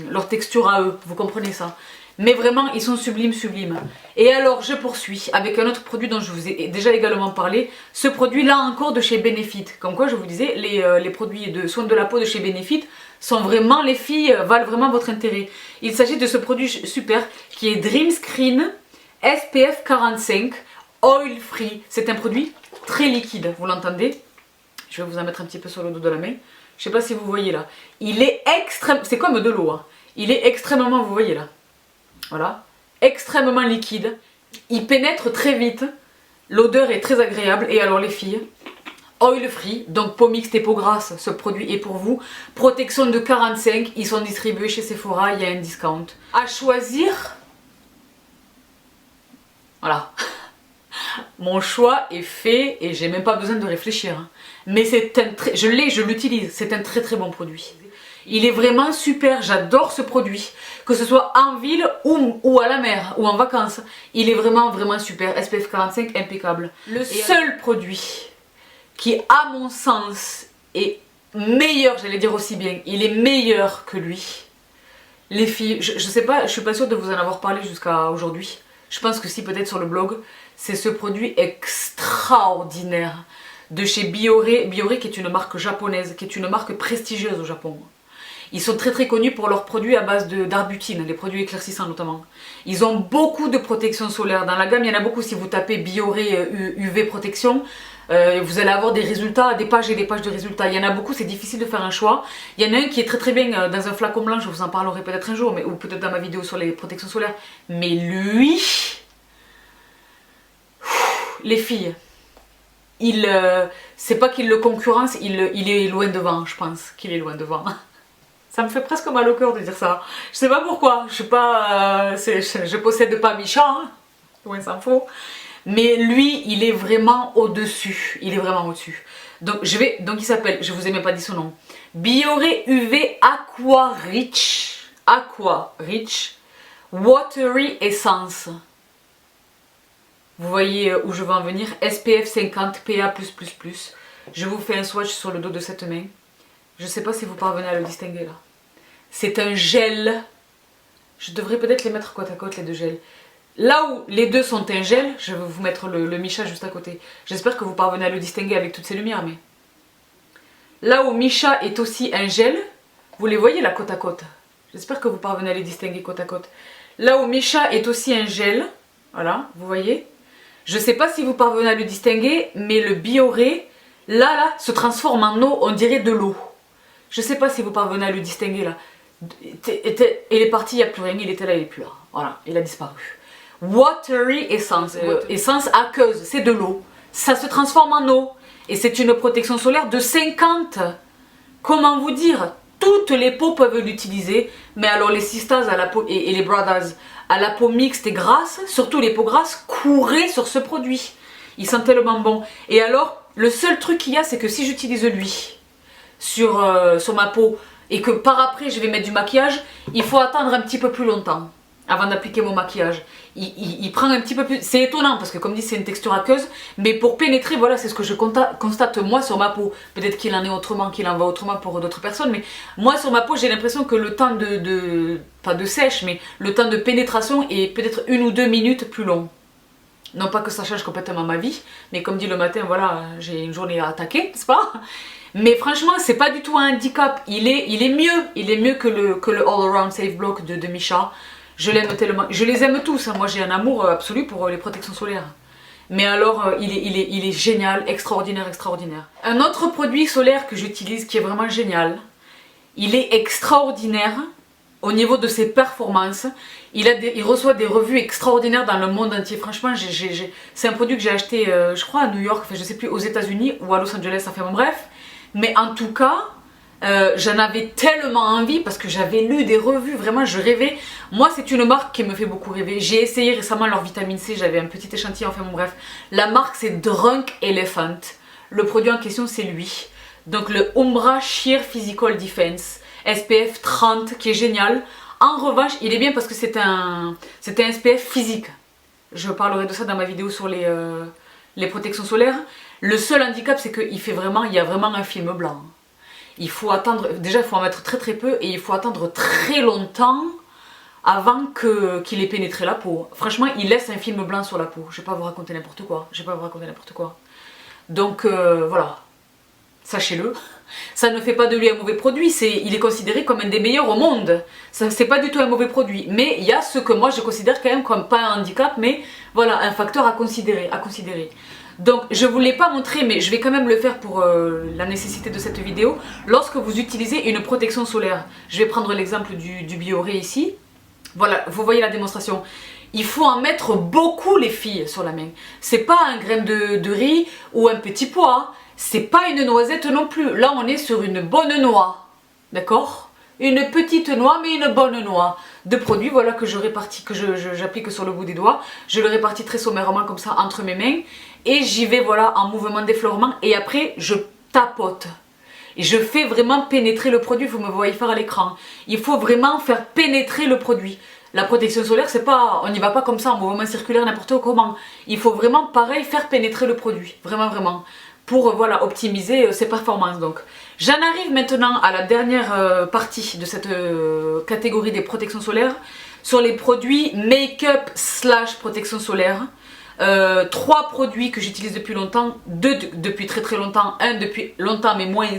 leur texture à eux, vous comprenez ça? Mais vraiment, ils sont sublimes, sublimes. Et alors, je poursuis avec un autre produit dont je vous ai déjà également parlé. Ce produit-là encore de chez Benefit. Comme quoi, je vous disais, les produits de soins de la peau de chez Benefit sont vraiment, les filles, valent vraiment votre intérêt. Il s'agit de ce produit super qui est Dream Screen SPF 45 Oil Free. C'est un produit très liquide, vous l'entendez? Je vais vous en mettre un petit peu sur le dos de la main. Je sais pas si vous voyez là. Il est extrêmement, c'est comme de l'eau, hein. Il est extrêmement, vous voyez là. Voilà, extrêmement liquide, il pénètre très vite, l'odeur est très agréable. Et alors les filles, oil free, donc peau mixte et peau grasse, ce produit est pour vous. Protection de 45, ils sont distribués chez Sephora, il y a un discount. À choisir, voilà. Mon choix est fait et j'ai même pas besoin de réfléchir. Mais c'est un très, je l'utilise, c'est un très bon produit. Il est vraiment super, j'adore ce produit. Que ce soit en ville ou à la mer ou en vacances. Il est vraiment super. SPF 45, impeccable. Le seul produit qui, à mon sens, est meilleur, j'allais dire aussi bien, il est meilleur que lui. Les filles, je sais pas, je suis pas sûre de vous en avoir parlé jusqu'à aujourd'hui. Je pense que si, peut-être sur le blog. C'est ce produit extraordinaire de chez Bioré. Bioré qui est une marque japonaise, qui est une marque prestigieuse au Japon. Ils sont très connus pour leurs produits à base d'arbutine, les produits éclaircissants notamment. Ils ont beaucoup de protection solaire. Dans la gamme, il y en a beaucoup. Si vous tapez Bioré UV protection, vous allez avoir des résultats, des pages et des pages de résultats. Il y en a beaucoup, c'est difficile de faire un choix. Il y en a un qui est très bien dans un flacon blanc, je vous en parlerai peut-être un jour, ou peut-être dans ma vidéo sur les protections solaires. Mais lui, les filles, c'est pas qu'il le concurrence, il est loin devant, je pense qu'il est loin devant. Ça me fait presque mal au cœur de dire ça. Je sais pas pourquoi, je suis pas, je possède pas Micha, hein, loin s'en faut. Mais lui, il est vraiment au-dessus, il est vraiment au-dessus. Donc il s'appelle, je vous ai même pas dit son nom, Bioré UV Aqua Rich Watery Essence. Vous voyez où je veux en venir, SPF 50 PA+++. Je vous fais un swatch sur le dos de cette main. Je ne sais pas si vous parvenez à le distinguer là. C'est un gel. Je devrais peut-être les mettre côte à côte, les deux gels. Là où les deux sont un gel, je vais vous mettre le Micha juste à côté. J'espère que vous parvenez à le distinguer avec toutes ces lumières. Mais là où Micha est aussi un gel, vous les voyez là côte à côte. J'espère que vous parvenez à les distinguer côte à côte. Là où Micha est aussi un gel, voilà, vous voyez. Je ne sais pas si vous parvenez à le distinguer, mais le Bioré, là, se transforme en eau, on dirait de l'eau. Je ne sais pas si vous parvenez à le distinguer là. Il est parti, il n'y a plus rien, il était là, il n'est plus là. Voilà, il a disparu. Watery Essence, essence aqueuse, c'est de l'eau. Ça se transforme en eau. Et c'est une protection solaire de 50. Comment vous dire? Toutes les peaux peuvent l'utiliser, mais alors les sisters à la peau, et les brothers à la peau mixte et grasse, surtout les peaux grasses, courez sur ce produit. Il sent tellement bon. Et alors, le seul truc qu'il y a, c'est que si j'utilise lui sur ma peau et que par après je vais mettre du maquillage, il faut attendre un petit peu plus longtemps avant d'appliquer mon maquillage. Il prend un petit peu plus... C'est étonnant parce que comme dit c'est une texture aqueuse, mais pour pénétrer, voilà, c'est ce que je constate moi sur ma peau. Peut-être qu'il en est autrement, qu'il en va autrement pour d'autres personnes, mais moi sur ma peau j'ai l'impression que le temps pas de sèche, mais le temps de pénétration est peut-être 1 ou 2 minutes plus long. Non pas que ça change complètement ma vie, mais comme dit le matin, voilà, j'ai une journée à attaquer, n'est-ce pas? Mais franchement, c'est pas du tout un handicap. Il est mieux que le All Around Safe Block de Micha. Je l'aime tellement, je les aime tous, hein. Moi j'ai un amour absolu pour les protections solaires. Mais alors il est génial, extraordinaire. Un autre produit solaire que j'utilise qui est vraiment génial, il est extraordinaire au niveau de ses performances. Il reçoit des revues extraordinaires dans le monde entier. Franchement, c'est un produit que j'ai acheté, je crois à New York, enfin je sais plus, aux États-Unis ou à Los Angeles, ça fait bon bref. Mais en tout cas, j'en avais tellement envie parce que j'avais lu des revues, vraiment je rêvais. Moi c'est une marque qui me fait beaucoup rêver. J'ai essayé récemment leur vitamine C, j'avais un petit échantillon, enfin bon bref. La marque c'est Drunk Elephant. Le produit en question c'est lui. Donc le Umbra Sheer Physical Defense SPF 30 qui est génial. En revanche il est bien parce que c'est un SPF physique. Je parlerai de ça dans ma vidéo sur les protections solaires. Le seul handicap c'est qu'il y a vraiment un film blanc. Il faut attendre, déjà il faut en mettre très peu et il faut attendre très longtemps avant qu'il ait pénétré la peau. Franchement il laisse un film blanc sur la peau, je vais pas vous raconter n'importe quoi, Donc voilà, sachez-le, ça ne fait pas de lui un mauvais produit, il est considéré comme un des meilleurs au monde. C'est pas du tout un mauvais produit, mais il y a ce que moi je considère quand même comme pas un handicap, mais voilà, un facteur à considérer. Donc je ne vous l'ai pas montré, mais je vais quand même le faire pour la nécessité de cette vidéo. Lorsque vous utilisez une protection solaire, je vais prendre l'exemple du Bioré ici. Voilà, vous voyez la démonstration. Il faut en mettre beaucoup les filles sur la main. C'est pas un grain de riz ou un petit pois. c'est pas une noisette non plus. Là, on est sur une bonne noix. D'accord? Une petite noix, mais une bonne noix. De produits, voilà, que je répartis, que j'applique sur le bout des doigts. Je le répartis très sommairement comme ça entre mes mains. Et j'y vais, voilà, en mouvement d'effleurement. Et après, je tapote. Et je fais vraiment pénétrer le produit. Vous me voyez faire à l'écran. Il faut vraiment faire pénétrer le produit. La protection solaire, c'est pas, on n'y va pas comme ça en mouvement circulaire n'importe comment. Il faut vraiment, pareil, faire pénétrer le produit. Vraiment, vraiment. Pour voilà, optimiser ses performances. Donc, j'en arrive maintenant à la dernière partie de cette catégorie des protections solaires. Sur les produits make-up / protection solaire. 3 produits que j'utilise depuis longtemps, 2 depuis très très longtemps, 1 depuis longtemps mais moins,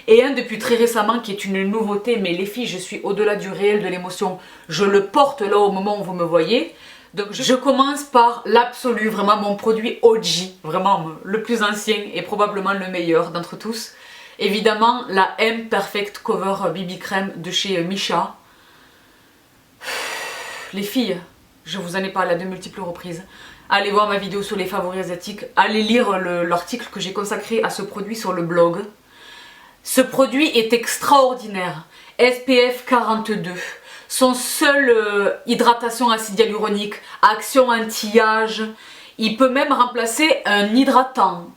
et 1 depuis très récemment qui est une nouveauté. Mais les filles, je suis au-delà du réel, de l'émotion. Je le porte là au moment où vous me voyez. Donc je commence par l'absolu, vraiment mon produit OG, vraiment le plus ancien et probablement le meilleur d'entre tous. Évidemment la M Perfect Cover BB Crème de chez Missha. Les filles, je vous en ai parlé à de multiples reprises. Allez voir ma vidéo sur les favoris asiatiques, allez lire l'article que j'ai consacré à ce produit sur le blog. Ce produit est extraordinaire, SPF 42. Son seul hydratation acide hyaluronique, action anti-âge, il peut même remplacer un hydratant.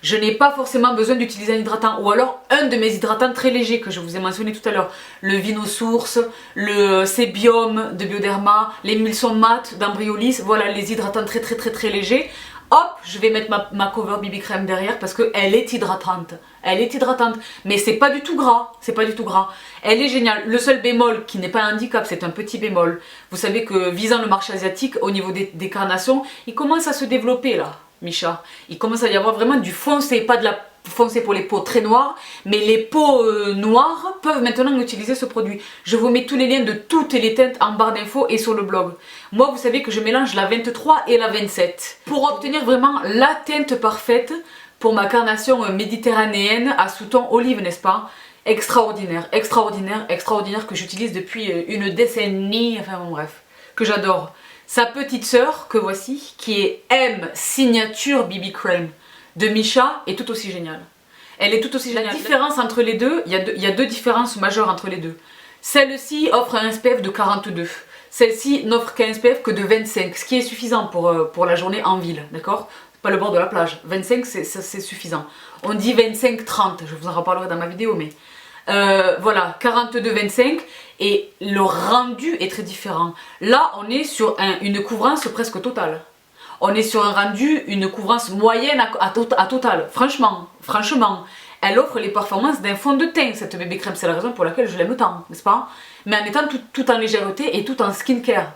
Je n'ai pas forcément besoin d'utiliser un hydratant, ou alors un de mes hydratants très légers que je vous ai mentionné tout à l'heure. Le Vinosource, le Sébium de Bioderma, les Mulson Mat d'Embryolis, voilà les hydratants très légers. Hop, je vais mettre ma cover BB crème derrière parce qu'elle est hydratante. Elle est hydratante, mais c'est pas du tout gras, c'est pas du tout gras. Elle est géniale. Le seul bémol qui n'est pas un handicap, c'est un petit bémol. Vous savez que visant le marché asiatique, au niveau des carnations, il commence à se développer là, Missha. Il commence à y avoir vraiment du foncé, pas de la foncé pour les peaux très noires, mais les peaux noires peuvent maintenant utiliser ce produit. Je vous mets tous les liens de toutes les teintes en barre d'infos et sur le blog. Moi, vous savez que je mélange la 23 et la 27 pour obtenir vraiment la teinte parfaite pour ma carnation méditerranéenne à sous-ton olive, n'est-ce pas? Extraordinaire, extraordinaire, extraordinaire, que j'utilise depuis une décennie, enfin bon bref, que j'adore. Sa petite sœur, que voici, qui est M Signature BB Crème de Missha, est tout aussi géniale. Elle est tout aussi géniale. La différence entre les deux, il y a deux différences majeures entre les deux. Celle-ci offre un SPF de 42. Celle-ci n'offre qu'un SPF que de 25, ce qui est suffisant pour la journée en ville, d'accord? Pas le bord de la plage. 25, c'est suffisant. On dit 25-30, je vous en reparlerai dans ma vidéo, mais... voilà, 42-25, et le rendu est très différent. Là, on est sur une couvrance presque totale. On est sur un rendu, une couvrance moyenne à totale. Franchement, elle offre les performances d'un fond de teint, cette bébé crème. C'est la raison pour laquelle je l'aime tant, n'est-ce pas? Mais en étant tout en légèreté et tout en skincare.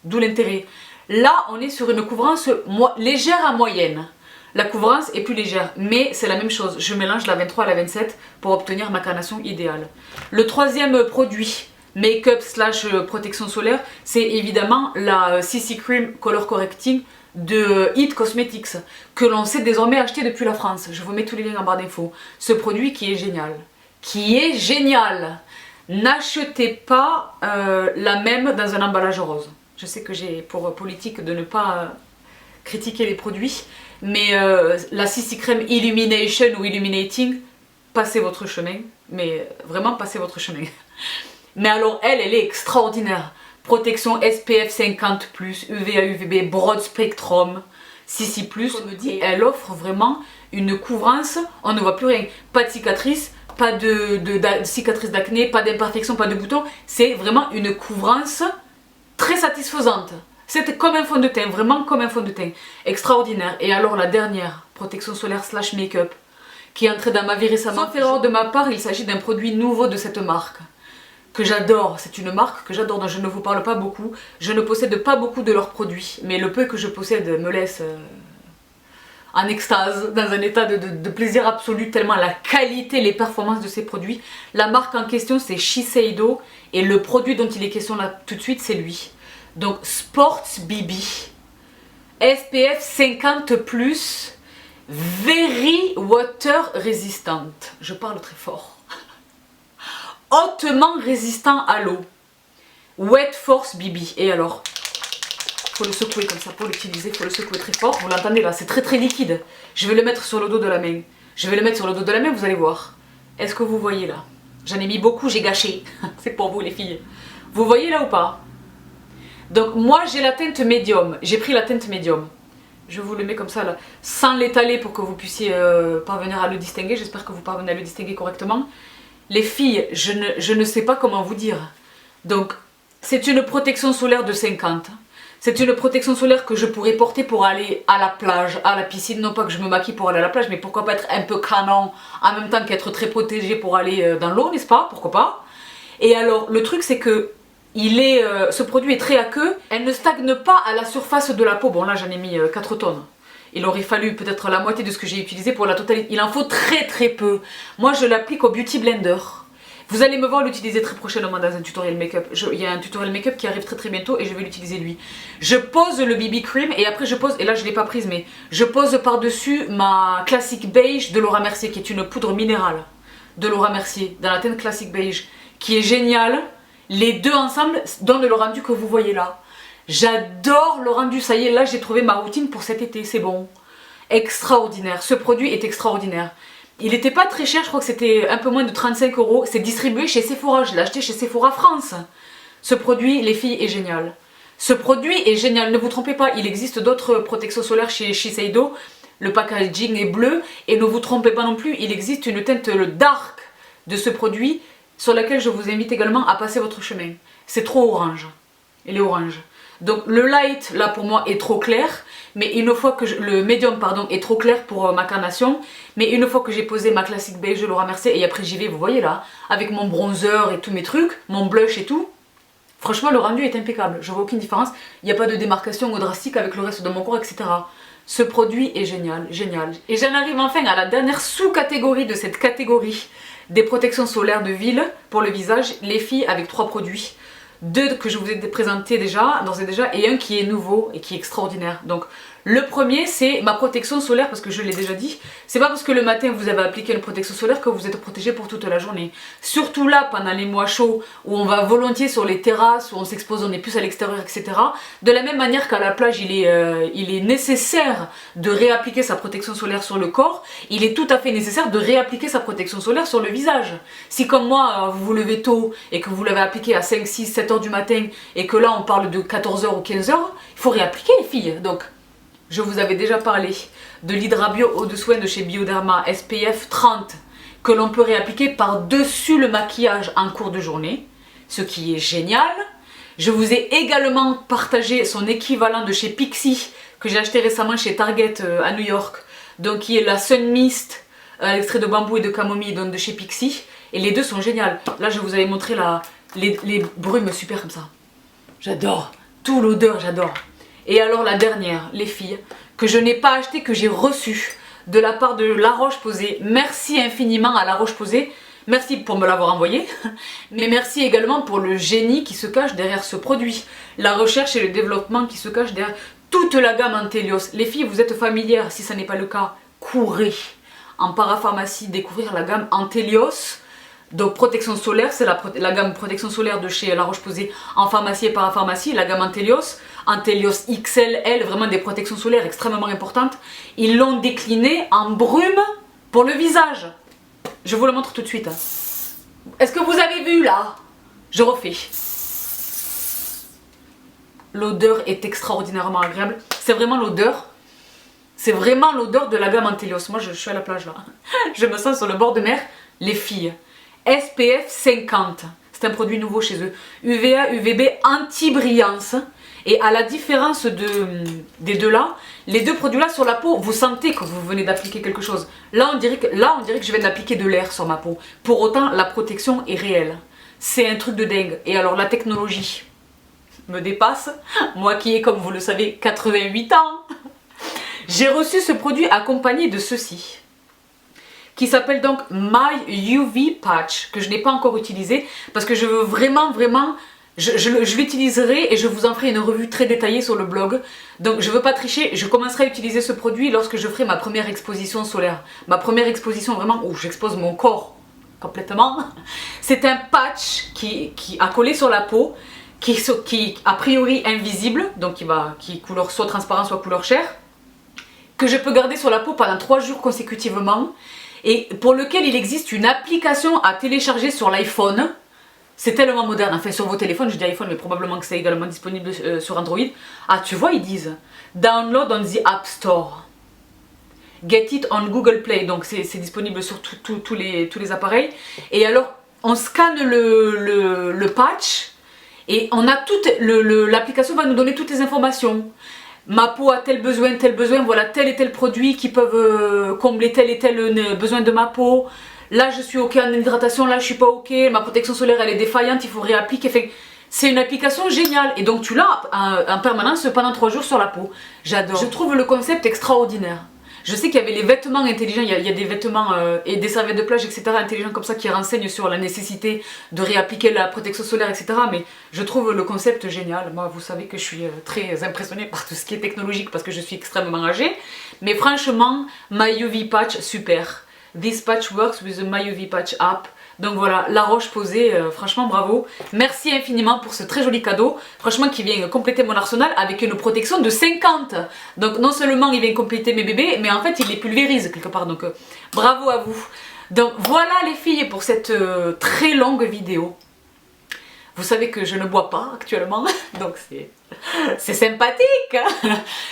D'où l'intérêt. Là, on est sur une couvrance légère à moyenne. La couvrance est plus légère, mais c'est la même chose. Je mélange la 23 à la 27 pour obtenir ma carnation idéale. Le troisième produit, make-up / protection solaire, c'est évidemment la CC Cream Color Correcting de It Cosmetics, que l'on sait désormais acheter depuis la France. Je vous mets tous les liens en barre d'infos. Ce produit qui est génial. Qui est génial! N'achetez pas la même dans un emballage rose. Je sais que j'ai pour politique de ne pas critiquer les produits, mais la CC Crème Illumination ou Illuminating, passez votre chemin, mais vraiment passez votre chemin. Mais alors elle est extraordinaire. Protection SPF 50+, UVA, UVB, Broad Spectrum, CC+, on me dit, elle offre vraiment une couvrance, on ne voit plus rien, pas de cicatrices, pas de cicatrices d'acné, pas d'imperfection, pas de boutons, c'est vraiment une couvrance très satisfaisante. C'est comme un fond de teint, vraiment comme un fond de teint. Extraordinaire. Et alors la dernière, protection solaire / make-up, qui est entrée dans ma vie récemment. Sauf erreur de ma part, il s'agit d'un produit nouveau de cette marque, que j'adore. C'est une marque que j'adore, dont je ne vous parle pas beaucoup. Je ne possède pas beaucoup de leurs produits, mais le peu que je possède me laisse en extase, dans un état de plaisir absolu, tellement la qualité, les performances de ces produits. La marque en question, c'est Shiseido, et le produit dont il est question là tout de suite, c'est lui. Donc Sports BB, SPF 50+, Very Water Resistant, je parle très fort, hautement résistant à l'eau, Wet Force BB. Et alors, faut le secouer comme ça pour l'utiliser, faut le secouer très fort, vous l'entendez là, c'est très liquide. Je vais le mettre sur le dos de la main, Je vais le mettre sur le dos de la main, vous allez voir. Est-ce que vous voyez là? J'en ai mis beaucoup, j'ai gâché. C'est pour vous les filles. Vous voyez là ou pas? Donc moi j'ai la teinte médium. J'ai pris la teinte médium. Je vous le mets comme ça là, sans l'étaler pour que vous puissiez parvenir à le distinguer. J'espère que vous parvenez à le distinguer correctement. Les filles, je ne sais pas comment vous dire. Donc c'est une protection solaire de 50. C'est une protection solaire que je pourrais porter pour aller à la plage, à la piscine. Non pas que je me maquille pour aller à la plage, mais pourquoi pas être un peu canon en même temps qu'être très protégée pour aller dans l'eau, n'est-ce pas? Pourquoi pas? Et alors, le truc c'est que ce produit est très aqueux. Elle ne stagne pas à la surface de la peau. Bon là j'en ai mis 4 tonnes. Il aurait fallu peut-être la moitié de ce que j'ai utilisé pour la totalité. Il en faut très très peu. Moi je l'applique au Beauty Blender. Vous allez me voir l'utiliser très prochainement dans un tutoriel make-up. Il y a un tutoriel make-up qui arrive très très bientôt et je vais l'utiliser lui. Je pose le BB Cream et après je pose, et là je ne l'ai pas prise mais je pose par-dessus ma classique beige de Laura Mercier qui est une poudre minérale de Laura Mercier dans la teinte classique beige qui est géniale. Les deux ensemble donnent le rendu que vous voyez là. J'adore le rendu, ça y est, là j'ai trouvé ma routine pour cet été, c'est bon. Extraordinaire, ce produit est extraordinaire. Il n'était pas très cher, je crois que c'était un peu moins de 35 €. C'est distribué chez Sephora, je l'ai acheté chez Sephora France. Ce produit, les filles, est génial. Ce produit est génial, ne vous trompez pas, il existe d'autres protections solaires chez Shiseido. Le packaging est bleu et ne vous trompez pas non plus, il existe une teinte dark de ce produit sur laquelle je vous invite également à passer votre chemin. C'est trop orange, il est orange. Donc le light là pour moi est trop clair, mais une fois que le medium pardon est trop clair pour ma carnation, mais une fois que j'ai posé ma classique beige de Laura Mercier et après j'y vais, vous voyez là, avec mon bronzer et tous mes trucs, mon blush et tout, franchement le rendu est impeccable, je vois aucune différence, il n'y a pas de démarcation drastique avec le reste de mon corps, etc. Ce produit est génial, génial. Et j'en arrive enfin à la dernière sous-catégorie de cette catégorie des protections solaires de ville pour le visage, les filles, avec 3 produits. 2 que je vous ai présentés déjà, d'ores et déjà, et un qui est nouveau et qui est extraordinaire. Donc le premier c'est ma protection solaire, parce que je l'ai déjà dit, c'est pas parce que le matin vous avez appliqué une protection solaire que vous êtes protégé pour toute la journée. Surtout là pendant les mois chauds où on va volontiers sur les terrasses, où on s'expose, on est plus à l'extérieur, etc. De la même manière qu'à la plage il est nécessaire de réappliquer sa protection solaire sur le corps, il est tout à fait nécessaire de réappliquer sa protection solaire sur le visage. Si comme moi vous vous levez tôt et que vous l'avez appliqué à 5, 6, 7 heures du matin et que là on parle de 14 h ou 15 h, il faut réappliquer les filles. Donc je vous avais déjà parlé de l'Hydrabio Eau de Soin de chez Bioderma SPF 30 que l'on peut réappliquer par-dessus le maquillage en cours de journée, ce qui est génial. Je vous ai également partagé son équivalent de chez Pixi que j'ai acheté récemment chez Target à New York, donc qui est la Sun Mist à l'extrait de bambou et de camomille, donc de chez Pixi, et les deux sont géniales. Là je vous avais montré les brumes super comme ça. J'adore, tout l'odeur j'adore. Et alors la dernière, les filles, que je n'ai pas acheté, que j'ai reçue de la part de La Roche-Posay. Merci infiniment à La Roche-Posay. Merci pour me l'avoir envoyé, mais merci également pour le génie qui se cache derrière ce produit. La recherche et le développement qui se cachent derrière toute la gamme Antelios. Les filles, vous êtes familières, si ça n'est pas le cas, courez en parapharmacie découvrir la gamme Antelios. Donc protection solaire, c'est la gamme protection solaire de chez La Roche-Posay en pharmacie et parapharmacie, la gamme Antelios, Antelios XL, vraiment des protections solaires extrêmement importantes. Ils l'ont décliné en brume pour le visage. Je vous le montre tout de suite. Est-ce que vous avez vu là? Je refais. L'odeur est extraordinairement agréable. C'est vraiment l'odeur. C'est vraiment l'odeur de la gamme Antelios. Moi je suis à la plage là. Je me sens sur le bord de mer. Les filles. SPF 50, c'est un produit nouveau chez eux. UVA, UVB anti-brillance. Et à la différence des deux là, les deux produits là sur la peau, vous sentez que vous venez d'appliquer quelque chose. Là on dirait que je viens d'appliquer de l'air sur ma peau. Pour autant, la protection est réelle. C'est un truc de dingue. Et alors la technologie me dépasse. Moi qui ai, comme vous le savez, 88 ans. J'ai reçu ce produit accompagné de ceci, qui s'appelle donc My UV Patch, que je n'ai pas encore utilisé parce que je veux vraiment, je l'utiliserai et je vous en ferai une revue très détaillée sur le blog. Donc je veux pas tricher, je commencerai à utiliser ce produit lorsque je ferai ma première exposition solaire. Ma première exposition vraiment où j'expose mon corps complètement. C'est un patch qui a collé sur la peau, qui a priori invisible, donc qui est couleur soit transparent soit couleur chair, que je peux garder sur la peau pendant 3 jours consécutivement. et pour lequel il existe une application à télécharger sur l'iPhone. C'est tellement moderne, enfin sur vos téléphones, je dis iPhone mais probablement que c'est également disponible sur Android. Ah tu vois ils disent download on the App Store, get it on Google Play, donc c'est disponible sur tous les appareils. Et alors on scanne le patch et on a l'application va nous donner toutes les informations. Ma peau a tel besoin, voilà tel et tel produit qui peuvent combler tel et tel besoin de ma peau. Là je suis ok en hydratation, là je suis pas ok, ma protection solaire elle est défaillante, il faut réappliquer. Enfin, c'est une application géniale et donc tu l'as en permanence pendant 3 jours sur la peau. J'adore. Je trouve le concept extraordinaire. Je sais qu'il y avait les vêtements intelligents, il y a des vêtements et des serviettes de plage etc. intelligents comme ça qui renseignent sur la nécessité de réappliquer la protection solaire etc. Mais je trouve le concept génial. Moi vous savez que je suis très impressionnée par tout ce qui est technologique parce que je suis extrêmement âgée. Mais franchement, My UV Patch super. This patch works with the My UV Patch app. Donc voilà, la roche posée, franchement bravo. Merci infiniment pour ce très joli cadeau. Franchement qui vient compléter mon arsenal avec une protection de 50. Donc non seulement il vient compléter mes bébés, mais en fait il les pulvérise quelque part. Donc bravo à vous. Donc voilà les filles pour cette très longue vidéo. Vous savez que je ne bois pas actuellement, donc c'est sympathique.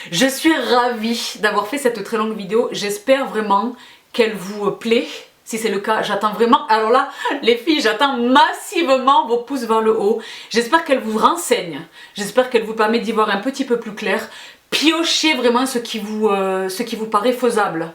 Je suis ravie d'avoir fait cette très longue vidéo. J'espère vraiment qu'elle vous plaît. Si c'est le cas, j'attends vraiment, alors là, les filles, j'attends massivement vos pouces vers le haut. J'espère qu'elle vous renseigne, j'espère qu'elle vous permet d'y voir un petit peu plus clair. Piochez vraiment ce qui vous paraît faisable.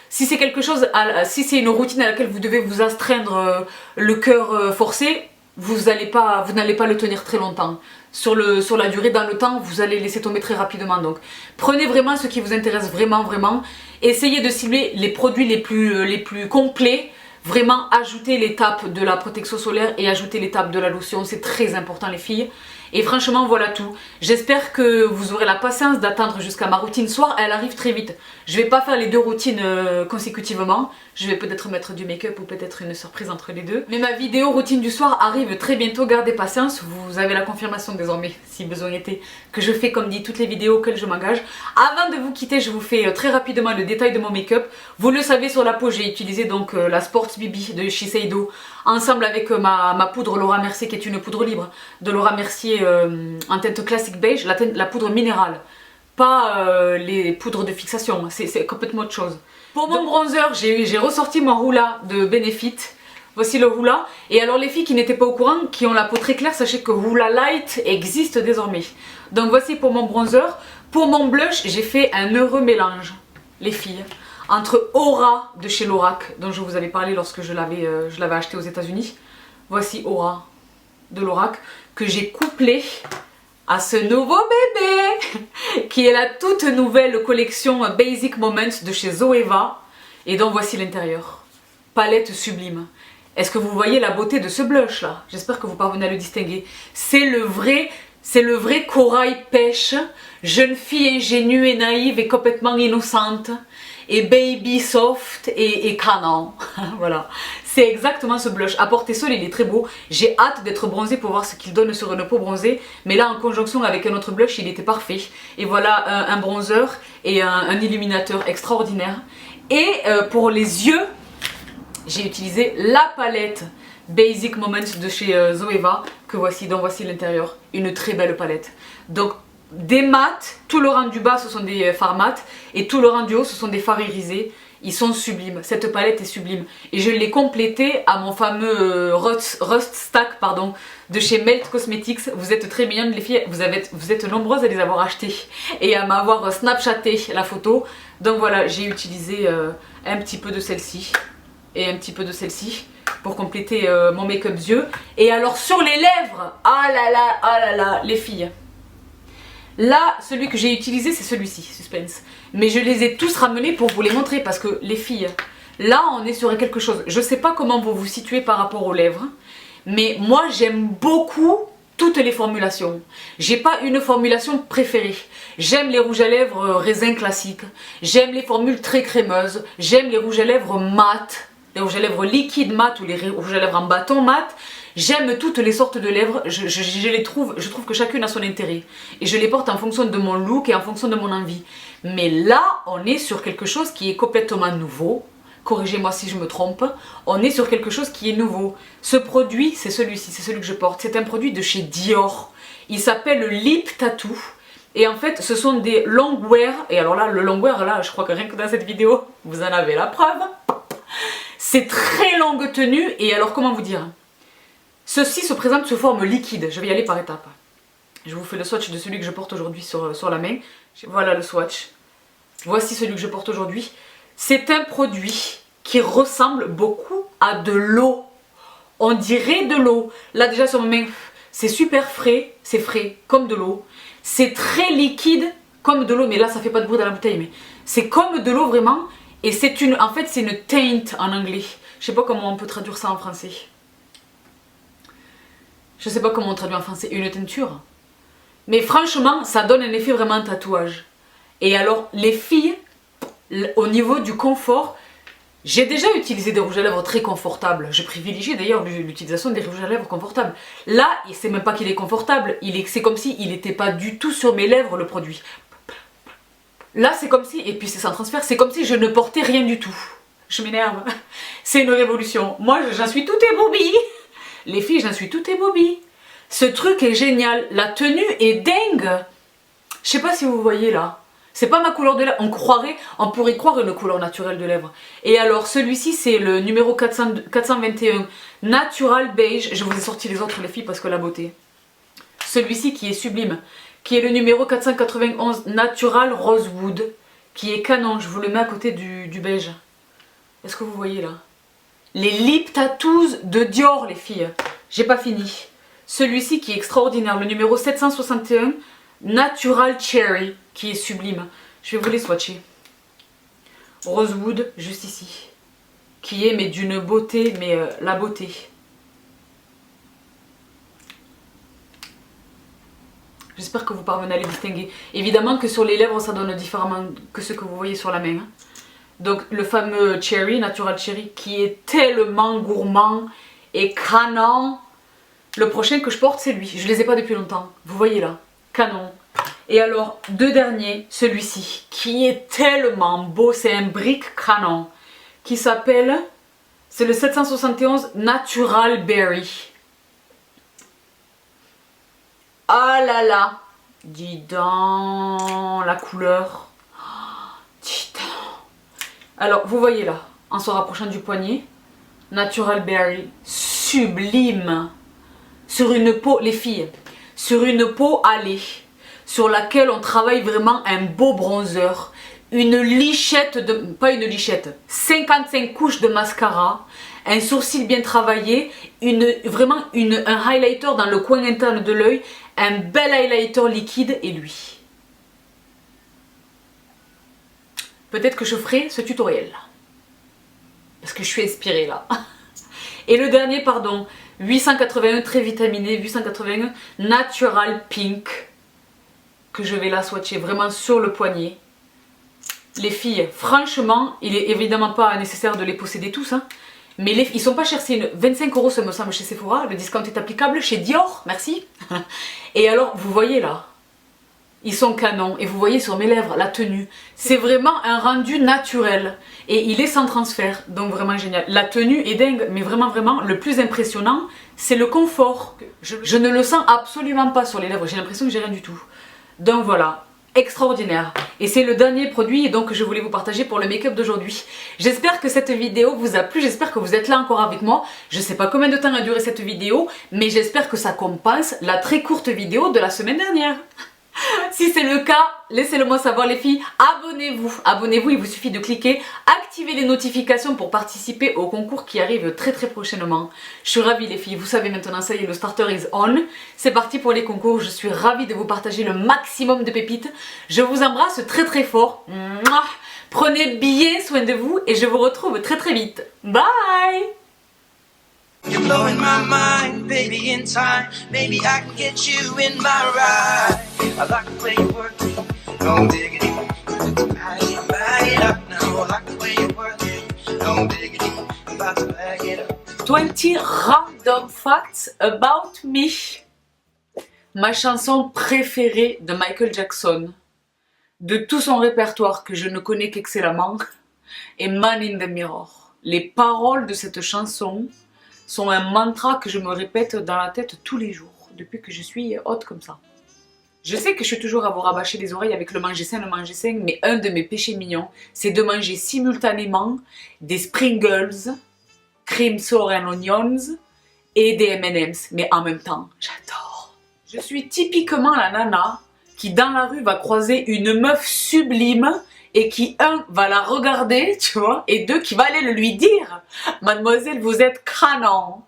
Si c'est quelque chose, si c'est une routine à laquelle vous devez vous astreindre le cœur forcé, vous n'allez pas le tenir très longtemps. Sur la durée, dans le temps, vous allez laisser tomber très rapidement. Donc prenez vraiment ce qui vous intéresse vraiment. Essayez de cibler les produits les plus complets. Vraiment ajoutez l'étape de la protection solaire et ajoutez l'étape de la lotion. C'est très important les filles. Et franchement voilà tout. J'espère que vous aurez la patience d'attendre jusqu'à ma routine soir. Elle arrive très vite. Je vais pas faire les 2 routines consécutivement. Je vais peut-être mettre du make-up ou peut-être une surprise entre les deux. Mais ma vidéo routine du soir arrive très bientôt. Gardez patience. Vous avez la confirmation désormais, si besoin était, que je fais comme dit toutes les vidéos auxquelles je m'engage. Avant de vous quitter, je vous fais très rapidement le détail de mon make-up. Vous le savez, sur la peau, j'ai utilisé donc la Sports BB de Shiseido ensemble avec ma poudre Laura Mercier qui est une poudre libre de Laura Mercier en teinte classique beige, la poudre minérale, pas les poudres de fixation, c'est complètement autre chose. Pour mon bronzer, j'ai ressorti mon Hoola de Benefit. Voici le Hoola. Et alors les filles qui n'étaient pas au courant, qui ont la peau très claire, sachez que Hoola Light existe désormais. Donc voici pour mon bronzer. Pour mon blush, j'ai fait un heureux mélange, les filles, entre Aura de chez Lorac, dont je vous avais parlé lorsque je l'avais acheté aux États-Unis. Voici Aura de Lorac, que j'ai couplé à ce nouveau bébé, qui est la toute nouvelle collection Basic Moments de chez Zoeva, et dont voici l'intérieur. Palette sublime. Est-ce que vous voyez la beauté de ce blush là? J'espère que vous parvenez à le distinguer. C'est le vrai corail pêche, jeune fille ingénue et naïve et complètement innocente, et baby soft et canon. Voilà, c'est exactement ce blush. À porter seul, il est très beau. J'ai hâte d'être bronzée pour voir ce qu'il donne sur une peau bronzée. Mais là, en conjonction avec un autre blush, il était parfait. Et voilà un bronzer et un illuminateur extraordinaire. Et pour les yeux, j'ai utilisé la palette Basic Moments de chez Zoeva, que voici, dont voici l'intérieur. Une très belle palette. Donc, des mats, tout le rang du bas ce sont des fards mat et tout le rang du haut ce sont des fards irisés. Ils sont sublimes, cette palette est sublime. Et je l'ai complétée à mon fameux Rust Stack pardon, de chez Melt Cosmetics. Vous êtes très mignonnes les filles, vous êtes nombreuses à les avoir achetées et à m'avoir snapchaté la photo. Donc voilà, j'ai utilisé un petit peu de celle-ci et un petit peu de celle-ci pour compléter mon make-up yeux. Et alors sur les lèvres, ah là là, les filles. Là, celui que j'ai utilisé, c'est celui-ci, suspense. Mais je les ai tous ramenés pour vous les montrer parce que les filles, là on est sur quelque chose. Je sais pas comment vous vous situez par rapport aux lèvres, mais moi j'aime beaucoup toutes les formulations. J'ai pas une formulation préférée. J'aime les rouges à lèvres raisin classiques, j'aime les formules très crémeuses, j'aime les rouges à lèvres mat, les rouges à lèvres liquides mat ou les rouges à lèvres en bâton mat. J'aime toutes les sortes de lèvres, je trouve que chacune a son intérêt. Et je les porte en fonction de mon look et en fonction de mon envie. Mais là, on est sur quelque chose qui est complètement nouveau, corrigez-moi si je me trompe, on est sur quelque chose qui est nouveau. Ce produit, c'est celui-ci, c'est celui que je porte. C'est un produit de chez Dior. Il s'appelle le Lip Tattoo. Et en fait, ce sont des longwear. Et alors là, le longwear, là, je crois que rien que dans cette vidéo, vous en avez la preuve. C'est très longue tenue. Et alors, comment vous dire? Ceci se présente sous forme liquide. Je vais y aller par étapes. Je vous fais le swatch de celui que je porte aujourd'hui sur la main. Voilà le swatch. Voici celui que je porte aujourd'hui. C'est un produit qui ressemble beaucoup à de l'eau. On dirait de l'eau. Là déjà sur ma main, c'est super frais. C'est frais comme de l'eau. C'est très liquide comme de l'eau. Mais là ça fait pas de bruit dans la bouteille. Mais c'est comme de l'eau vraiment. Et c'est une, en fait c'est une teinte en anglais. Je sais pas comment on peut traduire ça en français. Je sais pas comment on traduit en français. Une teinture. Mais franchement, ça donne un effet vraiment tatouage. Et alors, les filles, au niveau du confort, j'ai déjà utilisé des rouges à lèvres très confortables. Je privilégie d'ailleurs l'utilisation des rouges à lèvres confortables. Là, c'est même pas qu'il est confortable, c'est comme s'il n'était pas du tout sur mes lèvres le produit. Là, c'est comme si, et puis c'est sans transfert, c'est comme si je ne portais rien du tout. Je m'énerve. C'est une révolution. Moi, j'en suis tout ébobie. Les filles, j'en suis tout ébobie. Ce truc est génial, la tenue est dingue. Je sais pas si vous voyez là. C'est pas ma couleur de lèvres, on pourrait croire une couleur naturelle de lèvres. Et alors celui-ci c'est le numéro 421 Natural Beige. Je vous ai sorti les autres les filles parce que la beauté. Celui-ci qui est sublime, qui est le numéro 491 Natural Rosewood, qui est canon. Je vous le mets à côté du beige. Est-ce que vous voyez là? Les lip tattoos de Dior les filles. J'ai pas fini. Celui-ci qui est extraordinaire, le numéro 761 Natural Cherry, qui est sublime. Je vais vous les swatcher. Rosewood, juste ici. Qui est mais d'une beauté, mais la beauté. J'espère que vous parvenez à les distinguer. Évidemment que sur les lèvres, ça donne différemment que ce que vous voyez sur la main. Donc le fameux Cherry, Natural Cherry, qui est tellement gourmand et canon. Le prochain que je porte, c'est lui. Je les ai pas depuis longtemps. Vous voyez là, canon. Et alors, deux derniers, celui-ci, qui est tellement beau. C'est un brick canon, qui s'appelle, c'est le 771 Natural Berry. Ah là là, dis donc, la couleur. Dis donc. Alors, vous voyez là, en se rapprochant du poignet, Natural Berry, sublime. Sur une peau, les filles, sur une peau hâlée, sur laquelle on travaille vraiment un beau bronzer, une lichette de, pas une lichette, 55 couches de mascara, un sourcil bien travaillé, vraiment un highlighter dans le coin interne de l'œil, un bel highlighter liquide et lui. Peut-être que je ferai ce tutoriel là, parce que je suis inspirée là. Et le dernier, pardon, 881 très vitaminé, 881 Natural Pink, que je vais la swatcher vraiment sur le poignet. Les filles, franchement, il est évidemment pas nécessaire de les posséder tous, hein, mais ils sont pas chers, c'est 25 € ça me semble chez Sephora, le discount est applicable chez Dior, merci. Et alors, vous voyez là, ils sont canons, et vous voyez sur mes lèvres la tenue, c'est vraiment un rendu naturel, et il est sans transfert, donc vraiment génial. La tenue est dingue, mais vraiment le plus impressionnant, c'est le confort. Je ne le sens absolument pas sur les lèvres, j'ai l'impression que j'ai rien du tout. Donc voilà, extraordinaire. Et c'est le dernier produit donc que je voulais vous partager pour le make-up d'aujourd'hui. J'espère que cette vidéo vous a plu, j'espère que vous êtes là encore avec moi. Je sais pas combien de temps a duré cette vidéo, mais j'espère que ça compense la très courte vidéo de la semaine dernière. Si c'est le cas, laissez-le moi savoir les filles, abonnez-vous, il vous suffit de cliquer, activer les notifications pour participer au concours qui arrive très très prochainement. Je suis ravie les filles, vous savez maintenant, ça y est, le starter is on, c'est parti pour les concours, je suis ravie de vous partager le maximum de pépites, je vous embrasse très très fort, mouah. Prenez bien soin de vous et je vous retrouve très très vite, bye. You're blowing my mind, baby, in time. Maybe I can get you in my ride. I like the way you work it, no diggity. Bag it up now. I like the way you work it, no diggity. I'm about to bag it up. 20 random facts about me. Ma chanson préférée de Michael Jackson, de tout son répertoire que je ne connais qu'excellemment, et Man in the Mirror. Les paroles de cette chanson sont un mantra que je me répète dans la tête tous les jours, depuis que je suis haute comme ça. Je sais que je suis toujours à vous rabâcher les oreilles avec le manger sain, mais un de mes péchés mignons, c'est de manger simultanément des Springles, cream sour and onions et des M&M's, mais en même temps, j'adore. Je suis typiquement la nana qui dans la rue va croiser une meuf sublime et qui, un, va la regarder, tu vois, et deux, qui va aller le lui dire. Mademoiselle, vous êtes canon.